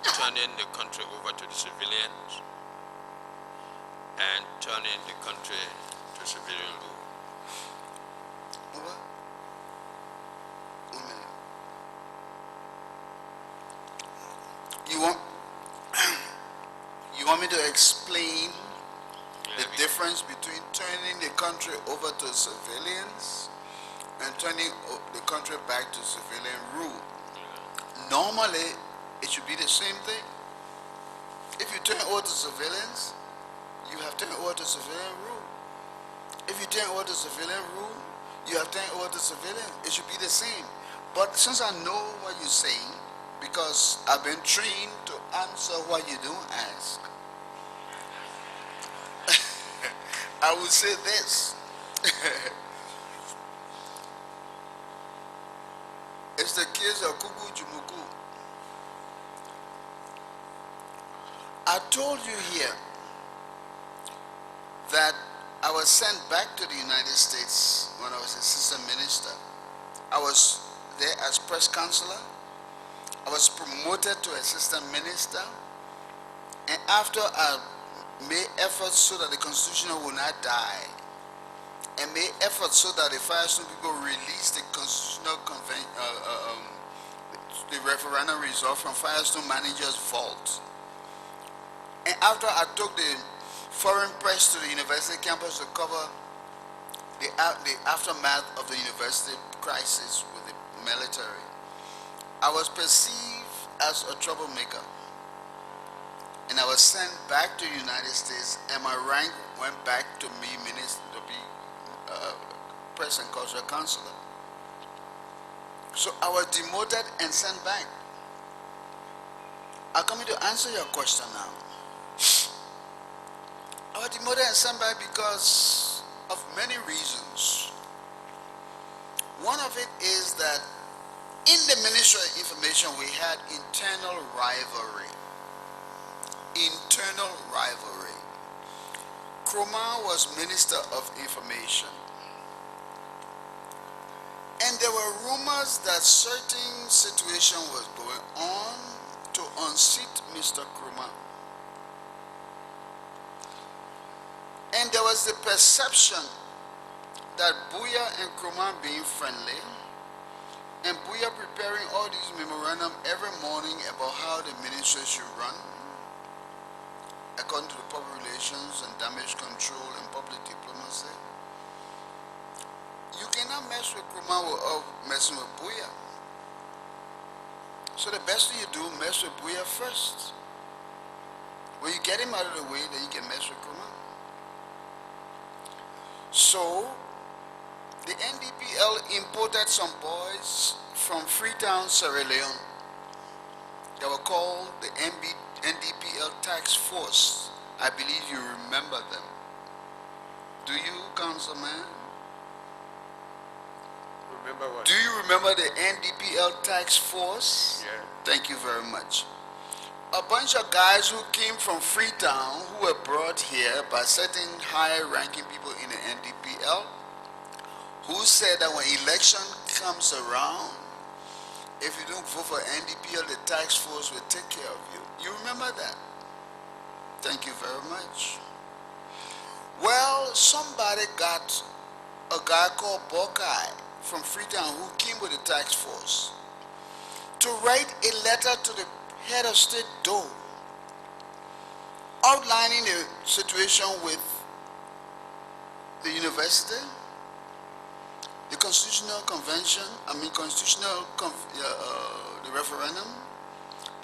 C: Turning the country over to the civilians and turning the country to civilian rule.
A: What? 1 minute. You want me to explain the difference between turning the country over to civilians and turning the country back to civilian rule? Normally, it should be the same thing. If you turn over to civilians, you have turned over to civilian rule. If you turn over to civilian rule, you have turned over to civilian. It should be the same. But since I know what you're saying, because I've been trained to answer what you don't ask, I would say this. It's the case of Kuku Jumuku. I told you here that I was sent back to the United States when I was assistant minister. I was there as press counselor. I was promoted to assistant minister. And after I made efforts so that the Constitution will not die, and made efforts so that the Firestone people release the constitutional convention, the referendum result from Firestone manager's vault. And after I took the foreign press to the university campus to cover the aftermath of the university crisis with the military, I was perceived as a troublemaker. And I was sent back to the United States, and my rank went back to me, minister, to be press and cultural counselor. So I was demoted and sent back. I'm coming to answer your question now. I was demoted and sent back because of many reasons. One of it is that in the Ministry of Information we had internal rivalry. Internal rivalry. Nkrumah was Minister of Information. And there were rumors that certain situation was going on to unseat Mr. Nkrumah. And there was the perception that Bowier and Nkrumah being friendly, and Bowier preparing all these memorandum every morning about how the ministry should run, according to the public relations and damage control and public diplomacy. You cannot mess with Nkrumah without messing with Bowier. So the best thing you do, mess with Bowier first. When you get him out of the way, then you can mess with Nkrumah. So the NDPL imported some boys from Freetown, Sierra Leone. They were called the NDPL Tax Force. I believe you remember them. Do you, Councilman?
C: Remember what?
A: Do you remember the NDPL Tax Force?
C: Yeah.
A: Thank you very much. A bunch of guys who came from Freetown who were brought here by certain high-ranking people in the NDPL who said that when election comes around, if you don't vote for NDPL, the tax force will take care of you. You remember that? Thank you very much. Well, somebody got a guy called Buckeye from Freetown who came with the tax force to write a letter to the head of state Doe outlining the situation with the university, the constitutional convention, the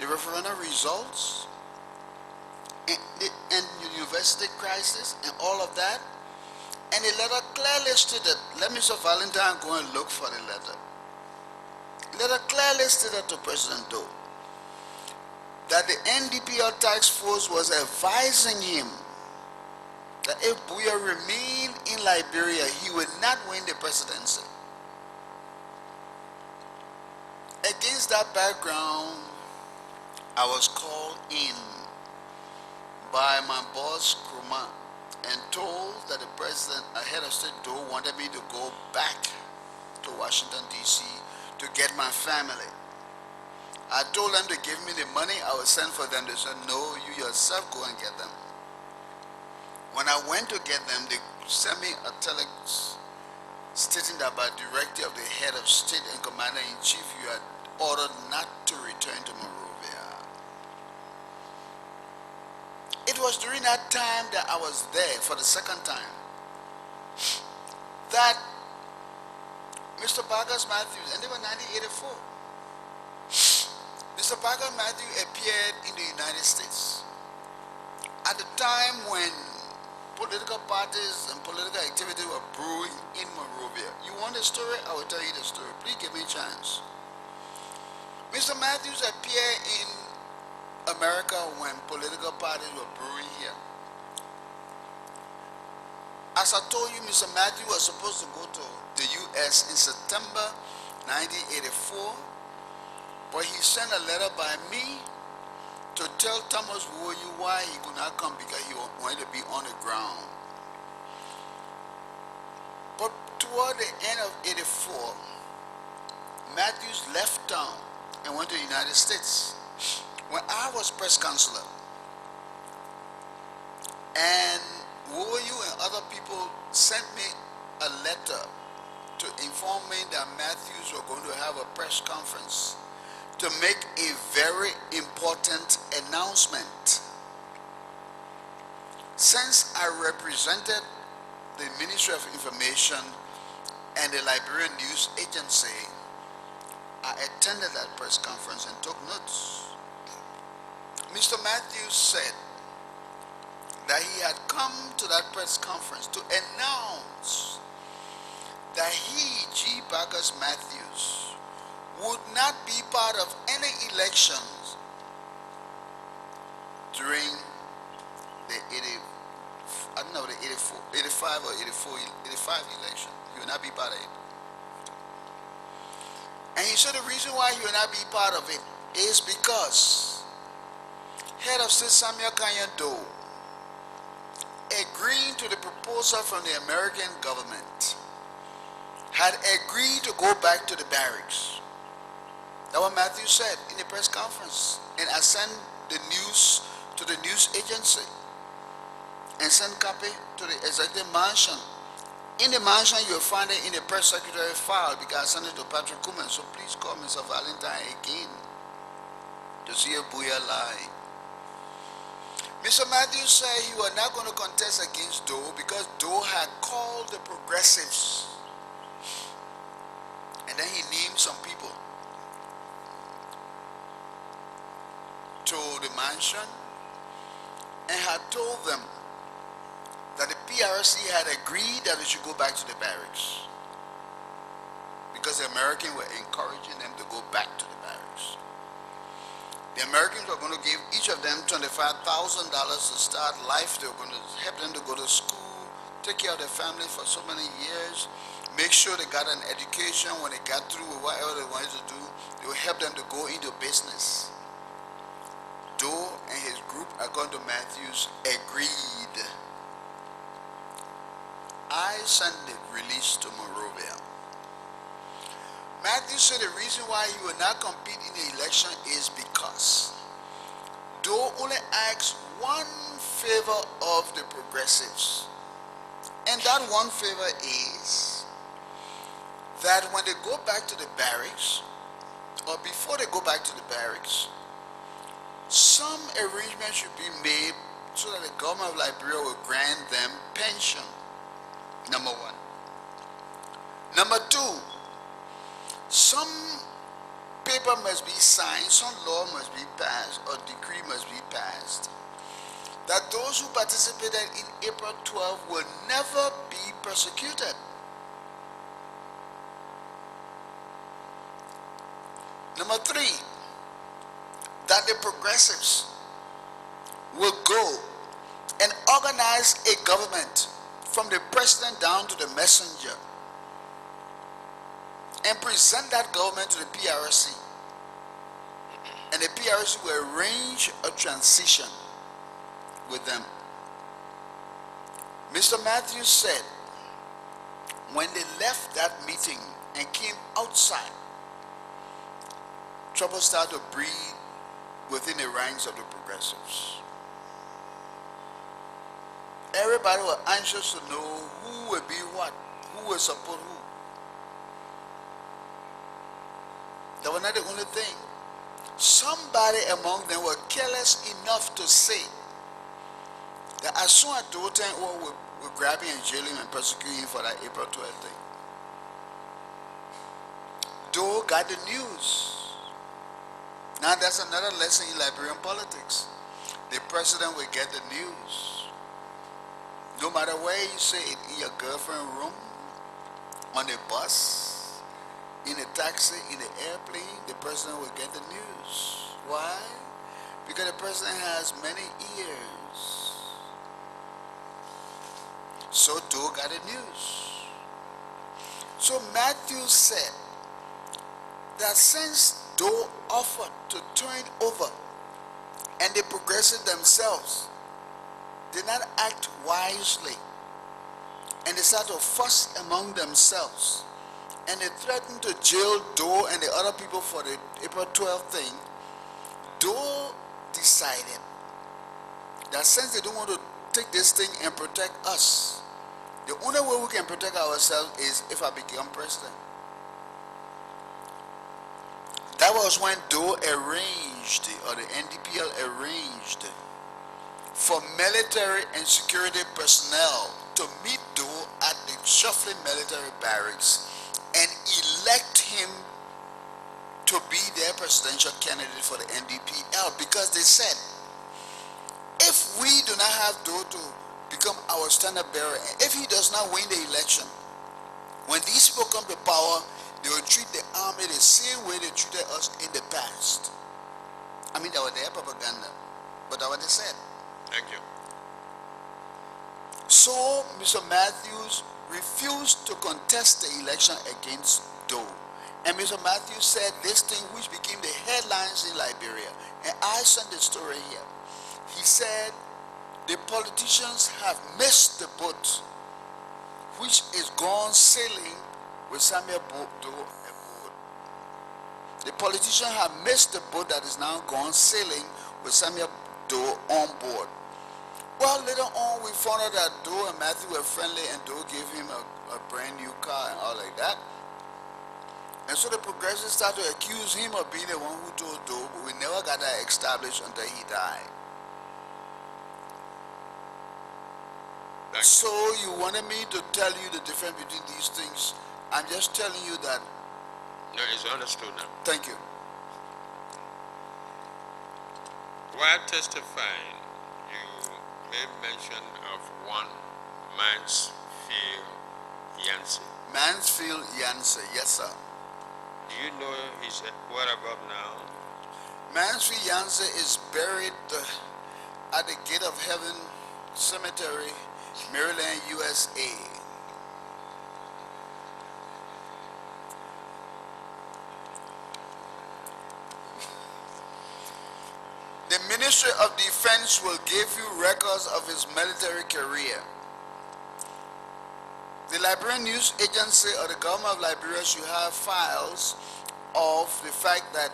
A: referendum results, and the university crisis, and all of that. And the letter clearly stated, let Mr. Valentine go and look for the letter. The letter clearly stated to President Doe that the NDPL task force was advising him that if Bowier remained in Liberia, he would not win the presidency. Against that background, I was called in by my boss, Nkrumah, and told that the president, head of state Doe, wanted me to go back to Washington, D.C. to get my family. I told them to give me the money I would send for them. They said, no, you yourself go and get them. When I went to get them, they sent me a telex stating that by directive of the head of state and commander-in-chief, you had ordered not to return to Monrovia. It was during that time that I was there for the second time that Mr. Vargas Matthews, and they were 1984, Mr. Vargas Matthews appeared in the United States at the time when political parties and political activity were brewing in Monrovia. You want the story? I will tell you the story. Please give me a chance. Mr. Matthews appeared in America when political parties were brewing here. As I told you, Mr. Matthews was supposed to go to the U.S. in September 1984, but he sent a letter by me to tell Thomas Woyu why he could not come because he wanted to be on the ground. But toward the end of '84, Matthews left town and went to the United States. When I was press counselor, and Woyu and other people sent me a letter to inform me that Matthews were going to have a press conference to make a very important announcement. Since I represented the Ministry of Information and the Liberian News Agency, I attended that press conference and took notes. Mr. Matthews said that he had come to that press conference to announce that he, G. Bacchus Matthews, would not be part of any elections during the 85 or 85 election. He will not be part of it. And he said the reason why he will not be part of it is because Head of State Samuel Doe, agreeing to the proposal from the American government, had agreed to go back to the barracks. That's what Matthew said in the press conference. And I sent the news to the news agency and sent copy to the executive mansion. In the mansion, you'll find it in the press secretary file because I sent it to Patrick Kuman. So please call Mr. Valentine again to see if Bowier lied. Mr. Matthews said he was not going to contest against Doe because Doe had called the progressives. And then he named some people to the mansion and had told them that the PRC had agreed that they should go back to the barracks because the Americans were encouraging them to go back to the barracks. The Americans were going to give each of them $25,000 to start life. They were going to help them to go to school, take care of their family for so many years, make sure they got an education. When they got through with whatever they wanted to do, they would help them to go into business. Doe and his group, according to Matthews, agreed. I sent the release to Monrovia. Matthews said the reason why he will not compete in the election is because Doe only asks one favor of the progressives. And that one favor is that when they go back to the barracks, or before they go back to the barracks, some arrangement should be made so that the government of Liberia will grant them pension. Number one. Number two, some paper must be signed, some law must be passed, or decree must be passed, that those who participated in April 12 will never be persecuted. Number three, that the progressives will go and organize a government from the president down to the messenger and present that government to the PRC. And the PRC will arrange a transition with them. Mr. Matthews said when they left that meeting and came outside, trouble started to breed within the ranks of the progressives. Everybody was anxious to know who will be what, who will support who. That was not the only thing. Somebody among them were careless enough to say that as soon as Doe will grab him and jail him and persecute him for that April 12th thing. Doe got the news. Now that's another lesson in Liberian politics. The president will get the news. No matter where you say it, in your girlfriend's room, on the bus, in a taxi, in the airplane, the president will get the news. Why? Because the president has many ears. So Doe got the news. So Matthew said that since Doe offered to turn over and the progressives themselves did not act wisely and they started to fuss among themselves and they threatened to jail Doe and the other people for the April 12th thing, Doe decided that since they don't want to take this thing and protect us, the only way we can protect ourselves is if I become president. That That was when Doe arranged, or the NDPL arranged, for military and security personnel to meet Doe at the shuffling military barracks and elect him to be their presidential candidate for the NDPL, because they said, if we do not have Doe to become our standard bearer, and if he does not win the election, when these people come to power, they will treat the army the same way they treated us in the past. I mean, that was their propaganda, but that's what they said.
C: Thank you.
A: So, Mr. Matthews refused to contest the election against Doe. And Mr. Matthews said this thing which became the headlines in Liberia. And I sent the story here. He said, the politicians have missed the boat which is gone sailing with Samuel Doe aboard. The politicians have missed the boat that is now gone sailing with Samuel Doe on board. Well, later on, we found out that Doe and Matthew were friendly, and Doe gave him a brand new car and all like that. And so the progressives started to accuse him of being the one who told Doe, but we never got that established until he died. So you wanted me to tell you the difference between these things. I'm just telling you that.
C: No, it's understood now.
A: Thank you.
C: While testifying, you made mention of one Mansfield Yancey.
A: Mansfield Yancey, yes sir.
C: Do you know his whereabouts now?
A: Mansfield Yancey is buried at the Gate of Heaven Cemetery, Maryland, USA. The Ministry of Defense will give you records of his military career. The Liberian News Agency or the government of Liberia should have files of the fact that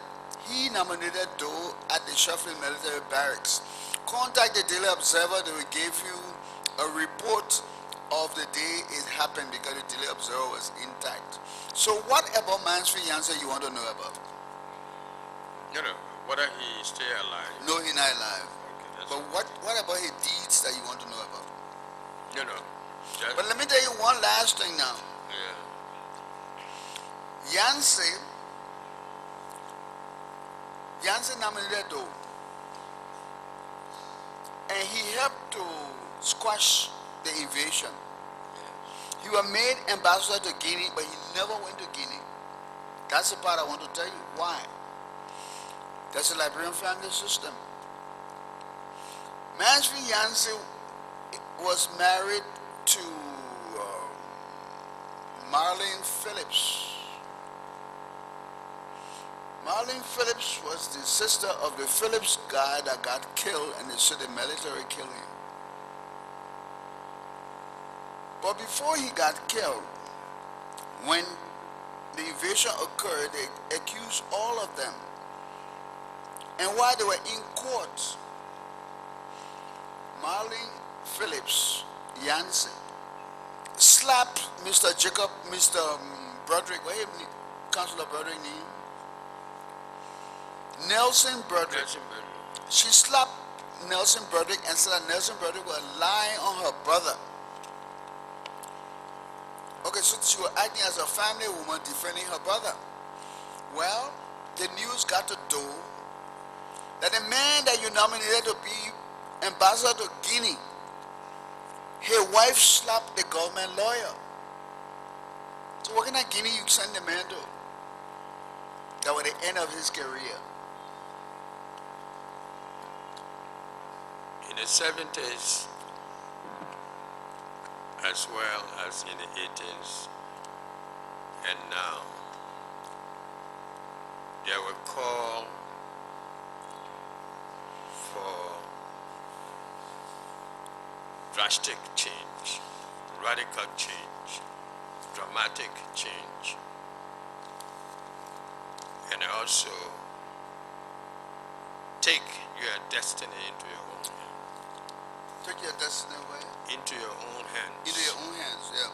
A: he nominated Doe at the shuffling military barracks. Contact the Daily Observer, they will give you a report of the day it happened, because the Daily Observer was intact. So what about Mansfield Yancey you want to know about?
C: No, whether he is still alive.
A: No, he's not alive.
C: Okay,
A: But what about his deeds that you want to know about?
C: no.
A: But let me tell you one last thing now.
C: Yeah.
A: Yancey nominated Doe, and he helped to squash the invasion. He was made ambassador to Guinea, but he never went to Guinea. That's the part I want to tell you. Why? That's the Liberian family system. Mansfield Yancey was married to Marlene Phillips. Marlene Phillips was the sister of the Phillips guy that got killed, and they said the military killed him. But before he got killed, when the invasion occurred, they accused all of them. And while they were in court, Marlene Phillips Yancey slapped Mr. Broderick, what is Councilor Broderick name? Nelson Broderick. She slapped Nelson Broderick and said that Nelson Broderick was lying on her brother. Okay, so she was acting as a family woman defending her brother. Well, the news got to Doe that the man that you nominated to be ambassador to Guinea, his wife slapped the government lawyer. So what kind of Guinea you send the man to? That was the end of his career.
C: In the 70s, as well as in the 80s, and now, there were call for drastic change, radical change, dramatic change, and also take your destiny into your own hands.
A: Take your destiny away.
C: Into your own hands.
A: Into your own hands, yeah.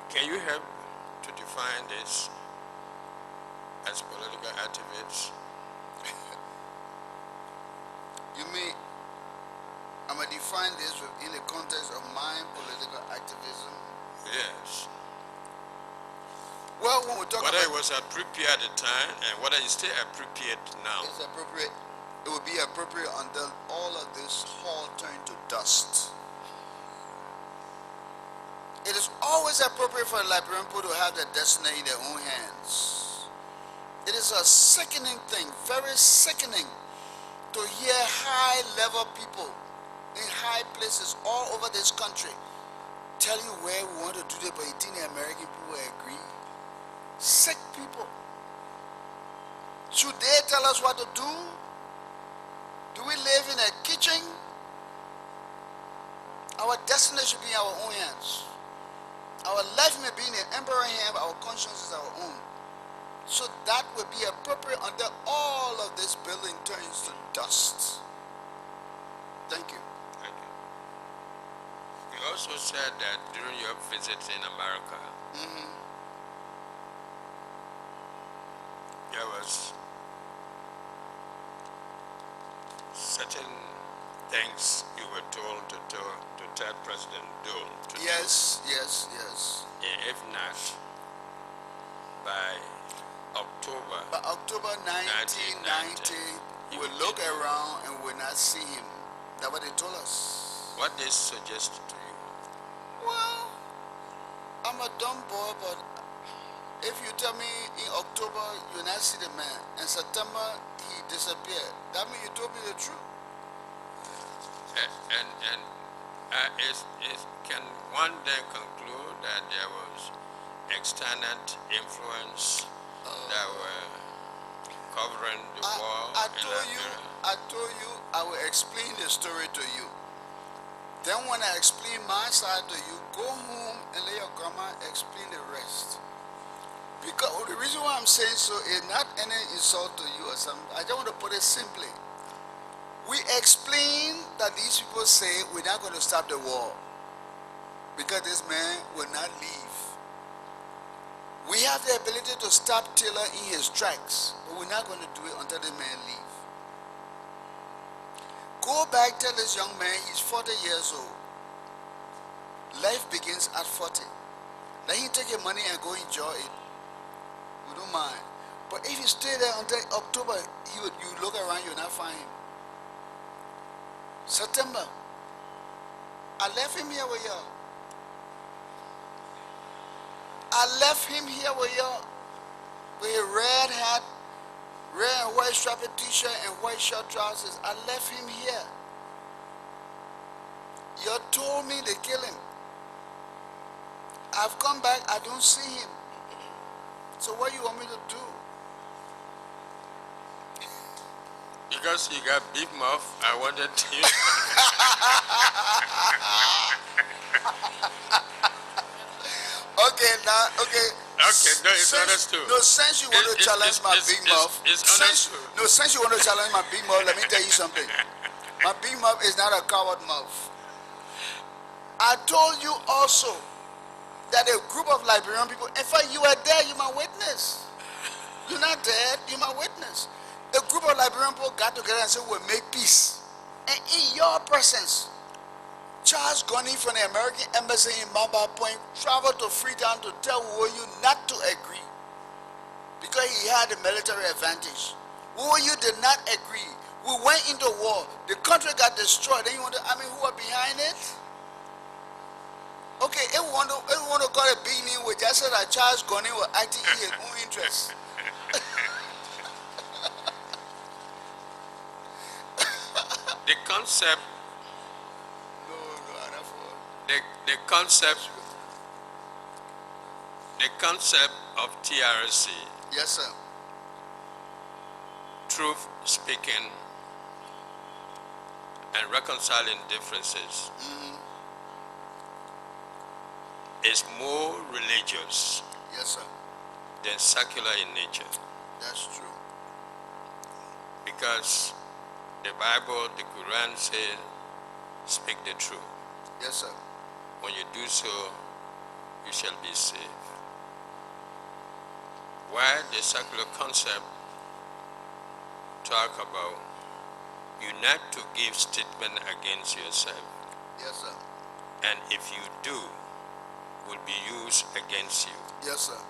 C: Can you help to define define this as political activists?
A: You mean I'm going to define this in the context of my political activism?
C: Yes.
A: Well, when we talk
C: Whether
A: about
C: it was appropriate at the time and whether it's still appropriate now.
A: it's appropriate, it would be appropriate until all of this all turn to dust. It is always appropriate for Liberian people to have their destiny in their own hands. It is a sickening thing, very sickening, to hear high-level people in high places all over this country tell you where we want to do it, but you think the American people will agree? Sick people. Should they tell us what to do? Do we live in a kitchen? Our destiny should be in our own hands. Our life may be in the emperor's hand, but our conscience is our own. So that would be appropriate until all of this building turns to dust. Thank you.
C: Thank you. You also said that during your visit in America, there was certain things you were told to tell President Doe to
A: Yes, yes, yes.
C: do. If not, by October,
A: By October 1990, we'll look around and we'll not see him. That's what they told us.
C: what they suggested to you?
A: Well, I'm a dumb boy, but if you tell me in October you'll not see the man, in September he disappeared, that means you told me the truth.
C: Can one then conclude that there was external influence that were covering the war?
A: I told you I will explain the story to you. Then when I explain my side to you, go home and let your grandma explain the rest. Because the reason why I'm saying so is not any insult to you or something. I just want to put it simply. We explain that these people say we're not going to stop the war because this man will not leave. We have the ability to stop Taylor in his tracks, but we're not going to do it until the man leaves. Go back, tell this young man he's 40 years old. Life begins at 40. Let him take your money and go enjoy it. We don't mind. But if you stay there until October, you look around, you'll not find him. September, I left him here with y'all. I left him here with y'all with a red hat, red and white striped t-shirt and white shirt trousers. I left him here. You told me to kill him. I've come back, I don't see him. So what do you want me to do?
C: Because you got big mouth, I wanted to.
A: Okay, now, okay.
C: Okay, no, it's understood.
A: No, since you want to challenge my big mouth, since you want to challenge my big mouth, let me tell you something. My big mouth is not a coward mouth. I told you also that a group of Liberian people, in fact, you were there, you're my witness. You're not dead, you're my witness. A group of Liberian people got together and said, we'll make peace. And in your presence, Charles Gunny from the American Embassy in Mamba Point traveled to Freetown to tell Woyu not to agree because he had a military advantage. Woyu did not agree. We went into war. The country got destroyed. Then you want to, who are behind it? Okay, if we want to call it big name, we just said that Charles Gunny was acting in his own interest.
C: The concept, the concept of TRC,
A: yes, sir.
C: truth speaking and reconciling differences, is more religious,
A: yes, sir,
C: than secular in nature.
A: That's true.
C: Because the Bible, the Quran says, speak the truth.
A: Yes, sir.
C: When you do so, you shall be saved. why the secular concept talk about you not to give statement against yourself,
A: Yes, sir.
C: and if you do, will be used against you.
A: Yes, sir.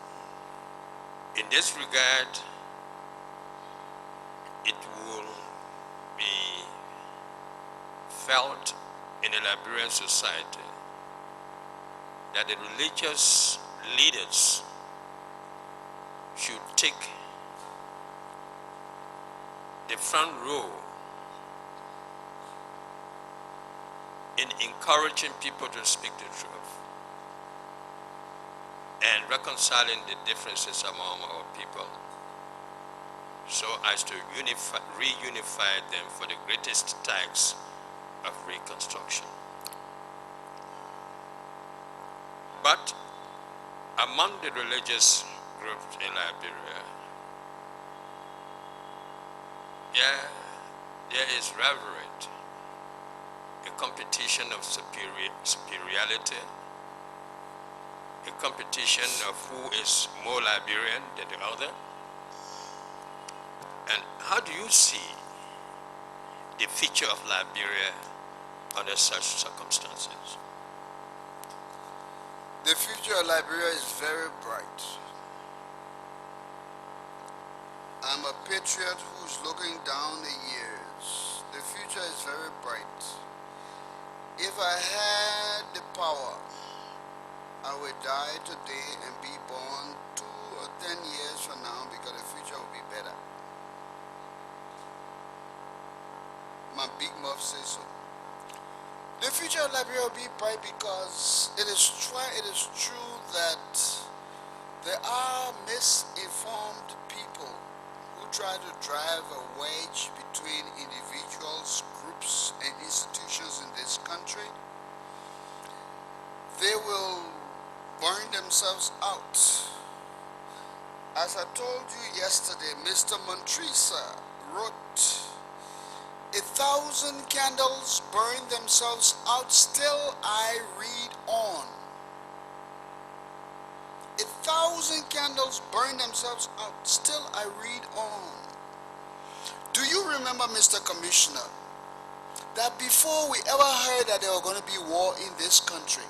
C: In this regard, it will be felt in the Liberian society that the religious leaders should take the front row in encouraging people to speak the truth and reconciling the differences among our people so as to reunify them for the greatest task of reconstruction. But among the religious groups in Liberia, there is reverent, a competition of superiority, a competition of who is more Liberian than the other. And how do you see the future of Liberia under such circumstances?
A: The future of Liberia is very bright. I'm a patriot who's looking down the years. The future is very bright. If I had the power, I would die today and be born 2 or 10 years from now because the future will be better. My big mouth says so. The future of Liberia will be bright because it is true that there are misinformed people who try to drive a wedge between individuals, groups, and institutions in this country. They will burn themselves out. As I told you yesterday, Mr. Montresa wrote, 1,000 candles burn themselves out, still I read on. 1,000 candles burn themselves out, still I read on. Do you remember, Mr. Commissioner, that before we ever heard that there were going to be war in this country,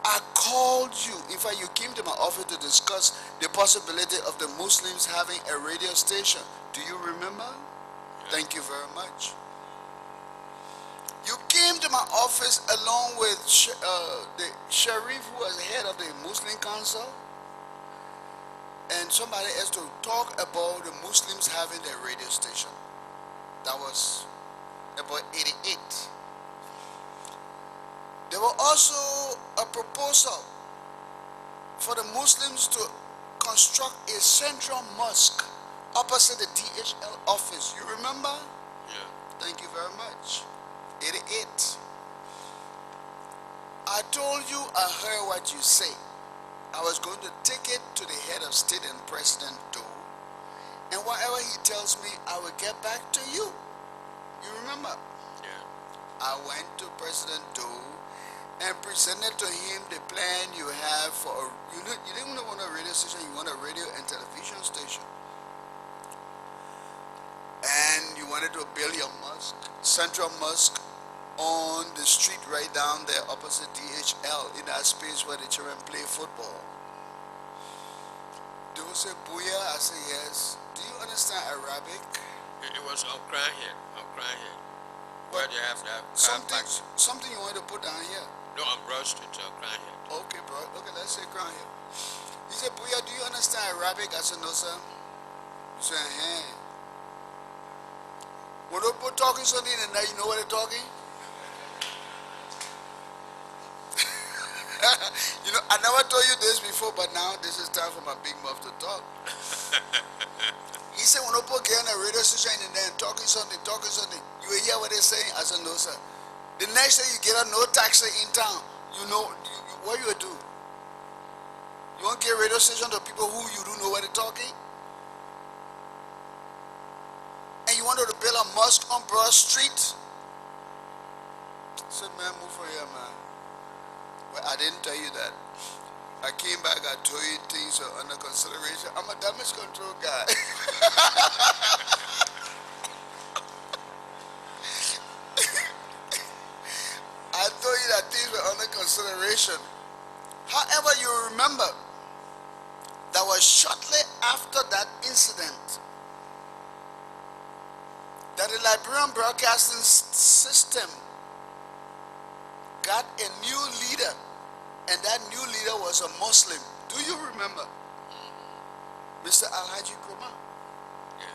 A: I called you. In fact, you came to my office to discuss the possibility of the Muslims having a radio station. Do you remember? Thank you very much. You came to my office along with the Sharif, who was head of the Muslim Council, and somebody else to talk about the Muslims having their radio station. That was about 88. There was also a proposal for the Muslims to construct a central mosque opposite the DHL office. You remember?
C: Yeah.
A: Thank you very much. 88. I told you I heard what you say. I was going to take it to the head of state and President Doe, and whatever he tells me, I will get back to you. You remember?
C: Yeah.
A: I went to President Doe and presented to him the plan you have for a, you didn't want a radio station, you want a radio and television station. And you wanted to build your mosque, central mosque, on the street right down there opposite DHL, in that space where the children play football. They will say, Bowier, I say yes. Do you understand Arabic?
C: It was on Crying. Where they have that car park.
A: Something you want to put down here?
C: No, on Broad Street, on Crying.
A: Okay, bro. Okay, let's say Crown Hill. He said, Bowier, do you understand Arabic? I said, no, sir. He said, hey. When they put talking something and now you know what they're talking? You know, I never told you this before, but now this is time for my big mouth to talk. He said, when people get on a radio station and then talking something, you will hear what they're saying. I said, no, sir. The next day you get a no taxi in town, you know, what you will do? You won't get radio station to people who you don't know what they're talking? And you wanted to build a mosque on Broad Street? I said, man, move from here, man. Well, I didn't tell you that. I came back, I told you things are under consideration. I'm a damage control guy. I told you that things were under consideration. However, you remember that was shortly after that incident that the Liberian broadcasting system got a new leader, and that new leader was a Muslim. Do you remember? Mr. Alhaji Kuma?
C: Yeah.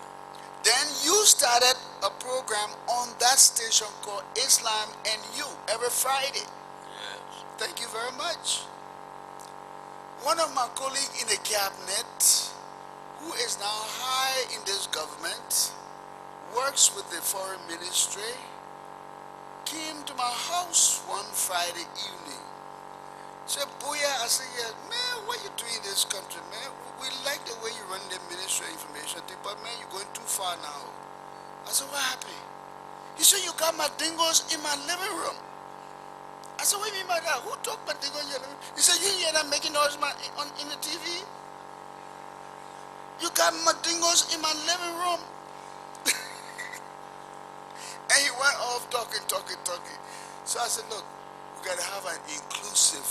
A: Then you started a program on that station called Islam and You every Friday.
C: Yes.
A: Thank you very much. One of my colleagues in the cabinet, who is now high in this government, works with the foreign ministry, came to my house one Friday evening. Said, Bowier, I said, yeah, man, what you doing in this country, man? We like the way you run the Ministry of Information thing, but man, you're going too far now. I said, what happened? He said, you got my dingoes in my living room. I said, what do you mean by that? Who took my dingoes in your living room? He said, you hear them making noise in the TV? You got my dingoes in my living room. And he went off talking. So I said, look, we got to have an inclusive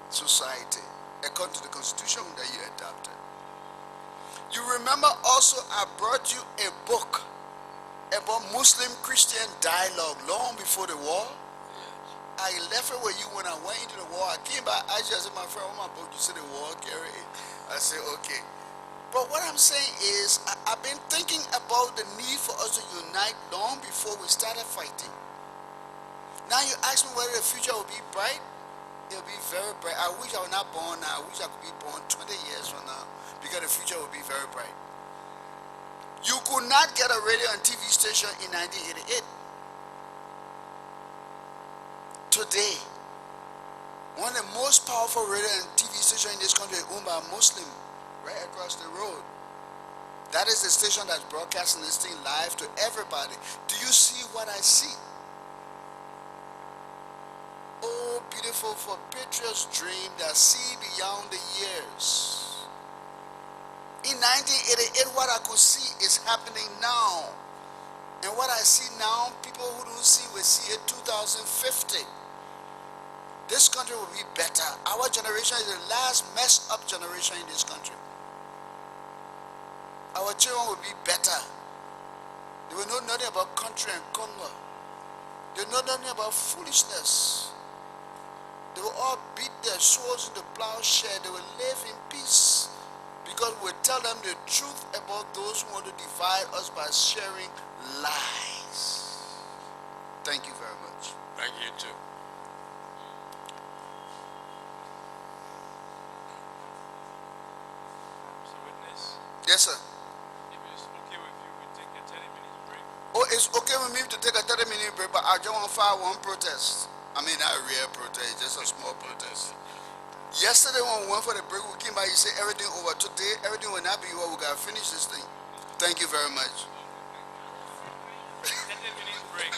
A: society according to the constitution that you adopted. You remember also I brought you a book about Muslim-Christian dialogue long before the war. I left it with you when I went into the war. I came back, I said, my friend, what my book? You said the war, carry it. I said, okay. But what I'm saying is, I've been thinking about the need for us to unite long before we started fighting. Now you ask me whether the future will be bright. It'll be very bright. I wish I was not born now. I wish I could be born 20 years from now, because the future will be very bright. You could not get a radio and TV station in 1988. Today, one of the most powerful radio and TV stations in this country is owned by a Muslim right across the road. That is the station that's broadcasting this thing live to everybody. Do you see what I see? Oh, beautiful for patriots dream that see beyond the years. In 1988, what I could see is happening now. And what I see now, people who don't see will see it 2050. This country will be better. Our generation is the last messed up generation in this country. Our children will be better. They will know nothing about country and Congo. They will know nothing about foolishness. They will all beat their swords in the plowshare. They will live in peace, because we tell them the truth about those who want to divide us by sharing lies. Thank you very much.
C: Thank you too.
B: Mr. Witness,
A: Yes, sir.
B: if it's okay with you, we take a 30-minute break.
A: Oh, it's okay with me to take a 30-minute break, but I just want to file one protest. I mean, not a real protest, just a small protest. Yesterday when we went for the break, we came back, you said everything over. Today, everything will not be over. We got to finish this thing. Thank you very much.
B: 30-minute break.